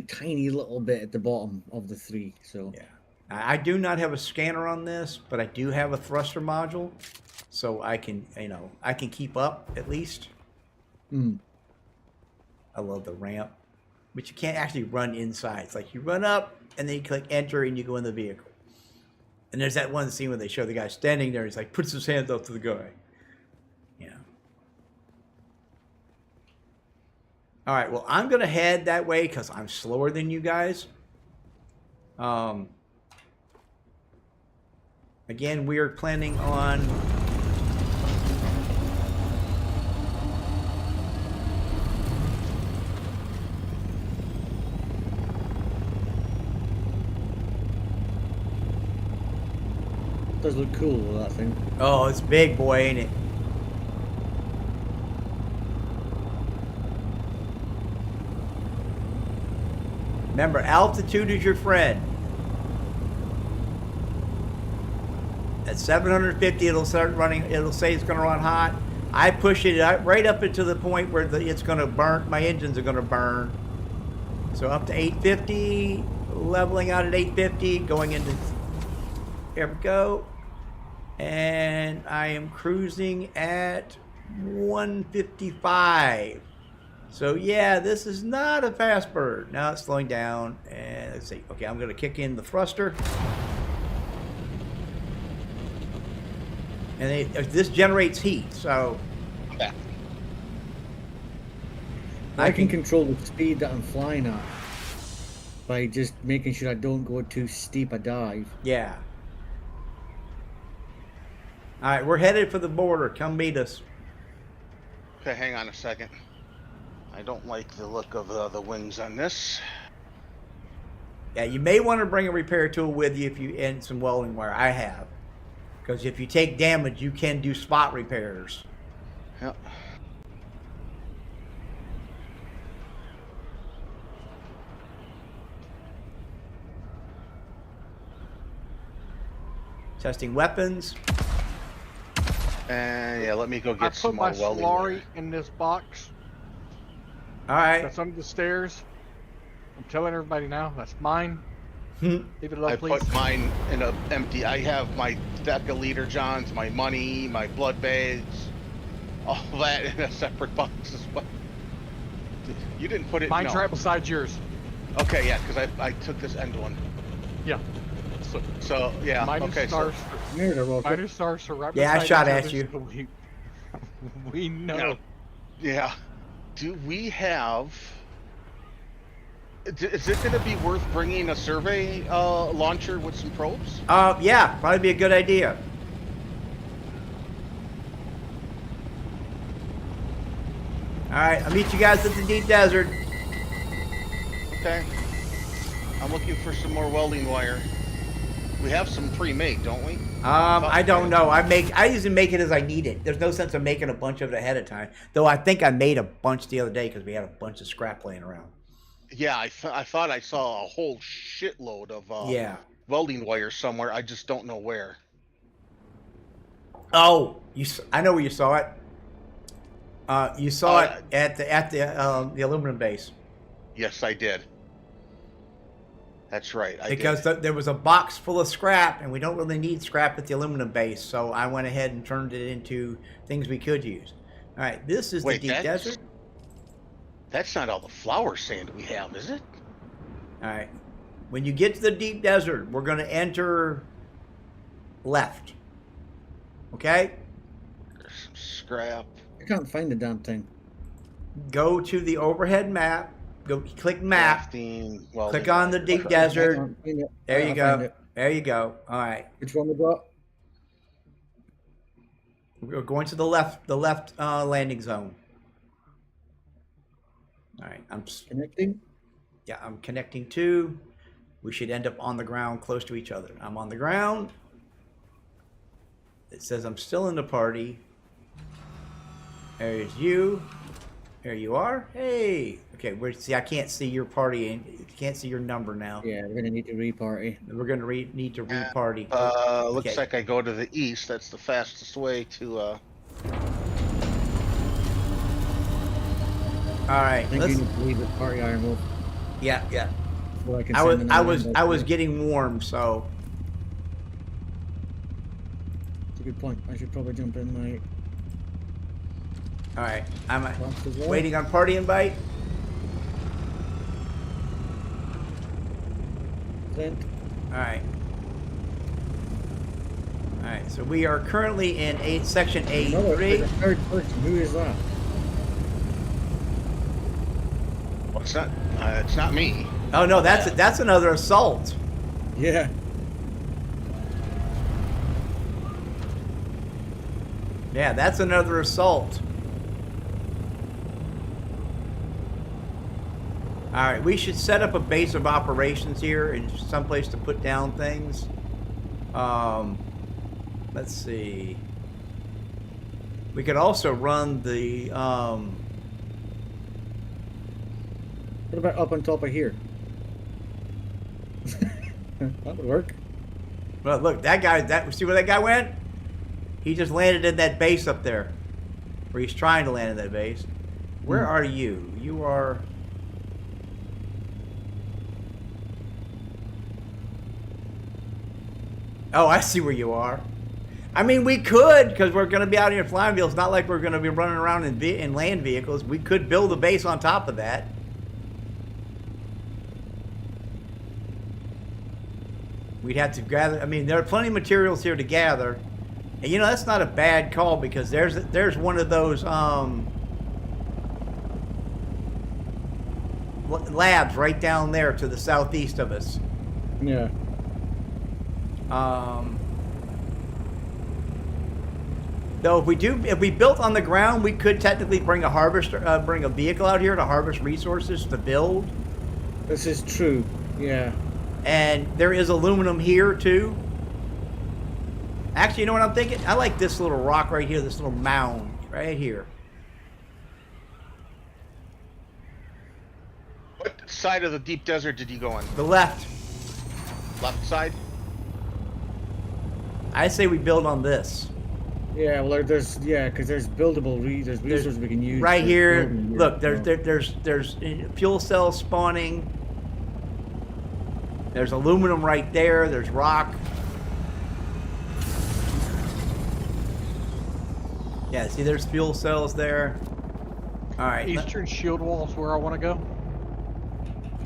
little bit at the bottom of the 3. So yeah, I do not have a scanner on this, but I do have a thruster module, so I can I can keep up at least. I love the ramp. but you can't actually run inside. It's like you run up and then you click enter and you go in the vehicle. And there's that one scene where they show the guy standing there. He's like puts his hands up to the guy. Yeah. All right. Well, I'm gonna head that way because I'm slower than you guys. Again, we are planning on. Does look cool, that thing. Oh, it's big, boy, ain't it? Remember, altitude is your friend. At 750, it'll start running. It'll say it's going to run hot. I push it right up into the point where it's going to burn. My engines are going to burn. So up to 850, leveling out at 850, going into. Here we go. And I am cruising at 155. So yeah, this is not a fast bird. Now it's slowing down. And let's see. Okay, I'm going to kick in the thruster. And this generates heat, so. Yeah. I can control the speed that I'm flying at by just making sure I don't go too steep a dive. Yeah. All right, we're headed for the border. Come meet us. Okay, hang on a second. I don't like the look of the wings on this. Yeah, you may want to bring a repair tool with you and some welding wire. I have. Because if you take damage, you can do spot repairs. Yep. Testing weapons. And yeah, let me go get some more welding. I put my Solari in this box. All right. That's under the stairs. I'm telling everybody now, that's mine. Leave it alone, please. I put mine in a empty. I have my deck of leader johns, my money, my blood bags, all that in a separate box as well. You didn't put it. Mine's right beside yours. Okay, yeah, because I took this end one. Yeah. So yeah. Mine okay. Stars. So, mine and stars are right yeah, beside I shot each at other, you. So we know. Yeah. Do we have? Is it going to be worth bringing a survey launcher with some probes? Yeah, probably be a good idea. All right, I'll meet you guys at the deep desert. Okay. I'm looking for some more welding wire. We have some pre-made, don't we? I don't know. I usually make it as I need it. There's no sense of making a bunch of it ahead of time. Though I think I made a bunch the other day because we had a bunch of scrap laying around. Yeah, I thought I saw a whole shitload of welding wire somewhere. I just don't know where. Oh, I know where you saw it. You saw it at the aluminum base. Yes, I did. That's right. Because there was a box full of scrap, and we don't really need scrap at the aluminum base, so I went ahead and turned it into things we could use. All right, this is the deep desert. That's not all the flour sand we have, is it? All right. When you get to the deep desert, we're going to enter left. Okay? There's some scrap. I can't find the damn thing. Go to the overhead map. Go click map. Click on the deep desert. There you go. There you go. All right. Which one we got? We're going to the left landing zone. All right, I'm connecting. Yeah, I'm connecting too. We should end up on the ground close to each other. I'm on the ground. It says I'm still in the party. There's you. There you are. Hey. Okay, see, I can't see your party and can't see your number now. Yeah, we're gonna need to reparty. We're gonna need to reparty. Looks like I go to the east. That's the fastest way to. All right. I think you need to leave the party, IronWulf. Yeah, yeah. Well, I was getting warm, so. That's a good point. I should probably jump in, mate. All right, I'm waiting on party invite. Clint. All right. All right. So we are currently in section A3. Third person. Who is that? Well, it's not me. Oh no, that's another assault. Yeah. Yeah, that's another assault. All right, we should set up a base of operations here and someplace to put down things. Let's see. We could also run the. What about up on top of here? That would work. Well, look, that guy. See where that guy went? He just landed in that base up there, or he's trying to land in that base. Where are you? You are. Oh, I see where you are. I mean, we could, because we're going to be out here flying vehicles. It's not like we're going to be running around in land vehicles. We could build a base on top of that. We'd have to gather. I mean, there are plenty of materials here to gather. And, you know, that's not a bad call, because there's one of those labs right down there to the southeast of us. Yeah. Though if we built on the ground, we could technically bring bring a vehicle out here to harvest resources to build. This is true. Yeah. And there is aluminum here too. Actually, you know what I'm thinking? I like this little rock right here, this little mound right here. What side of the deep desert did you go on? The left. Left side? I say we build on this. Yeah, well, because there's buildable resources we can use. Right here, look, there's fuel cells spawning. There's aluminum right there. There's rock. Yeah, see, there's fuel cells there. All right. Eastern shield wall is where I want to go.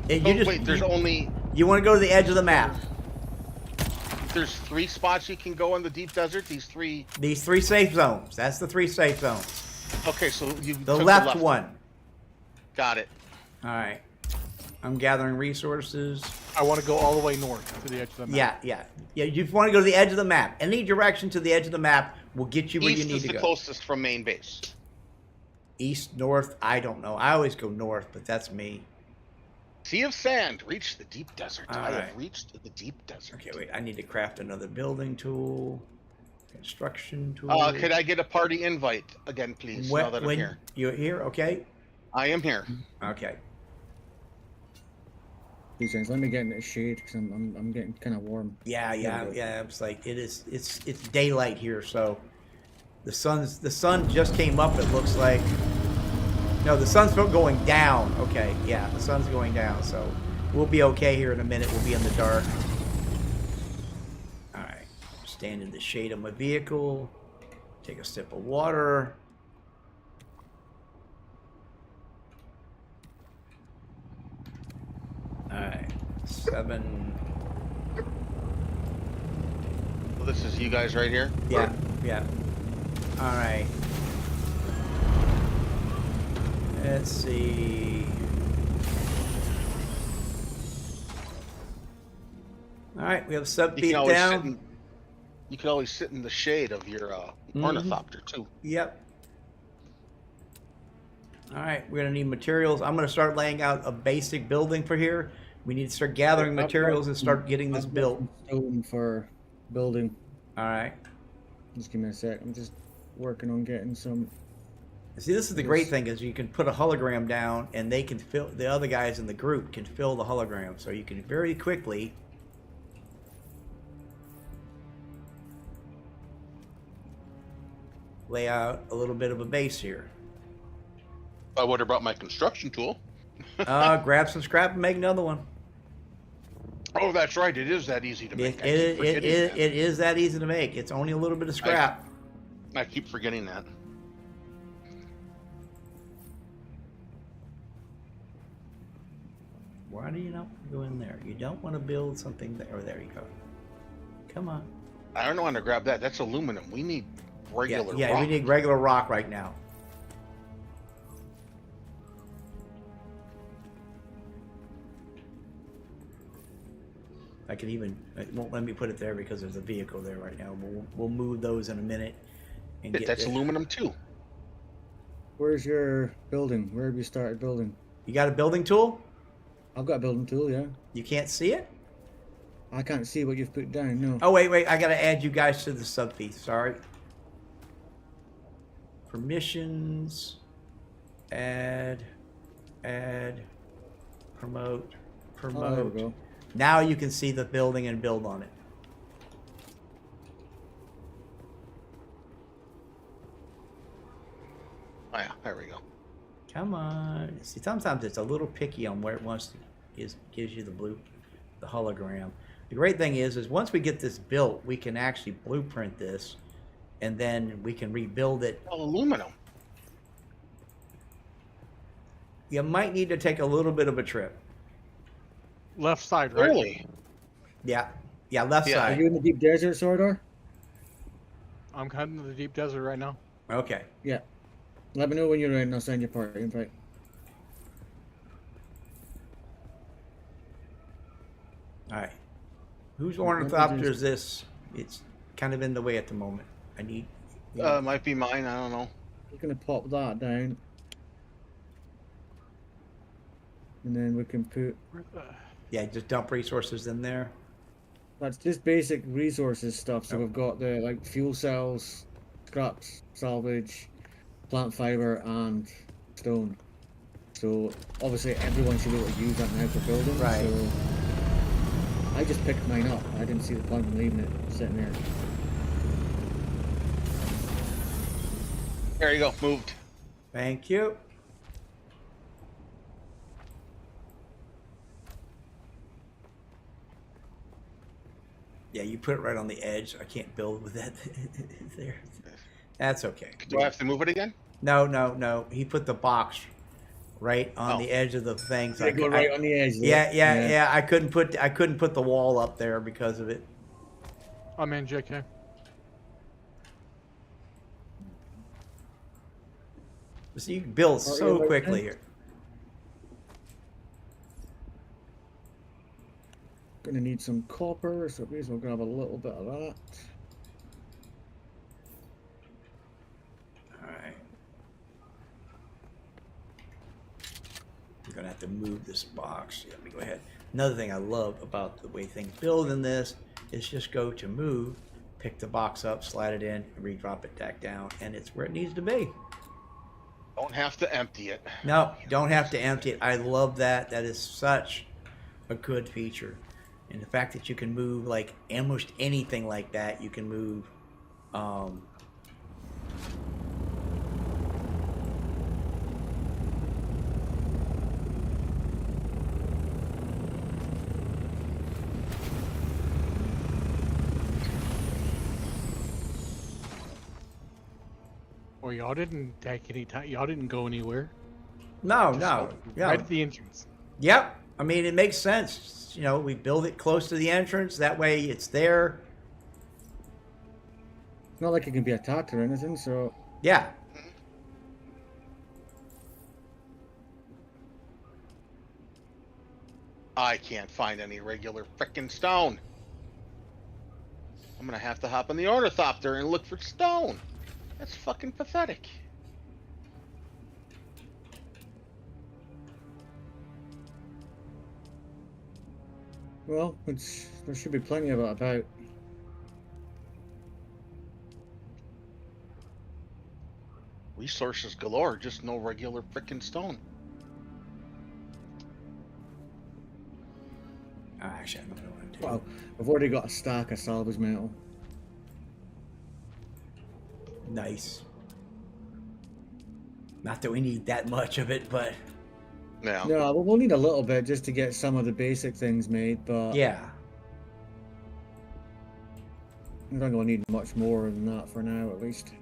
Wait, there's only... You want to go to the edge of the map. There's 3 spots you can go in the deep desert? These 3 safe zones. That's the 3 safe zones. Okay, so you the left one. Got it. All right. I'm gathering resources. I want to go all the way north to the edge of the map. Yeah. You want to go to the edge of the map. Any direction to the edge of the map will get you where you need to go. East is the closest from main base. East, north, I don't know. I always go north, but that's me. Sea of Sand. Reach the deep desert. All I right. have reached the deep desert. Okay, wait. I need to craft another building tool. Construction tool. Could I get a party invite again, please? Now that I'm here. You're here? Okay. I am here. Okay. Let me get in the shade because I'm getting kind of warm. Yeah. It's like it's daylight here, so the sun just came up. It looks like. No, the sun's going down. Okay, yeah, the sun's going down, so we'll be okay here in a minute. We'll be in the dark. All right, stand in the shade of my vehicle. Take a sip of water. All right, 7. Well, this is you guys right here? Yeah. All right. Let's see. All right, we have sub feet down. You can always sit in the shade of your ornithopter too. Yep. All right, we're gonna need materials. I'm gonna start laying out a basic building for here. We need to start gathering materials and start getting this built. Stone for building. All right. Just give me a sec. I'm just working on getting some. See, this is the great thing is you can put a hologram down and they can fill, the other guys in the group can fill the hologram. So you can very quickly lay out a little bit of a base here. I would have brought my construction tool. Grab some scrap and make another one. Oh, that's right. It is that easy to make. It is that easy to make. It's only a little bit of scrap. I keep forgetting that. Why do you not go in there? You don't want to build something there. Oh, there you go. Come on. I don't want to grab that. That's aluminum. We need regular yeah, rock. we need regular rock right now. I can even, it won't let me put it there because there's a vehicle there right now. We'll move those in a minute. And That's aluminum too. Where's your building? Where have you started building? You got a building tool? I've got a building tool, yeah. You can't see it? I can't see what you've put down, no. Oh, wait. I got to add you guys to the subfeed. Sorry. Permissions. Add. Promote. Oh, there we go. Now you can see the building and build on it. Oh yeah, there we go. Come on. See, sometimes it's a little picky on where it wants to gives you the hologram. The great thing is once we get this built, we can actually blueprint this, and then we can rebuild it. Aluminum. You might need to take a little bit of a trip. Left side, right? Really? Yeah, left side. Are you in the deep desert, Sordor? I'm heading to the deep desert right now. Okay. Yeah. Let me know when you're ready and I'll send you a party invite. Alright. Whose ornithopter is this? It's kind of in the way at the moment. I need... Might be mine, I don't know. We're going to pop that down. And then we can put... Yeah, just dump resources in there. That's just basic resources stuff. So we've got the like fuel cells, scraps, salvage, plant fiber, and stone. So obviously everyone should be able to use that now for building. Right. So I just picked mine up. I didn't see the point in leaving it sitting there. There you go, moved. Thank you. Yeah, you put it right on the edge. I can't build with that there. That's okay. Do I have to move it again? No. He put the box right on the edge of the thing. So Go right on the edge. Yeah. I couldn't put the wall up there because of it. I'm in, JK. So you can build so quickly here. Gonna need some copper, so please we'll grab a little bit of that. Alright. I'm gonna have to move this box. Let me go ahead. Another thing I love about the way things build in this is just go to move, pick the box up, slide it in, re-drop it back down, and it's where it needs to be. Don't have to empty it. No, don't have to empty it. I love that. That is such a good feature. And the fact that you can move like almost anything like that, you can move Well, y'all didn't take any time. Y'all didn't go anywhere. No. Yeah. Right at the entrance. Yep. I mean, it makes sense. You know, we build it close to the entrance. That way it's there. It's not like it can be attacked or anything, so... Yeah. I can't find any regular frickin' stone. I'm gonna have to hop on the ornithopter and look for stone. That's fucking pathetic. Well, there should be plenty of it about. Resources galore, just no regular frickin' stone. Actually, I don't know what to do. Well, I've already got a stack of salvage metal. Nice. Not that we need that much of it, but... No, we'll need a little bit just to get some of the basic things made, but... Yeah. I don't really need much more than that for now, at least.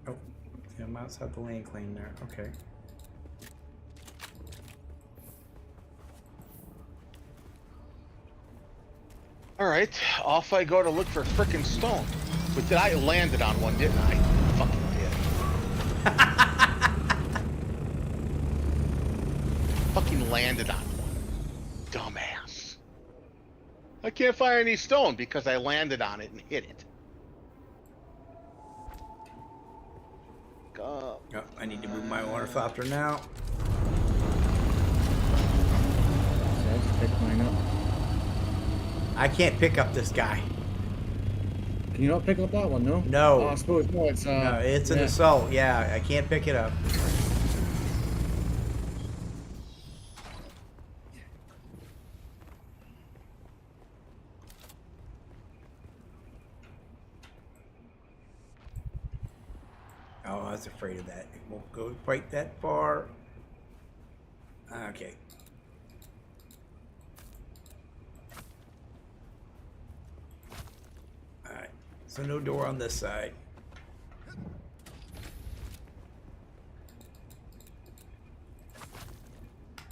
Oh, Yeah, I'm outside the lane claim there. Okay. All right, off I go to look for frickin' stone. But I landed on one, didn't I? Fucking did. Fucking landed on one. Dumbass. I can't find any stone because I landed on it and hit it. Oh, I need to move my ornithopter now. So I just picked mine up. I can't pick up this guy. Can you not pick up that one, no? No. Oh, I suppose no. It's no, it's an assault. Yeah, I can't pick it up. Oh, I was afraid of that. It won't go quite that far. Okay. Alright. So no door on this side.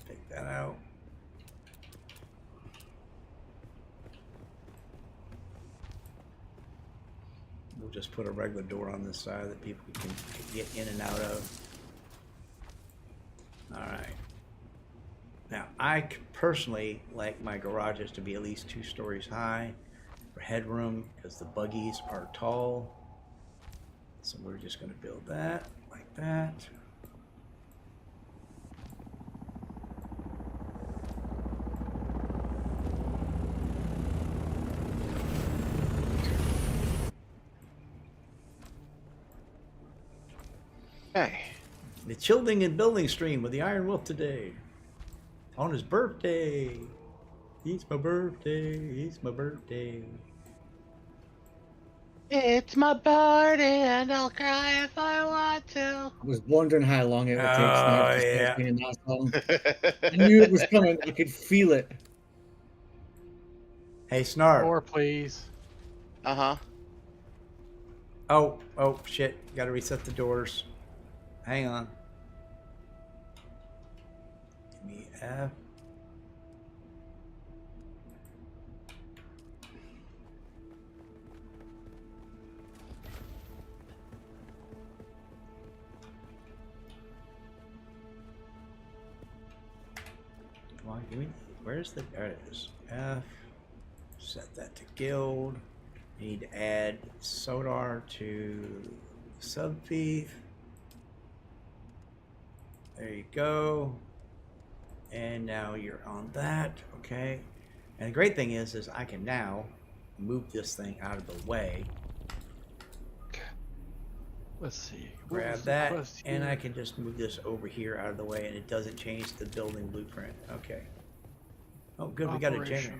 Take that out. We'll just put a regular door on this side that people can get in and out of. All right. Now, I personally like my garages to be at least 2 stories high for headroom because the buggies are tall. So we're just going to build that like that. Hey. The chilling and building stream with the IronWulf today. On his birthday. It's my birthday. It's my birthday. It's my birthday and I'll cry if I want to. I was wondering how long it would take Snarf to start singing that song. I knew it was coming. I could feel it. Hey, Snarf. Door, please. Uh-huh. Oh, shit. Gotta reset the doors. Hang on. Give me F. Come on, give me. Where's the. There it is. F. Set that to guild. Need to add Sodar to subthief. There you go. And now you're on that. Okay. And the great thing is I can now move this thing out of the way. Let's see. Grab that, and I can just move this over here out of the way, and it doesn't change the building blueprint. Okay. Oh, good. We got a generator.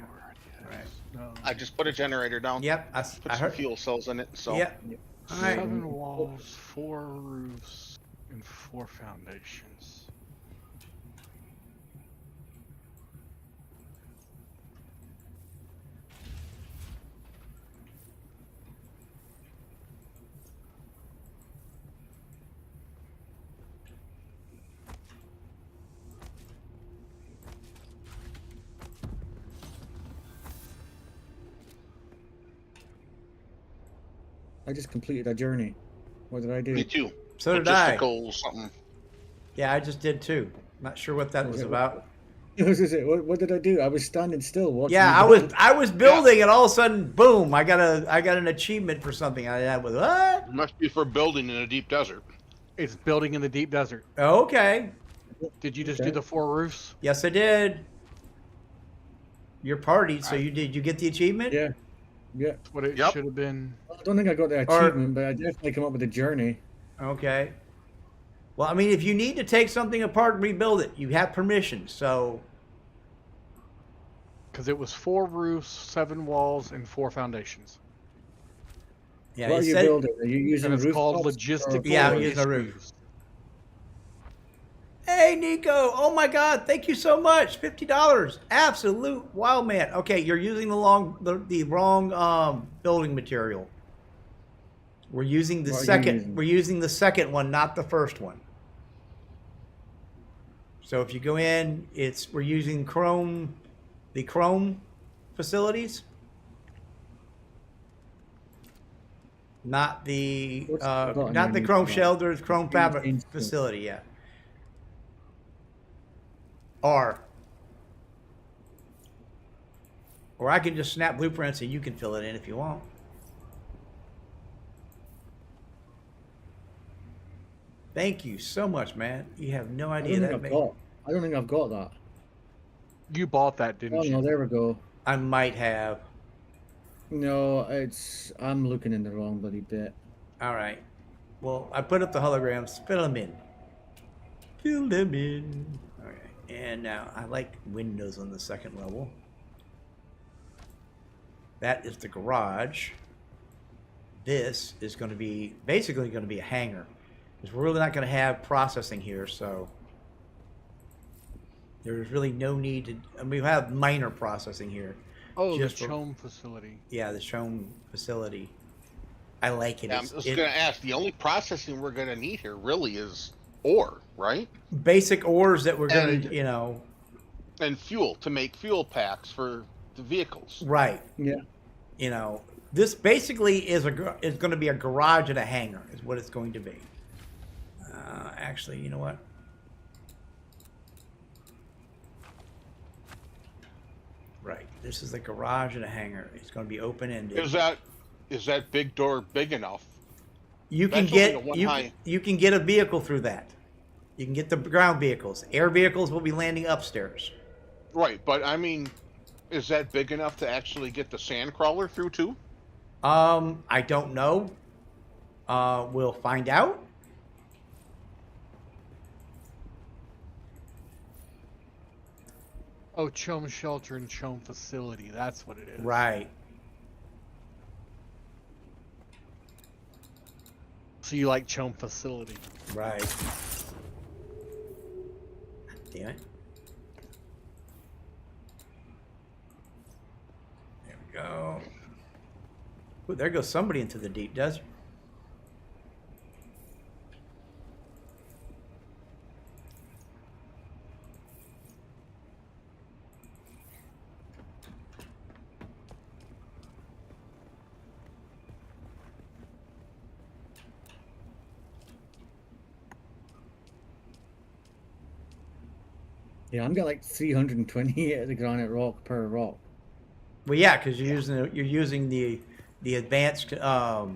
Right. No. I just put a generator down. Yep. I put heard some fuel cells in it. So. Yep. All right. 7 walls, 4 roofs, and 4 foundations. I just completed a journey. What did I do? Me too. So did I. Something. Yeah, I just did too. Not sure what that was about. What did I do? I was standing still. Watching. Yeah, I was building, and all of a sudden, boom! I got an achievement for something. I was what? It must be for building in a deep desert. It's building in the deep desert. Okay. Did you just do the 4 roofs? Yes, I did. Your party. So you did. You get the achievement? Yeah. Yeah. That's what it should have been. I don't think I got the achievement, but I definitely come up with a journey. Okay. Well, I mean, if you need to take something apart and rebuild it, you have permission. So. Because it was 4 roofs, 7 walls, and 4 foundations. Yeah. What are you building? Are you using it's called logistical? Yeah, I'm using a roof. Hey, Nico. Oh, my God. Thank you so much. $50. Absolute wow, man. Okay, you're using the wrong building material. We're using the second. We're using the second one, not the first one. So if you go in, we're using the Chrome facilities, not the Chrome shelters, Chrome fabric facility. Yeah. R. Or I can just snap blueprints and you can fill it in if you want. Thank you so much, man. You have no idea I don't think I've got that. You bought that, didn't you? Oh, no, there we go. I might have. No, I'm looking in the wrong bloody bit. All right. Well, I put up the holograms. Fill them in. Fill them in. All right. And now I like windows on the second level. That is the garage. This is going to be basically going to be a hangar. Because we're really not going to have processing here, so there's really no need to. I mean, we have minor processing here. Oh, the Chome facility. Yeah, the Chome facility. I like it. Yeah, I was going to ask, the only processing we're going to need here really is ore, right? Basic ores that we're going to, And fuel, to make fuel packs for the vehicles. Right. Yeah. This basically is going to be a garage and a hangar is what it's going to be. Actually, you know what? Right. This is the garage and a hangar. It's going to be open-ended. Is that big door big enough? You can get a vehicle through that. You can get the ground vehicles. Air vehicles will be landing upstairs. Right, but I mean, is that big enough to actually get the sand crawler through too? I don't know. We'll find out. Oh, Chome Shelter and Chome Facility. That's what it is. Right. So you like Chome Facility. Right. Damn it. There we go. Ooh, there goes somebody into the deep desert. Yeah, I'm got like 320 at the granite rock per rock. Well, yeah, because you're using the advanced. Yeah,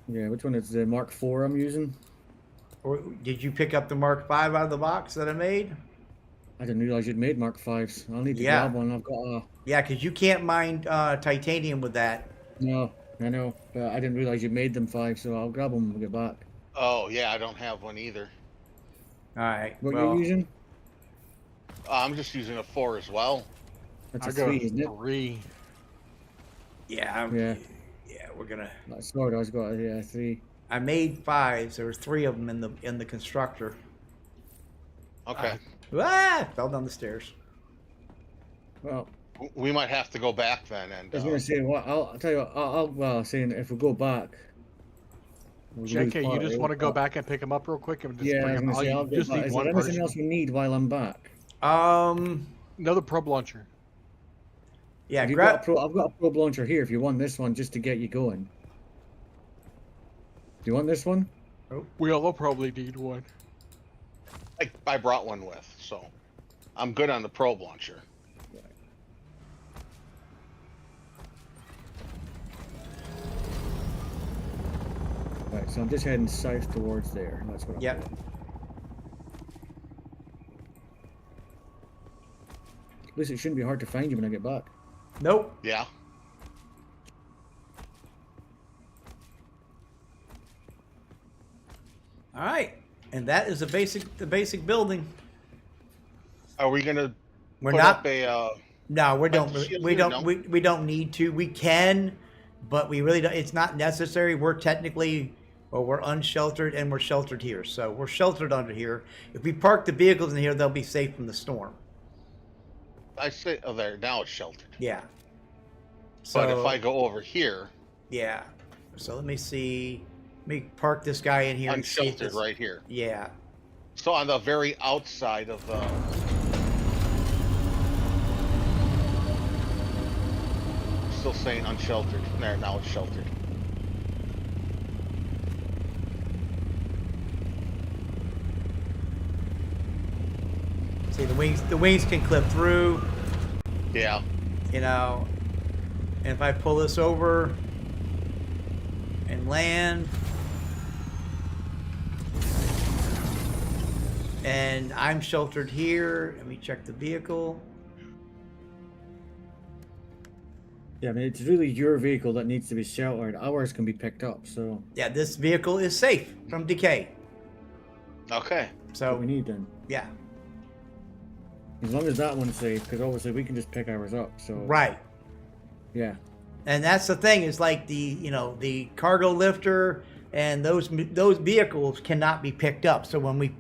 which one is the Mark IV I'm using? Or did you pick up the Mark V out of the box that I made? I didn't realize you'd made Mark Vs. I'll need to grab one. I've got a. Yeah, because you can't mine titanium with that. No, I know, but I didn't realize you made them 5, so I'll grab them when we get back. Oh yeah, I don't have one either. All right. What you using? I'm just using a 4 as well. That's a 3, isn't it? 3. Yeah. Yeah, we're gonna. That's what I was got. Yeah, 3. I made 5s. There were 3 of them in the constructor. Okay. Fell down the stairs. Well, we might have to go back then. And I was gonna say, I'll tell you what. Saying if we go back. JK, you just want to go back and pick them up real quick and just yeah, bring them. I'll just need is one there person. anything else we need while I'm back? Another probe launcher. Yeah, I've got a probe launcher here. If you want this one, just to get you going. Do you want this one? Oh. We'll probably need one. I brought one with, so I'm good on the probe launcher. Right, so I'm just heading south towards there. That's what I'm doing. At least it shouldn't be hard to find you when I get back. Nope. Yeah. All right, and that is the basic building. Are we gonna? We're put not. Up a, no, we don't need to. We can, but we really don't. It's not necessary. We're technically, we're unsheltered and we're sheltered here, so we're sheltered under here. If we park the vehicles in here, they'll be safe from the storm. I say, there now it's sheltered. Yeah. But if I go over here, yeah, So let me see. Let me park this guy in here. Unsheltered right here. Yeah. So on the very outside of the... Still saying unsheltered. There, now it's sheltered. See, the wings can clip through. Yeah. You know, and if I pull this over and land, and I'm sheltered here. Let me check the vehicle. Yeah, I mean, it's really your vehicle that needs to be sheltered. Ours can be picked up, so... Yeah, this vehicle is safe from decay. Okay. So what we need then. Yeah. As long as that one's safe, because obviously we can just pick ours up, so... Right. Yeah. And that's the thing, is like the cargo lifter and those vehicles cannot be picked up. So when we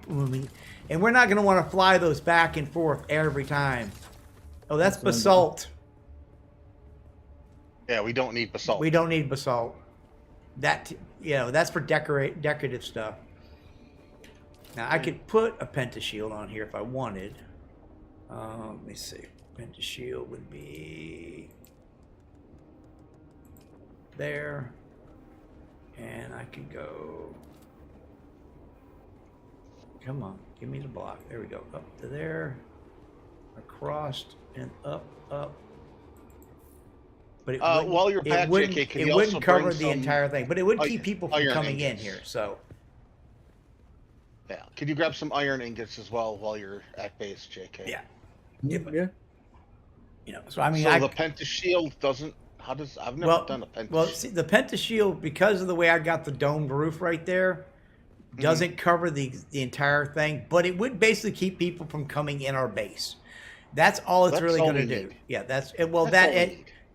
and we're not going to want to fly those back and forth every time. Oh, that's basalt. Yeah, we don't need basalt. We don't need basalt. That, that's for decorative stuff. Now I could put a pentashield on here if I wanted. Let me see. Pentashield would be there, and I could go. Come on, give me the block. There we go. Up to there, across, and up. But it while you're back, JK, can you also wouldn't cover bring the entire thing, but it would keep people from iron coming in ingots here. So. Yeah. Could you grab some iron ingots as well while you're at base, JK? Yeah. Yeah. So I mean, so the pentashield doesn't. How does? I've never done a pentashield. Well, see, the pentashield, because of the way I got the domed roof right there, doesn't cover the entire thing, but it would basically keep people from coming in our base. That's all it's really going to do. Yeah, that's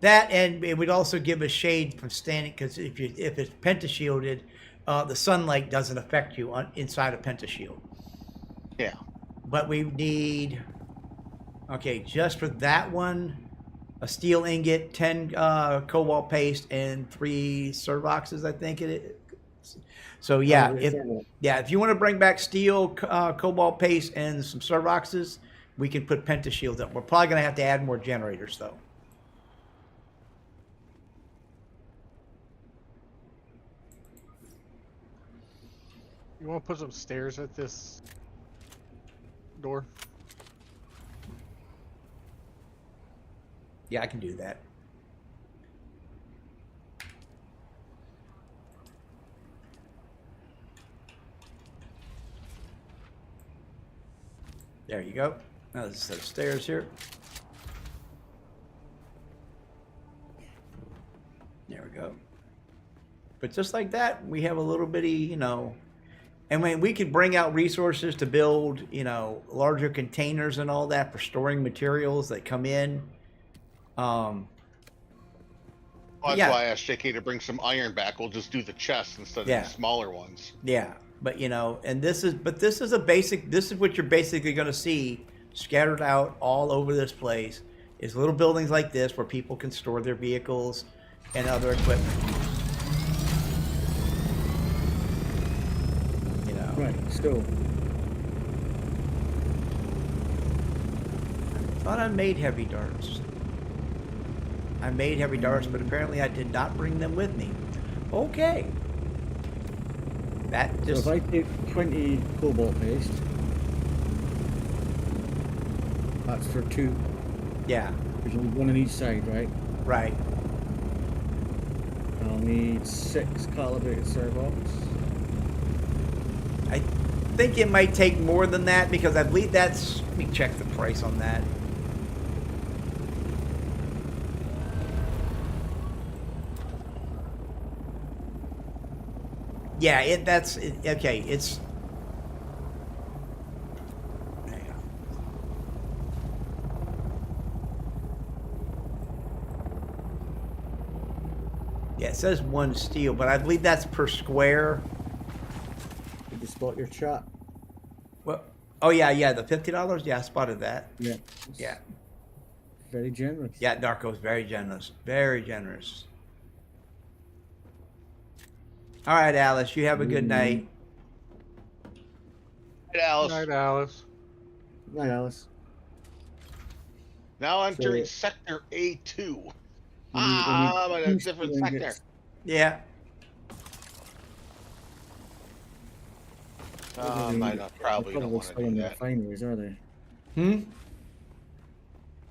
that, and it would also give a shade from standing, because if it's pentashielded, the sunlight doesn't affect you inside a pentashield. Yeah. But we need, just for that one, a steel ingot, 10 cobalt paste, and 3 Servoxes, I think it is. So yeah, if you want to bring back steel, cobalt paste, and some Servoxes, we can put pentashields up. We're probably going to have to add more generators, though. You want to put some stairs at this door? Yeah, I can do that. There you go. Now there's a set of stairs here. There we go. But just like that, we have a little bitty, and when we could bring out resources to build, larger containers and all that for storing materials that come in. That's why I asked JK to bring some iron back. We'll just do the chests instead of the smaller ones. Yeah, but and this is what you're basically going to see scattered out all over this place, is little buildings like this where people can store their vehicles and other equipment. Right, still. I thought I made heavy darts. But apparently I did not bring them with me. Okay. That just... So if I take 20 cobalt paste, that's for 2. Yeah. There's only 1 on each side, right? Right. I'll need 6 calibrated servox. I think it might take more than that, because I believe that's... Let me check the price on that. Yeah, okay, it's... Hang on. Yeah, it says 1 steel, but I believe that's per square. Did you spot your chat? What? Oh, yeah, the $50? Yeah, I spotted that. Yeah. Yeah. Very generous. Yeah, Darko's very generous. Very generous. All right, Alice. You have a good night. Night, Alice. Night, Alice. Night, Alice. Now entering Sector A2. I'm in a different sector. Yeah. Probably don't want to do that. Refineries, are they?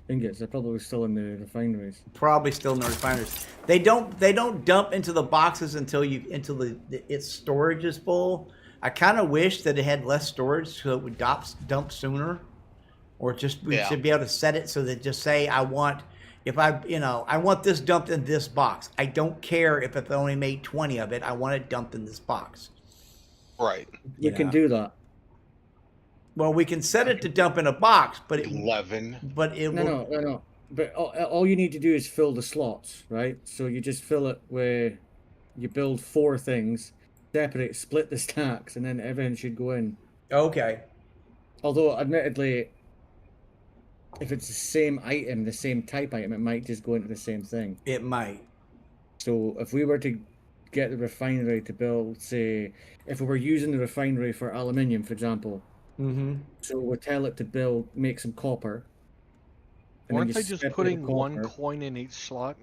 Ingots. They're probably still in the refineries. Probably still in the refineries. They don't dump into the boxes until its storage is full. I kind of wish that it had less storage so it would dump sooner, or just we should be able to set it so that just say I want this dumped in this box. I don't care if it only made 20 of it. I want it dumped in this box. Right. You can do that. Well, we can set it to dump in a box, but 11. But it will. No. But all you need to do is fill the slots, right? So you just fill it where you build 4 things, split the stacks, and then everything should go in. Okay. Although, admittedly, if it's the same item, the same type item, it might just go into the same thing. It might. So if we were to get the refinery to build, say, if we were using the refinery for aluminium, for example, so we'll tell it to make some copper. Aren't they just putting 1 coin in each slot?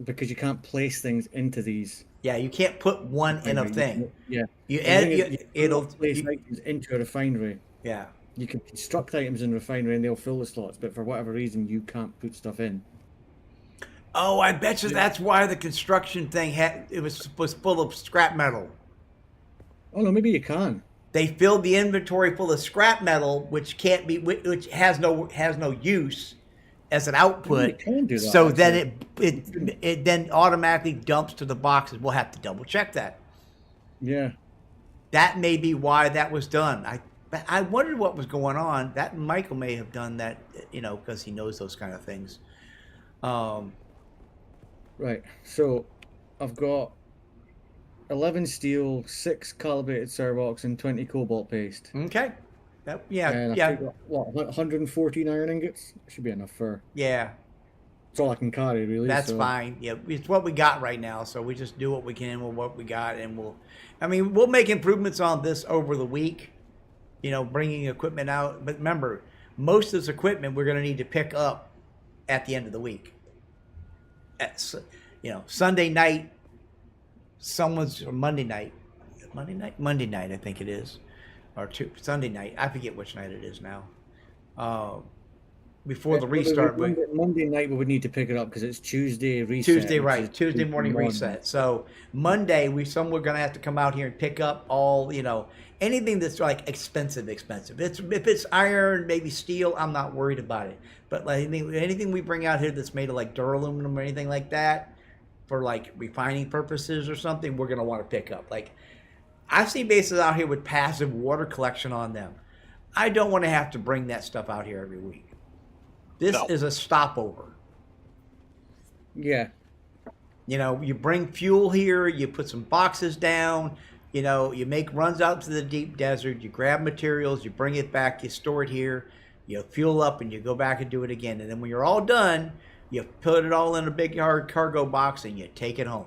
Because you can't place things into these. Yeah, you can't put one in a thing. Yeah, it'll place items into a refinery. Yeah, you can construct items in a refinery and they'll fill the slots, but for whatever reason, you can't put stuff in. Oh, I bet you that's why the construction thing was full of scrap metal. Oh no, maybe you can. They filled the inventory full of scrap metal, which has no use as an output. So then it then automatically dumps to the boxes. We'll have to double check that. Yeah, that may be why that was done. I wondered what was going on. That Michael may have done that, because he knows those kind of things. Right. So I've got 11 steel, 6 calibrated Cerbox, and 20 cobalt paste. Okay. And I've got, 114 iron ingots? Should be enough for. Yeah. That's all I can carry, really. That's fine. Yeah, it's what we got right now, so we just do what we can with what we got, and we'll make improvements on this over the week, bringing equipment out. But remember, most of this equipment we're going to need to pick up at the end of the week. Sunday night, Monday night, I think it is, or Sunday night. I forget which night it is now. Before the restart. Monday night we would need to pick it up because it's Tuesday reset. Tuesday, right? Tuesday morning reset. So Monday we're going to have to come out here and pick up all anything that's like expensive. If it's iron, maybe steel, I'm not worried about it. But like anything we bring out here that's made of like duraluminum or anything like that, for like refining purposes or something, we're going to want to pick up. Like I see bases out here with passive water collection on them. I don't want to have to bring that stuff out here every week. This is a stopover. Yeah. You bring fuel here, you put some boxes down, you make runs out to the deep desert, you grab materials, you bring it back, you store it here, you fuel up, and you go back and do it again. And then when you're all done, you put it all in a big hard cargo box and you take it home.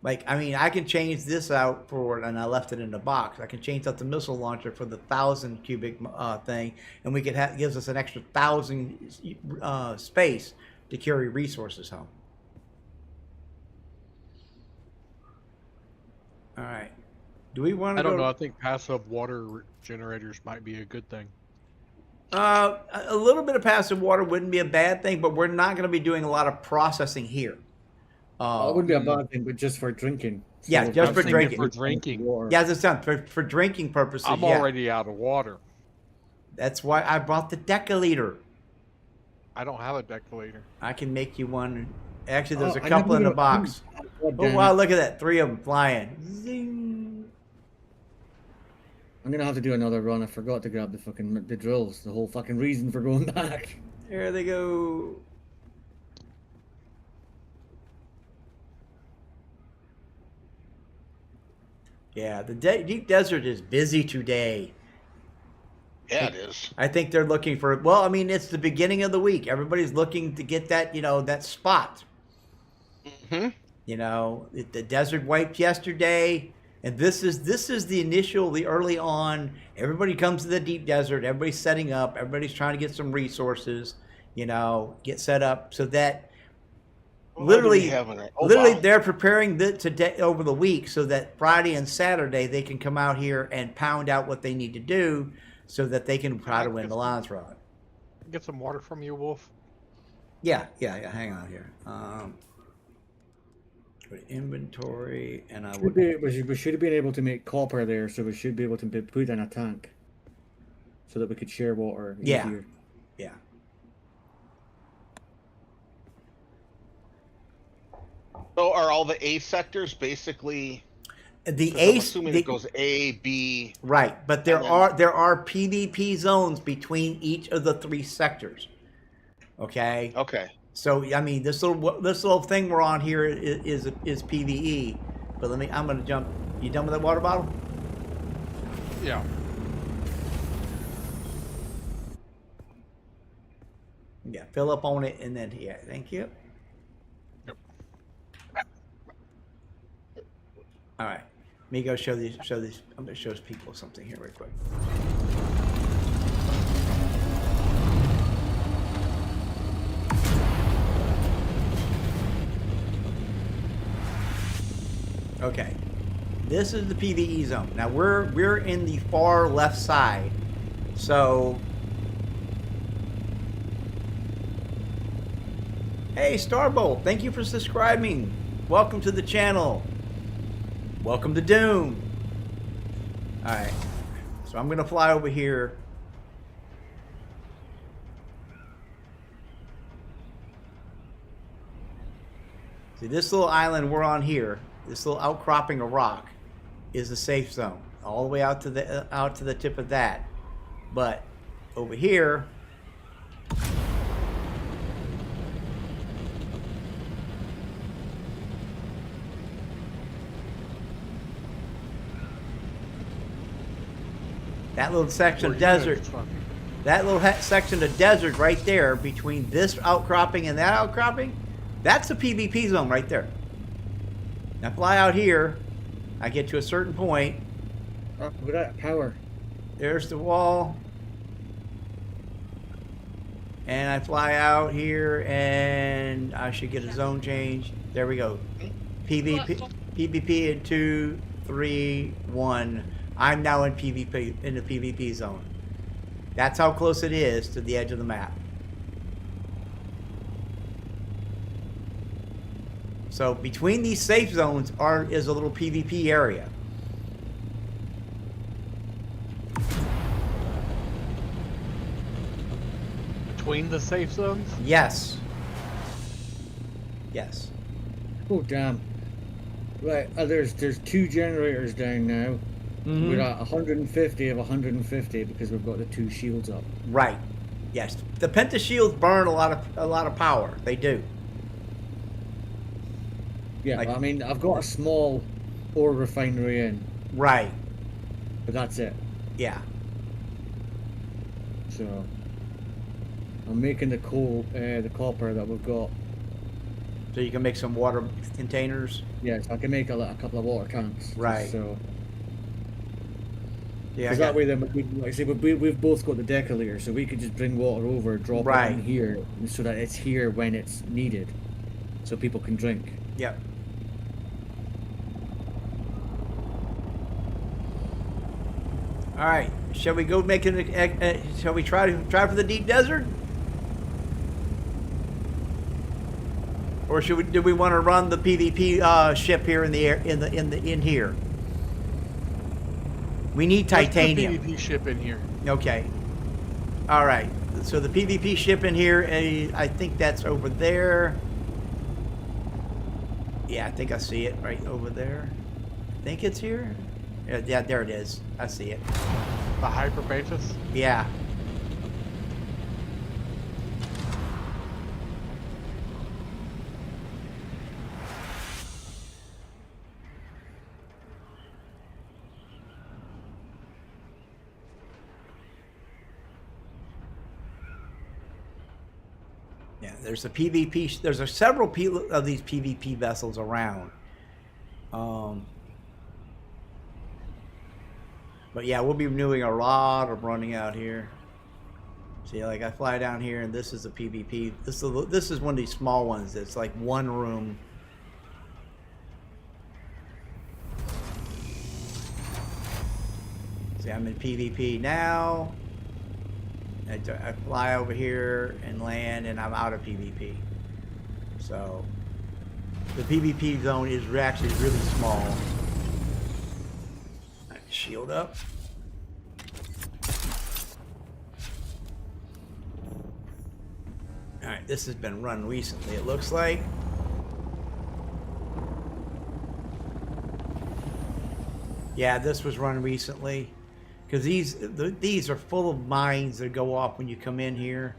I can change this out and I left it in the box. I can change out the missile launcher for the 1,000 cubic thing, and we could gives us an extra 1,000 space to carry resources home. All right. Do we want to? I don't know. I think passive water generators might be a good thing. A little bit of passive water wouldn't be a bad thing, but we're not going to be doing a lot of processing here. It wouldn't be a bad thing, but just for drinking. So yeah, just for drinking. For drinking. Yeah, that's done for drinking purposes. I'm already out of water. That's why I brought the deciliter. I don't have a deciliter. I can make you one. Actually, there's a couple in the box. Oh wow! Look at that, 3 of them flying. Zing. I'm gonna have to do another run. I forgot to grab the drills. The whole fucking reason for going back. There they go. Yeah, the deep desert is busy today. Yeah, it is. I think they're looking for. Well, I mean, it's the beginning of the week. Everybody's looking to get that, that spot. Mm-hmm. You know, the desert wiped yesterday, and this is the early on. Everybody comes to the deep desert. Everybody's setting up. Everybody's trying to get some resources. You know, get set up so that literally they're preparing today over the week so that Friday and Saturday they can come out here and pound out what they need to do so that they can try to win the lines rod. Get some water from you, Wolf. Yeah. Hang on here. Inventory, and we should have been able to make copper there, so we should be able to put in a tank so that we could share water easier. Yeah. So are all the A sectors basically? The I'm assuming it goes A, B. Right, but there are PvP zones between each of the 3 sectors. Okay. Okay. So I mean, this little thing we're on here is PVE. But I'm gonna jump. You done with that water bottle? Yeah. Yeah. Fill up on it, and then thank you. Yep. All right. Let me go show these. I'm gonna show people something here real quick. Okay, this is the PvE zone. Now we're in the far left side, so hey Starbolt, thank you for subscribing. Welcome to the channel. Welcome to Dune. All right, so I'm gonna fly over here. See this little island we're on here. This little outcropping of rock is the safe zone, all the way out to the tip of that. But over here, that little section of desert, section of desert right there between this outcropping and that outcropping, that's the PvP zone right there. I fly out here, I get to a certain point. Without power. There's the wall. And I fly out here and I should get a zone change. There we go. PvP in 2, 3, 1. I'm now in PvP, in the PvP zone. That's how close it is to the edge of the map. So between these safe zones is a little PvP area. Between the safe zones? Yes. Yes. Oh damn! Right, there's 2 generators down now. Mm-hmm. We're at 150 of 150 because we've got the 2 shields up. Right. Yes. The penta shields burn a lot of power. They do. Yeah, I mean, I've got a small ore refinery in. Right. But that's it. Yeah. So, I'm making the copper that we've got. So you can make some water containers? Yes, I can make a couple of water tanks. Right. So. Yeah. Because that way, then, like I say, we've both got the decalator, so we could just bring water over, drop it in here, so that it's here when it's needed, so people can drink. Yep. All right, shall we go make it? Shall we try for the deep desert, or do we want to run the PvP ship here in the air in here? We need titanium. Let's put the PvP ship in here. Okay. All right. So the PvP ship in here, I think that's over there. Yeah, I think I see it right over there. I think it's here. Yeah, there it is. I see it. The Hyperbatus? Yeah. Yeah, there's a PvP. There's several of these PvP vessels around. But yeah, we'll be doing a lot of running out here. See, like I fly down here, and this is a PvP. This is one of these small ones. It's like one room. See, I'm in PvP now. I fly over here and land, and I'm out of PvP. So the PvP zone is actually really small. Shield up. All right, this has been run recently, it looks like. Yeah, this was run recently. Because these are full of mines that go off when you come in here.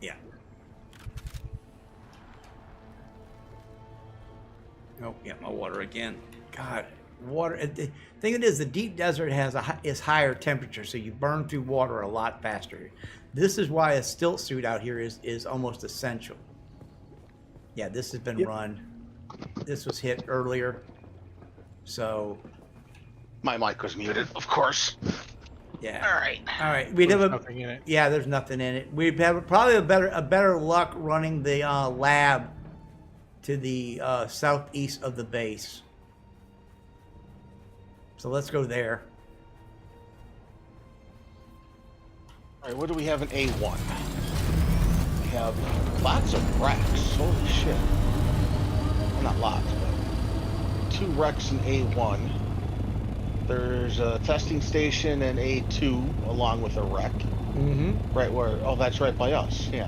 Yeah. Oh, yeah, my water again. God, water. The thing it is, the deep desert is higher temperature, so you burn through water a lot faster. This is why a stilt suit out here is almost essential. Yeah, this has been run. This was hit earlier. So, my mic was muted, of course. Yeah. All right. We'd have nothing in it. Yeah, there's nothing in it. We'd have probably a better luck running the lab to the southeast of the base. So let's go there. All right. What do we have in A1? We have lots of wrecks. Holy shit. Well, not lots, but 2 wrecks in A1. There's a testing station in A2 along with a wreck. Mm-hmm. Right where, oh, that's right by us, yeah.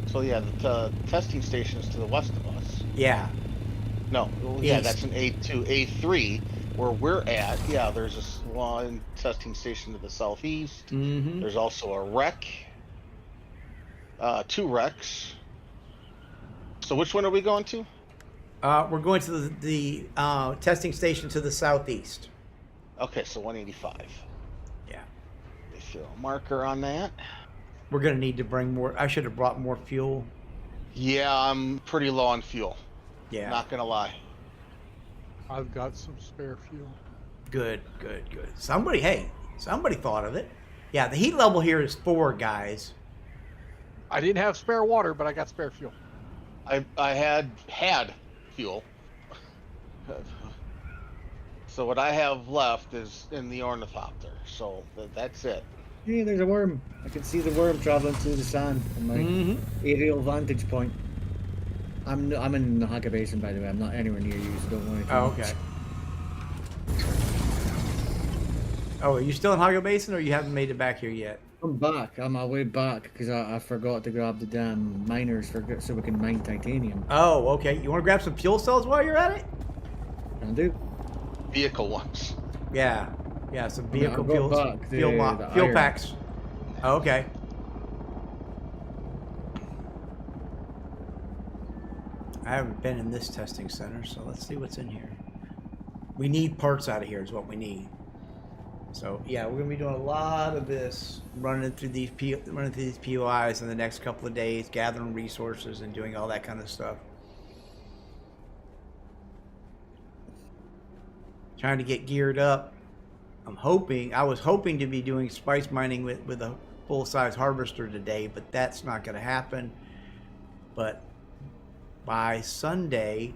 So yeah, the testing station is to the west of us. Yeah. No, yeah, that's in A2. A3, where we're at, yeah, there's one testing station to the southeast. Mm-hmm. There's also a wreck. 2 wrecks. So which one are we going to? We're going to the testing station to the southeast. Okay, so 185. Yeah. They throw a marker on that. We're going to need to bring more. I should have brought more fuel. Yeah, I'm pretty low on fuel. Yeah. Not going to lie. I've got some spare fuel. Good. Somebody thought of it. Yeah, the heat level here is 4, guys. I didn't have spare water, but I got spare fuel. I had fuel. So what I have left is in the ornithopter. So that's it. Hey, there's a worm. I can see the worm traveling through the sand from my aerial vantage point. I'm in the Haga Basin, by the way. I'm not anywhere near you, so don't worry. Okay. Oh, are you still in Haga Basin, or you haven't made it back here yet? I'm back. I'm on my way back because I forgot to grab the damn miners so we can mine titanium. Oh, okay. You want to grab some fuel cells while you're at it? Can do. Vehicle ones. Yeah, some vehicle fuel iron. packs. Oh, okay. I haven't been in this testing center, so let's see what's in here. We need parts out of here is what we need. So yeah, we're gonna be doing a lot of this, running through these POIs in the next couple of days, gathering resources and doing all that kind of stuff. Trying to get geared up. I was hoping to be doing spice mining with a full-size harvester today, but that's not going to happen. But by Sunday,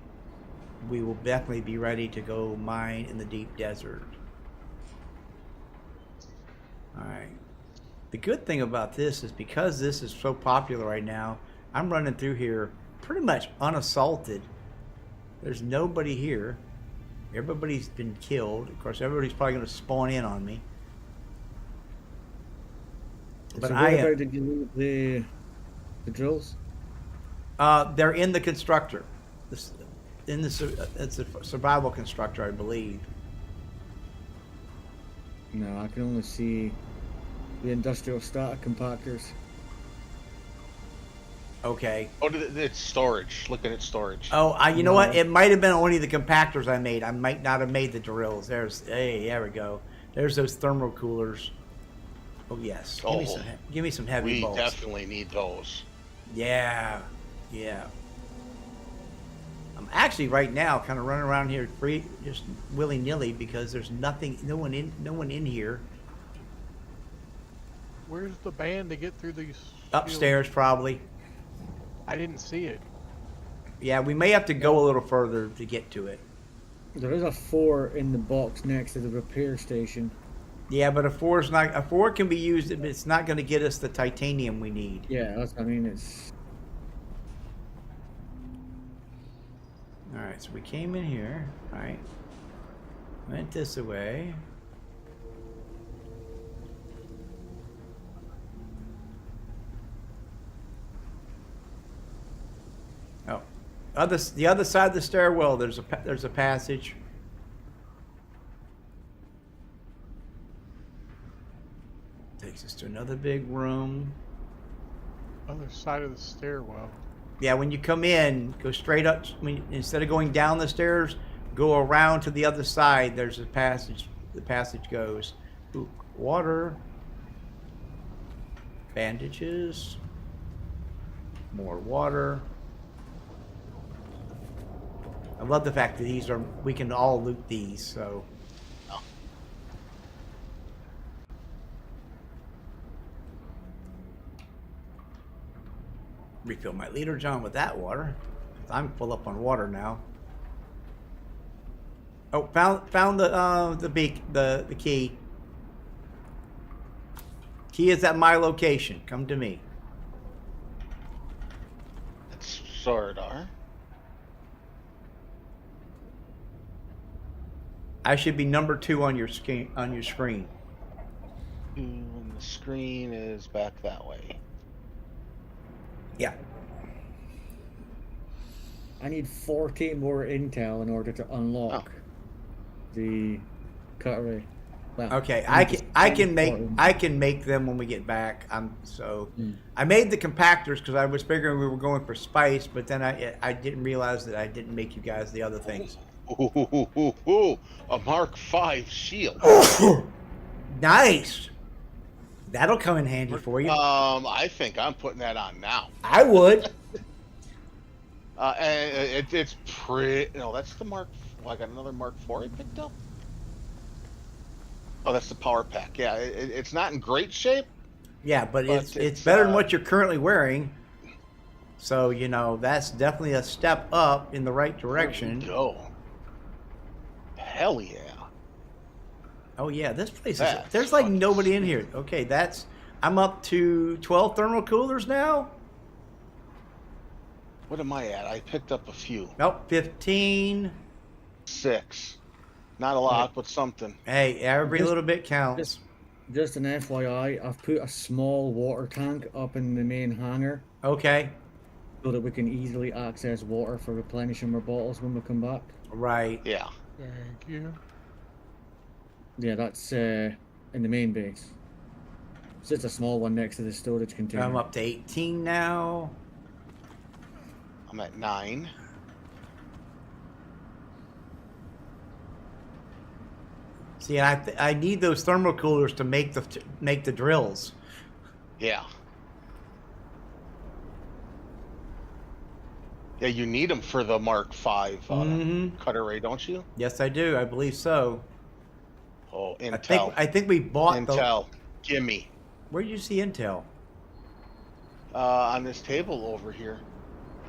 we will definitely be ready to go mine in the deep desert. All right. The good thing about this is because this is so popular right now, I'm running through here pretty much unassaulted. There's nobody here. Everybody's been killed. Of course, everybody's probably going to spawn in on me. But so where did you leave the drills? They're in the constructor. It's a survival constructor, I believe. No, I can only see the industrial static compactors. Okay. Oh, it's storage. Looking at storage. Oh, you know what? It might have been only the compactors I made. I might not have made the drills. There we go. There's those thermal coolers. Oh yes. Oh, give me some heavy bolts. We definitely need those. Yeah. I'm actually right now kind of running around here free, just willy-nilly, because there's no one in here. Where's the band to get through these? Upstairs, shields? probably. I didn't see it. Yeah, we may have to go a little further to get to it. There is a 4 in the box next to the repair station. Yeah, but a 4 can be used, but it's not going to get us the titanium we need. Yeah, that's. I mean, it's. All right, so we came in here, right? Went this way. Oh, the other side of the stairwell. There's a passage. Takes us to another big room. Other side of the stairwell. Yeah, when you come in, go straight up. Instead of going down the stairs, go around to the other side. There's a passage. The passage goes. Ooh, water. Bandages. More water. I love the fact that we can all loot these, so. Refill my liter John with that water. I'm full up on water now. Oh, found the key. Key is at my location. Come to me. It's Sardar. I should be number 2 on your screen. And the screen is back that way. Yeah. I need 40 more intel in order to unlock the cutlery. Well, okay, I can make them when we get back. I made the compactors because I was figuring we were going for spice, but then I didn't realize that I didn't make you guys the other things. A Mark V shield. Nice. That'll come in handy for you. I think I'm putting that on now. I would. And it's pretty. No, that's the Mark. Well, I got another Mark IV I picked up. Oh, that's the power pack. Yeah, it's not in great shape. Yeah, but it's better than what you're currently wearing. So that's definitely a step up in the right direction. Go. Hell yeah. Oh yeah, this place there's like nobody in here. Okay, I'm up to 12 thermal coolers now. What am I at? I picked up a few. Nope, 15. 6. Not a lot, but something. Hey, every little bit counts. Just an FYI, I've put a small water tank up in the main hangar. Okay. So that we can easily access water for replenishing our bottles when we come back. Right. Yeah. Thank you. Yeah, that's in the main base. It's just a small one next to the storage container. I'm up to 18 now. I'm at 9. See, I need those thermal coolers to make the drills. Yeah. Yeah, you need them for the Mark V cutter ray, don't you? Yes, I do. I believe so. Oh, Intel. I think we bought Intel. Gimme. Where did you see Intel? On this table over here.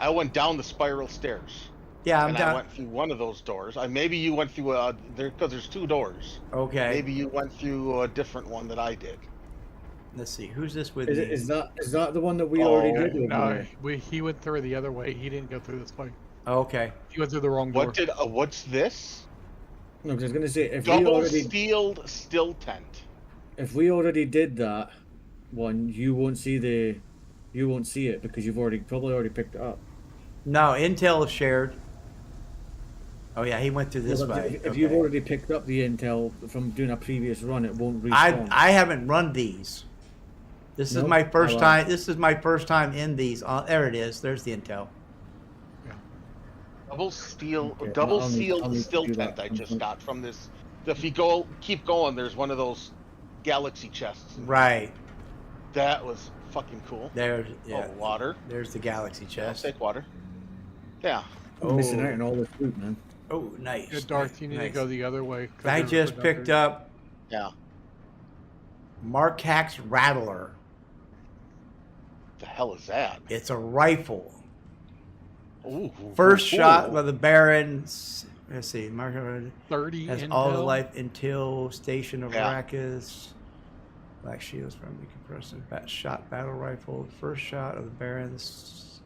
I went down the spiral stairs. Yeah, I'm down. I went through one of those doors. Maybe you went through because there's 2 doors. Okay. Maybe you went through a different one that I did. Let's see. Who's this with? Is that the one that we already did? No, he went through the other way. He didn't go through this way. Okay. He went through the wrong door. What's this? No, because I was gonna say if double we already sealed still tent. If we already did that one, you won't see it because you've probably already picked it up. No, Intel is shared. Oh yeah, he went through this way. If you've already picked up the intel from doing a previous run, it won't respawn. I haven't run these. This is my first time. This is my first time in these. There it is. There's the intel. Yeah. Double sealed still tent I just got from this. If you keep going, there's one of those galaxy chests. Right. That was fucking cool. There's water. There's the galaxy chest. I'll take water. Yeah. I'm missing out on all this fruit, man. Oh, nice. Yeah, Darth, you need to go the other way. I just picked up. Yeah. Markax Rattler. The hell is that? It's a rifle. Ooh. First shot by the Baron. Let's see. 30 has intel. all the life until Station of Arrakis. Black shields from the compressor. Shot battle rifle. First shot of the Barons.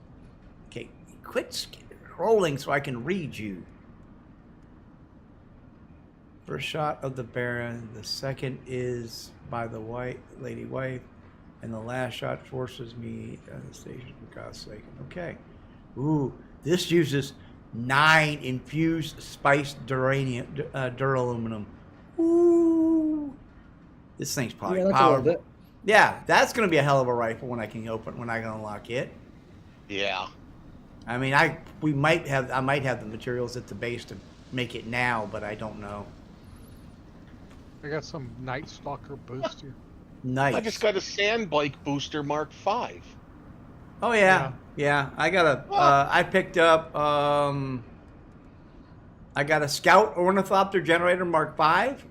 Okay, quit scrolling so I can read you. First shot of the Baron. The second is by the lady wife. And the last shot forces me at the station, for God's sake. Okay. Ooh, this uses 9 infused spiced duraluminum. Ooh. This thing's probably powerful. Yeah, that's going to be a hell of a rifle when I can unlock it. Yeah. I mean, I might have the materials at the base to make it now, but I don't know. I got some Night Stalker booster. Nice. I just got a sand bike booster Mark V. Oh yeah. I got I picked up. I got a Scout Ornithopter Generator Mark V.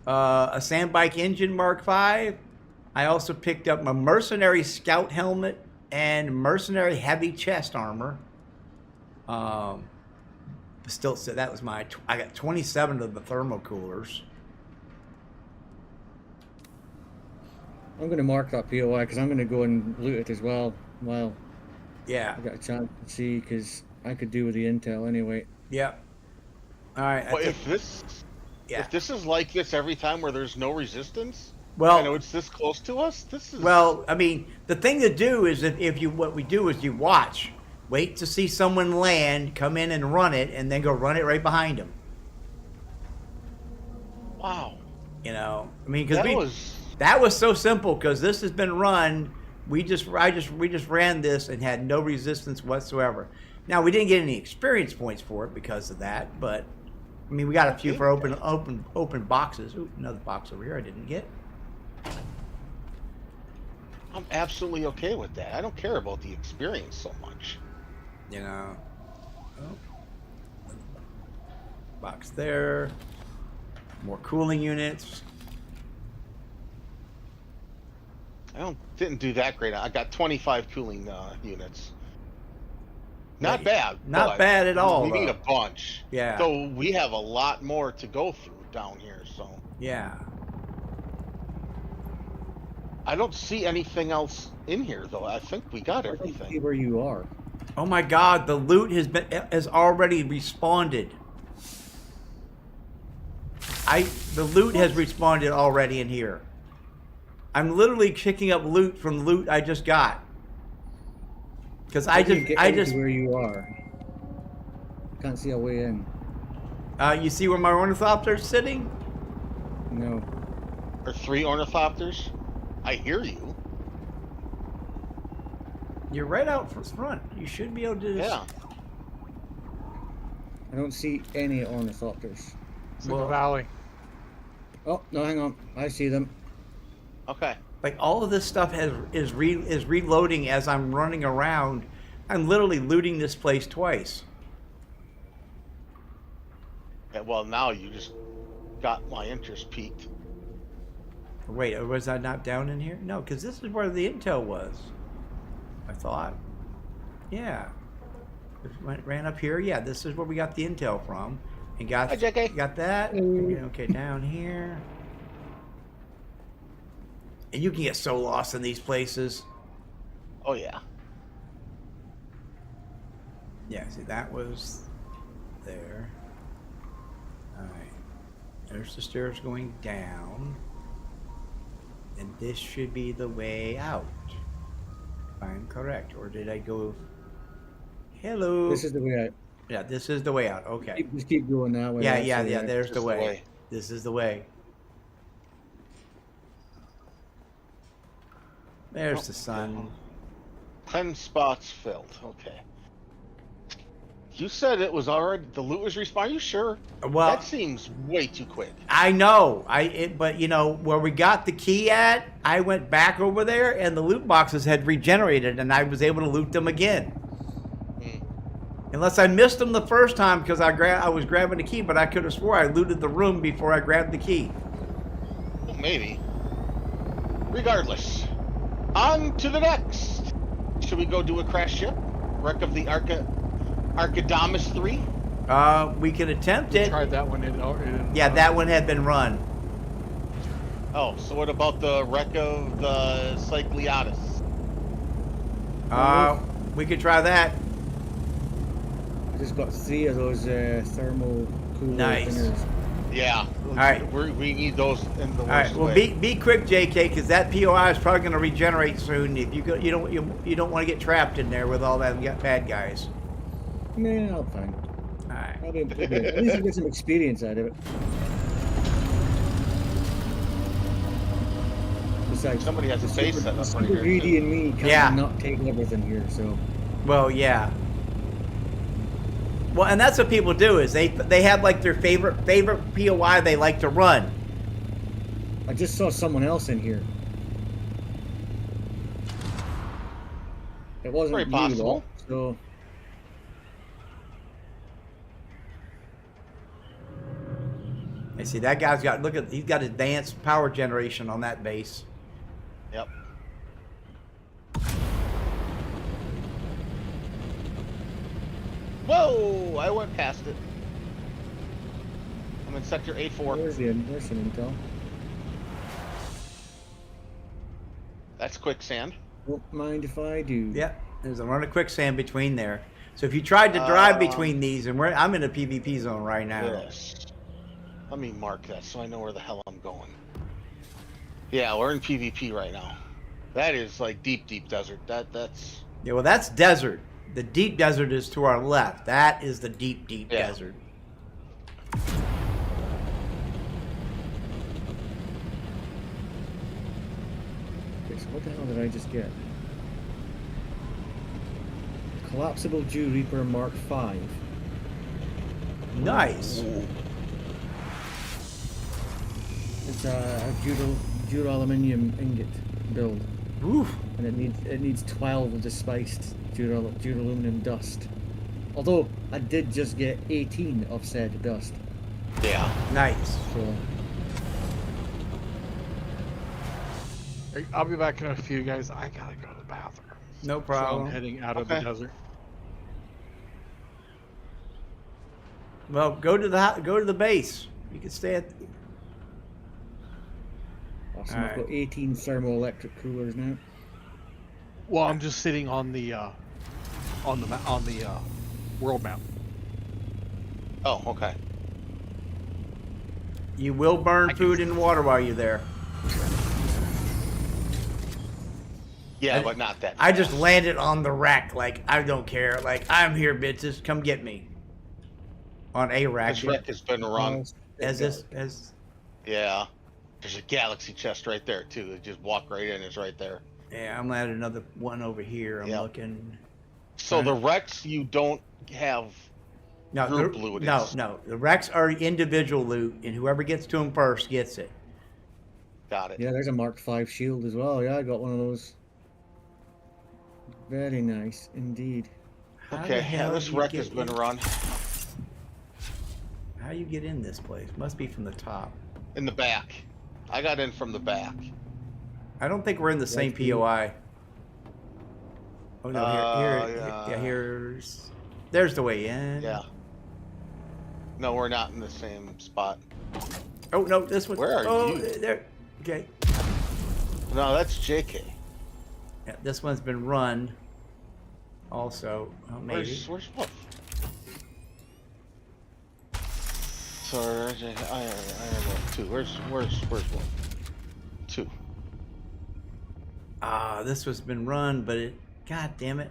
A Sandbike Engine Mark V. I also picked up my Mercenary Scout Helmet and Mercenary Heavy Chest Armor. Still, so that was I got 27 of the thermocoolers. I'm going to mark that POI because I'm going to go and loot it as well. Well, yeah, I got a chance to see because I could do with the intel anyway. Yeah. All right. Well, if this is like this every time where there's no resistance, well, I know it's this close to us. This is well. I mean, the thing to do is what we do is you watch, wait to see someone land, come in and run it, and then go run it right behind them. Wow. You know, I mean, because that was so simple because this has been run. We just ran this and had no resistance whatsoever. Now we didn't get any experience points for it because of that, but I mean we got a few for open boxes. Ooh, another box over here I didn't get. I'm absolutely okay with that. I don't care about the experience so much. You know. Oh. Box there. More cooling units. Didn't do that great. I got 25 cooling units. Not bad. Not bad at all. We need a bunch. Yeah. So we have a lot more to go through down here. So. Yeah. I don't see anything else in here though. I think we got everything. I don't see where you are. Oh my God! The loot has already respawned. The loot has respawned already in here. I'm literally picking up loot from loot I just got. Because I just where you are. Can't see a way in. You see where my ornithopter's sitting? No. Or 3 ornithopters? I hear you. You're right out front. You should be able to. Yeah. I don't see any ornithopters. It's in the valley. Oh no! Hang on. I see them. Okay. Like all of this stuff is reloading as I'm running around. I'm literally looting this place twice. Yeah, well, now you just got my interest peaked. Wait, was I not down in here? No, because this is where the intel was. I thought. Yeah. Ran up here. Yeah, this is where we got the intel from. And got that. Okay, down here. And you can get so lost in these places. Oh, yeah. Yeah, see, that was there. All right. There's the stairs going down. And this should be the way out. If I'm correct. Or did I go... Hello? This is the way out. Yeah, this is the way out. Okay. Just keep going that way. Yeah. There's the way. This is the way. There's the sun. 10 spots filled. Okay. You said it was already the loot was respawned. Are you sure? Well, that seems way too quick. I know. But you know where we got the key at. I went back over there, and the loot boxes had regenerated, and I was able to loot them again. Unless I missed them the first time because I was grabbing the key, but I could have swore I looted the room before I grabbed the key. Well, maybe. Regardless, on to the next. Should we go do a crash ship? Wreck of the Archidamus 3? We could attempt it. Tried that one yeah, that one had been run. Oh, so what about the wreck of the Cycleatus? We could try that. I just got 3 of those thermal cooler thingers. Yeah. All right. We need those in the All right. Well, be quick, JK, because that POI is probably going to regenerate soon. If you don't want to get trapped in there with all that bad guys. Nah, I'll fine. All right. At least I'll get some experience out of it. Besides, somebody has a face set up super greedy in me can't not take everything here. So. Well, yeah. Well, and that's what people do is they have like their favorite POI they like to run. I just saw someone else in here. It wasn't very possible. So. I see that guy's got he's got advanced power generation on that base. Yep. Whoa! I went past it. I'm in sector A4. There's some intel. That's quicksand. Don't mind if I do. Yep. There's a run of quicksand between there. So if you tried to drive between these, and I'm in a PvP zone right now. Yes. Let me mark that so I know where the hell I'm going. Yeah, we're in PvP right now. That is like deep desert. That's. Yeah, well, that's desert. The deep desert is to our left. That is the deep desert. Okay, so what the hell did I just get? Collapsible Dew Reaper Mark V. Nice. Ooh. It's a duraluminum ingot build. Oof. And it needs 12 of the spiced duraluminum dust. Although I did just get 18 of said dust. Yeah. Nice. So I'll be back in a few, guys. I gotta go to the bathroom. No problem. So I'm heading out of the desert. Well, go to the base. You can stay at. Awesome. I've got 18 thermoelectric coolers now. Well, I'm just sitting on the world map. Oh, okay. You will burn food and water while you're there. Yeah, but not that. I just landed on the rack, like I don't care. Like I'm here, bitches. Come get me. On a rack. This wreck has been run. Yeah. There's a galaxy chest right there too. You just walk right in. It's right there. Yeah, I'm at another one over here. I'm looking. So the wrecks you don't have group loot. No. The wrecks are individual loot, and whoever gets to them first gets it. Got it. Yeah, there's a Mark V shield as well. Yeah, I got one of those. Very nice indeed. Okay, yeah, this wreck has been run. How do you get in this place? Must be from the top. In the back. I got in from the back. I don't think we're in the same POI. Oh no, here's. There's the way in. Yeah. No, we're not in the same spot. Oh no, this one. Where are you? There. Okay. No, that's JK. Yeah, this one's been run. Also, maybe. Where's Wolf? Sorry, IronWulf 2. Where's Wolf? 2. This was been run, but it. God damn it.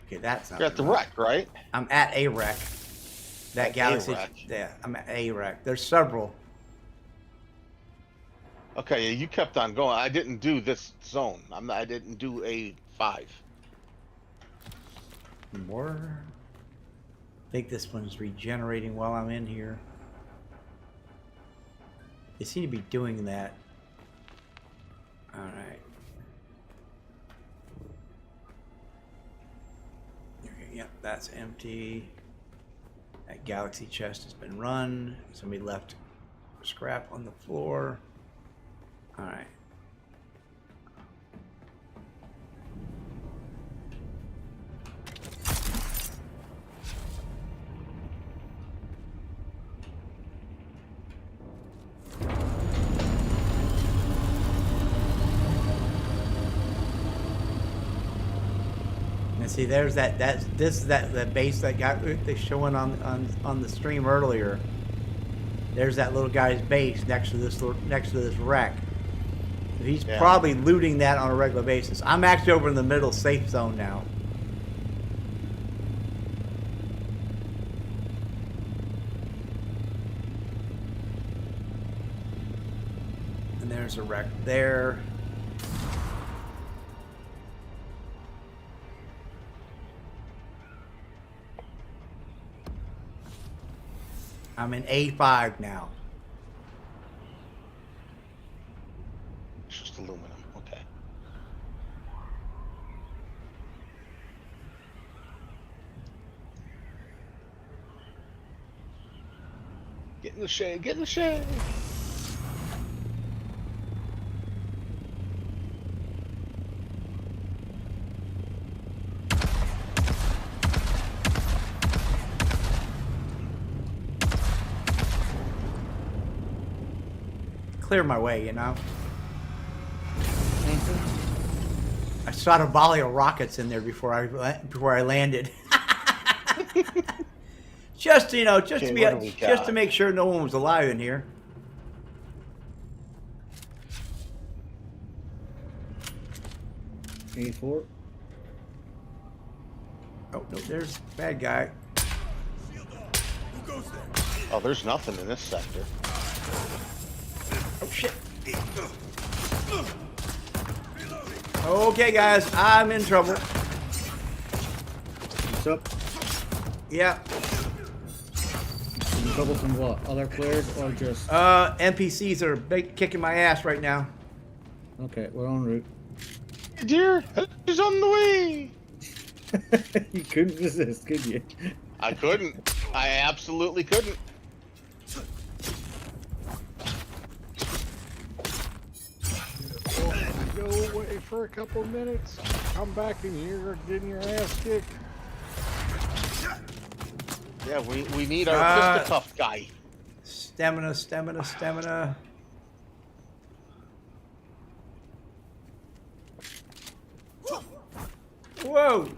Okay, that's not. You're at the wreck, right? I'm at a wreck. That galaxy. Yeah, I'm at a wreck. There's several. Okay, you kept on going. I didn't do this zone. I didn't do A5. More. think this one's regenerating while I'm in here. They seem to be doing that. All right. Okay, yep, that's empty. That galaxy chest has been run. Somebody left scrap on the floor. All right. And see, there's that base that got they showing on the stream earlier. There's that little guy's base next to this wreck. He's probably looting that on a regular basis. I'm actually over in the middle safe zone now. And there's a wreck there. I'm in A5 now. It's just aluminum, okay. Get in the shade, get in the shade! Clear my way, you know. I shot a volley of rockets in there before I landed. Just to make sure no one was alive in here. A4. Oh no, there's bad guy. Oh, there's nothing in this sector. Oh shit. Okay guys, I'm in trouble. What's up? Yeah. In trouble from what? Other players or just NPCs are kicking my ass right now. Okay, we're en route. Dear, he's on the way. You couldn't resist, could you? I couldn't. I absolutely couldn't. Go away for a couple of minutes. Come back in here, getting your ass kicked. Yeah, we need our fisticuff guy. Stamina. Whoa!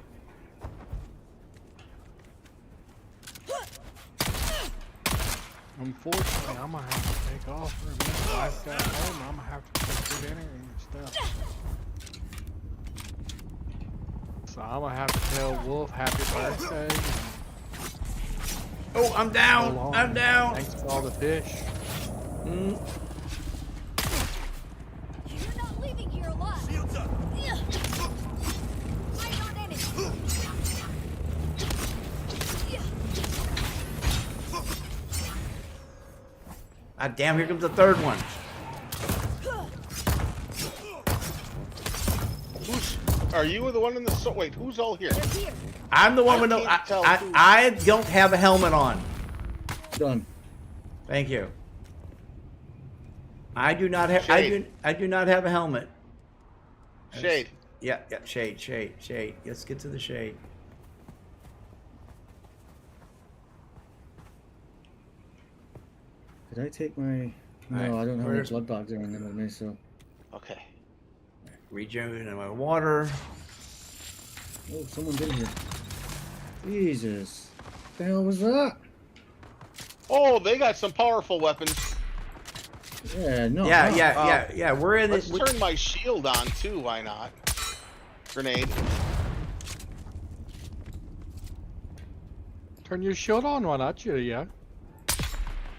Unfortunately, I'm gonna have to take off for a minute. I've got home. I'm gonna have to cook dinner and stuff. So I'm gonna have to tell Wolf happy birthday. Oh, I'm down. I'm down. Thanks for all the fish. Mm. You're not leaving here alive. Shields up. Fight on enemy. Ah, damn, here comes the third one. Are you the one in the... Wait, who's all here? I'm the one with no... I don't have a helmet on. Done. Thank you. I do not have... I do not have a helmet. Shade. Yeah, shade. Let's get to the shade. Did I take my... No, I don't have any blood bags or anything with me, so... Okay. Regenerating my water. Oh, someone's in here. Jesus. What the hell was that? Oh, they got some powerful weapons. Yeah, no. Yeah. We're in Let's this. turn my shield on too. Why not? Grenade. Turn your shield on, why not you? Yeah.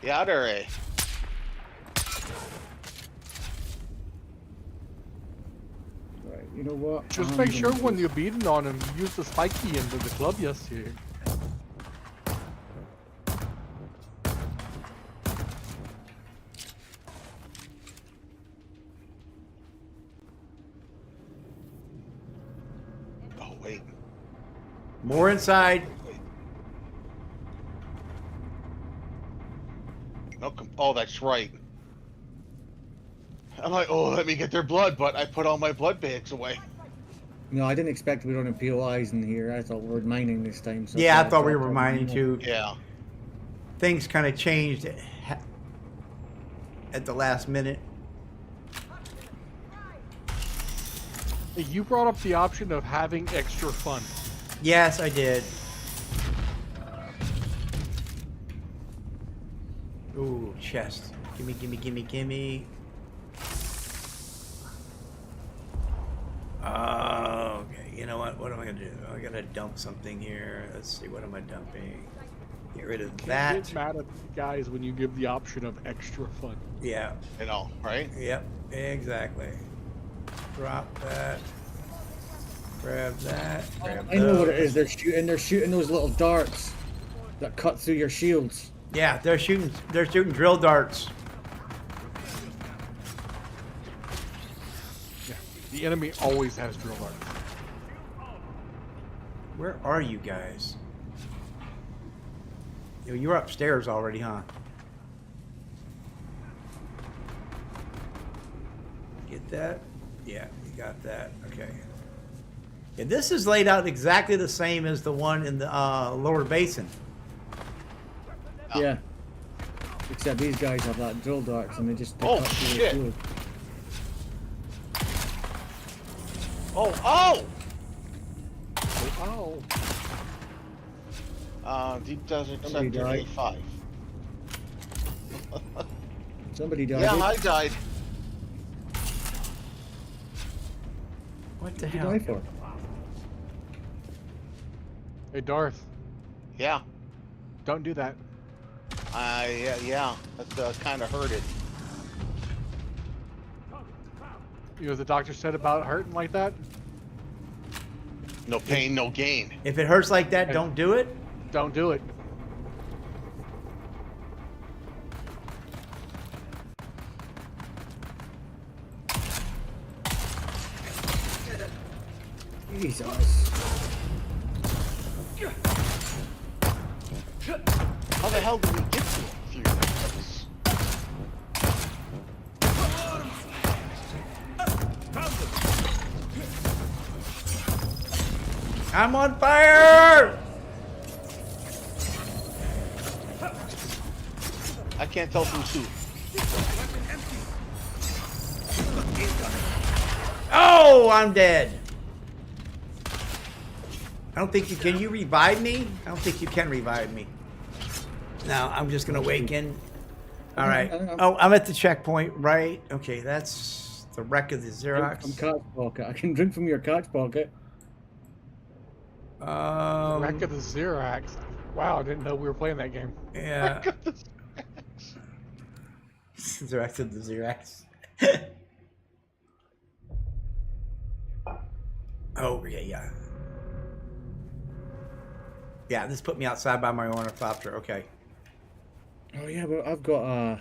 Yeah, there. Right, you know what? Just make sure when you're beating on him, you use the spiky end of the club yesterday. More inside. Oh, that's right. I'm like, oh, let me get their blood, but I put all my blood bags away. No, I didn't expect we were running POIs in here. I thought we were mining this time. So yeah, I thought we were mining too. Yeah. Things kind of changed at the last minute. You brought up the option of having extra fun. Yes, I did. Ooh, chest. Gimme, gimme, gimme, gimme. Okay, you know what? What am I gonna do? I gotta dump something here. Let's see, what am I dumping? Get rid of that. Can't get mad at the guys when you give the option of extra fun. Yeah. You know, right? Yep, exactly. Drop that. Grab that. Grab I know what it is. They're shooting those little darts that cut through your shields. Yeah, they're shooting drill darts. Yeah, the enemy always has drill darts. Where are you guys? You're upstairs already, huh? Get that? Yeah, you got that. Okay. Yeah, this is laid out exactly the same as the one in the lower basin. Yeah. Except these guys have that drill darts and they just... Oh, shit! Oh! Deep Desert Sector 85. Somebody died. Yeah, I died. What the What did you hell? die for? Hey, Darth. Yeah. Don't do that. Yeah. That kind of hurted. You know what the doctor said about hurting like that? No pain, no gain. If it hurts like that, don't do it? Don't do it. Jesus. How the hell did we get to it through this? I'm on fire! I can't tell from two. Oh, I'm dead. I don't think you can. You revive me? I don't think you can revive me. No, I'm just gonna awaken. All right. Oh, I'm at the checkpoint, right? Okay, that's the wreck of the Xerox. From couch pocket. I can drink from your couch pocket. Wreck of the Xerox. Wow, I didn't know we were playing that game. Yeah. Xerox of the Xerox. Oh, yeah. Yeah, this put me outside by my ornithopter. Okay. Oh, yeah, but I've got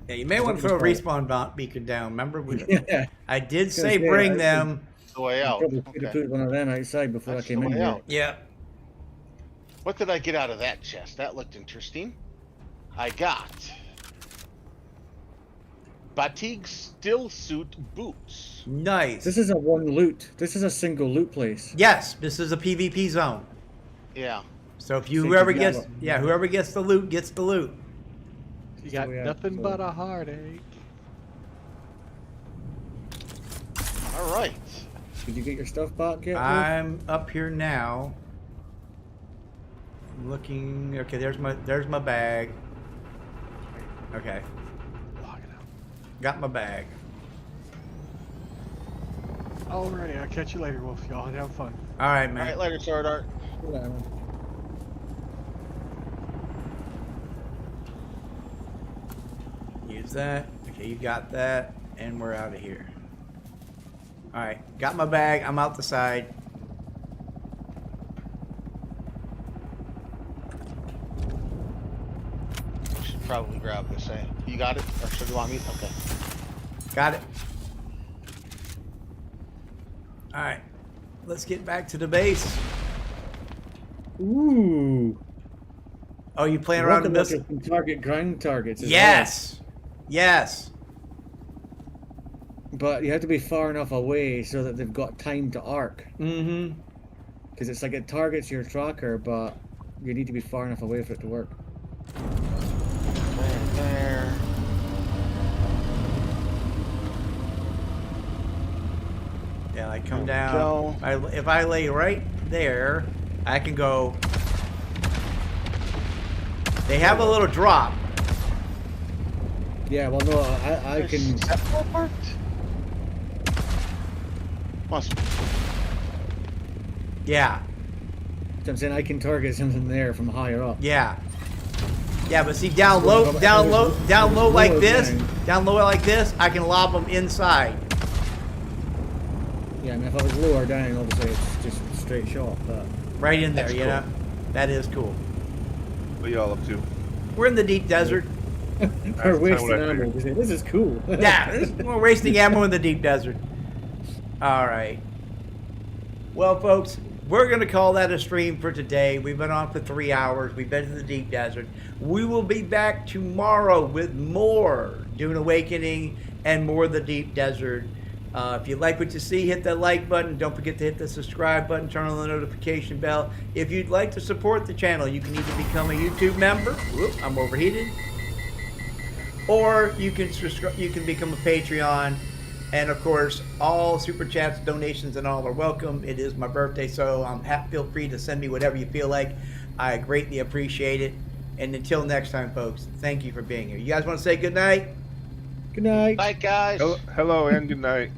Yeah, you may want to throw a respawn beacon down. Remember? Yeah. I did say bring them. The way out. Probably could have put one of them outside before I came in here. Yeah. What did I get out of that chest? That looked interesting. I got Batik Still Suit boots. Nice. This is a one loot. This is a single loot place. Yes, this is a PvP zone. Yeah. So if whoever gets the loot gets the loot. You got nothing but a heartache. All right. Did you get your stuff back yet? I'm up here now. I'm looking. Okay, there's my bag. Okay. Got my bag. Alrighty, I'll catch you later, Wolf. Y'all have fun. All right, man. All right, later, Sword Art. Use that. Okay, you got that, and we're out of here. All right, got my bag. I'm out the side. Should probably grab this. You got it, or should you want me? Okay. Got it. All right. let's get back to the base. Ooh. Oh, you playing around with this? Target ground targets. Yes. Well. Yes. But you have to be far enough away so that they've got time to arc. Mm-hmm. Because it's like it targets your tracker, but you need to be far enough away for it to work. There. Yeah, I come down. If I lay right there, I can go. They have a little drop. Yeah, well, no, I can. Must. Yeah. So I'm saying I can target something there from higher up. Yeah. Yeah, but see, down low like this, I can lob them inside. Yeah, I mean, if I was lower down, obviously it's just a straight shot, but... Right in there, you know? That is cool. What y'all up to? We're in the deep desert. We're wasting ammo. This is cool. Yeah, we're wasting ammo in the deep desert. All right. Well, folks, we're going to call that a stream for today. We've been on for 3 hours. We've been in the deep desert. We will be back tomorrow with more Dune Awakening and more of the deep desert. If you like what you see, hit that like button. Don't forget to hit the subscribe button. Turn on the notification bell. If you'd like to support the channel, you can either become a YouTube member. Whoop, I'm overheated. Or you can subscribe. You can become a Patreon. And of course, all super chats, donations, and all are welcome. It is my birthday, so feel free to send me whatever you feel like. I greatly appreciate it. And until next time, folks, thank you for being here. You guys want to say good night? Good night. Night, guys. Hello and good night.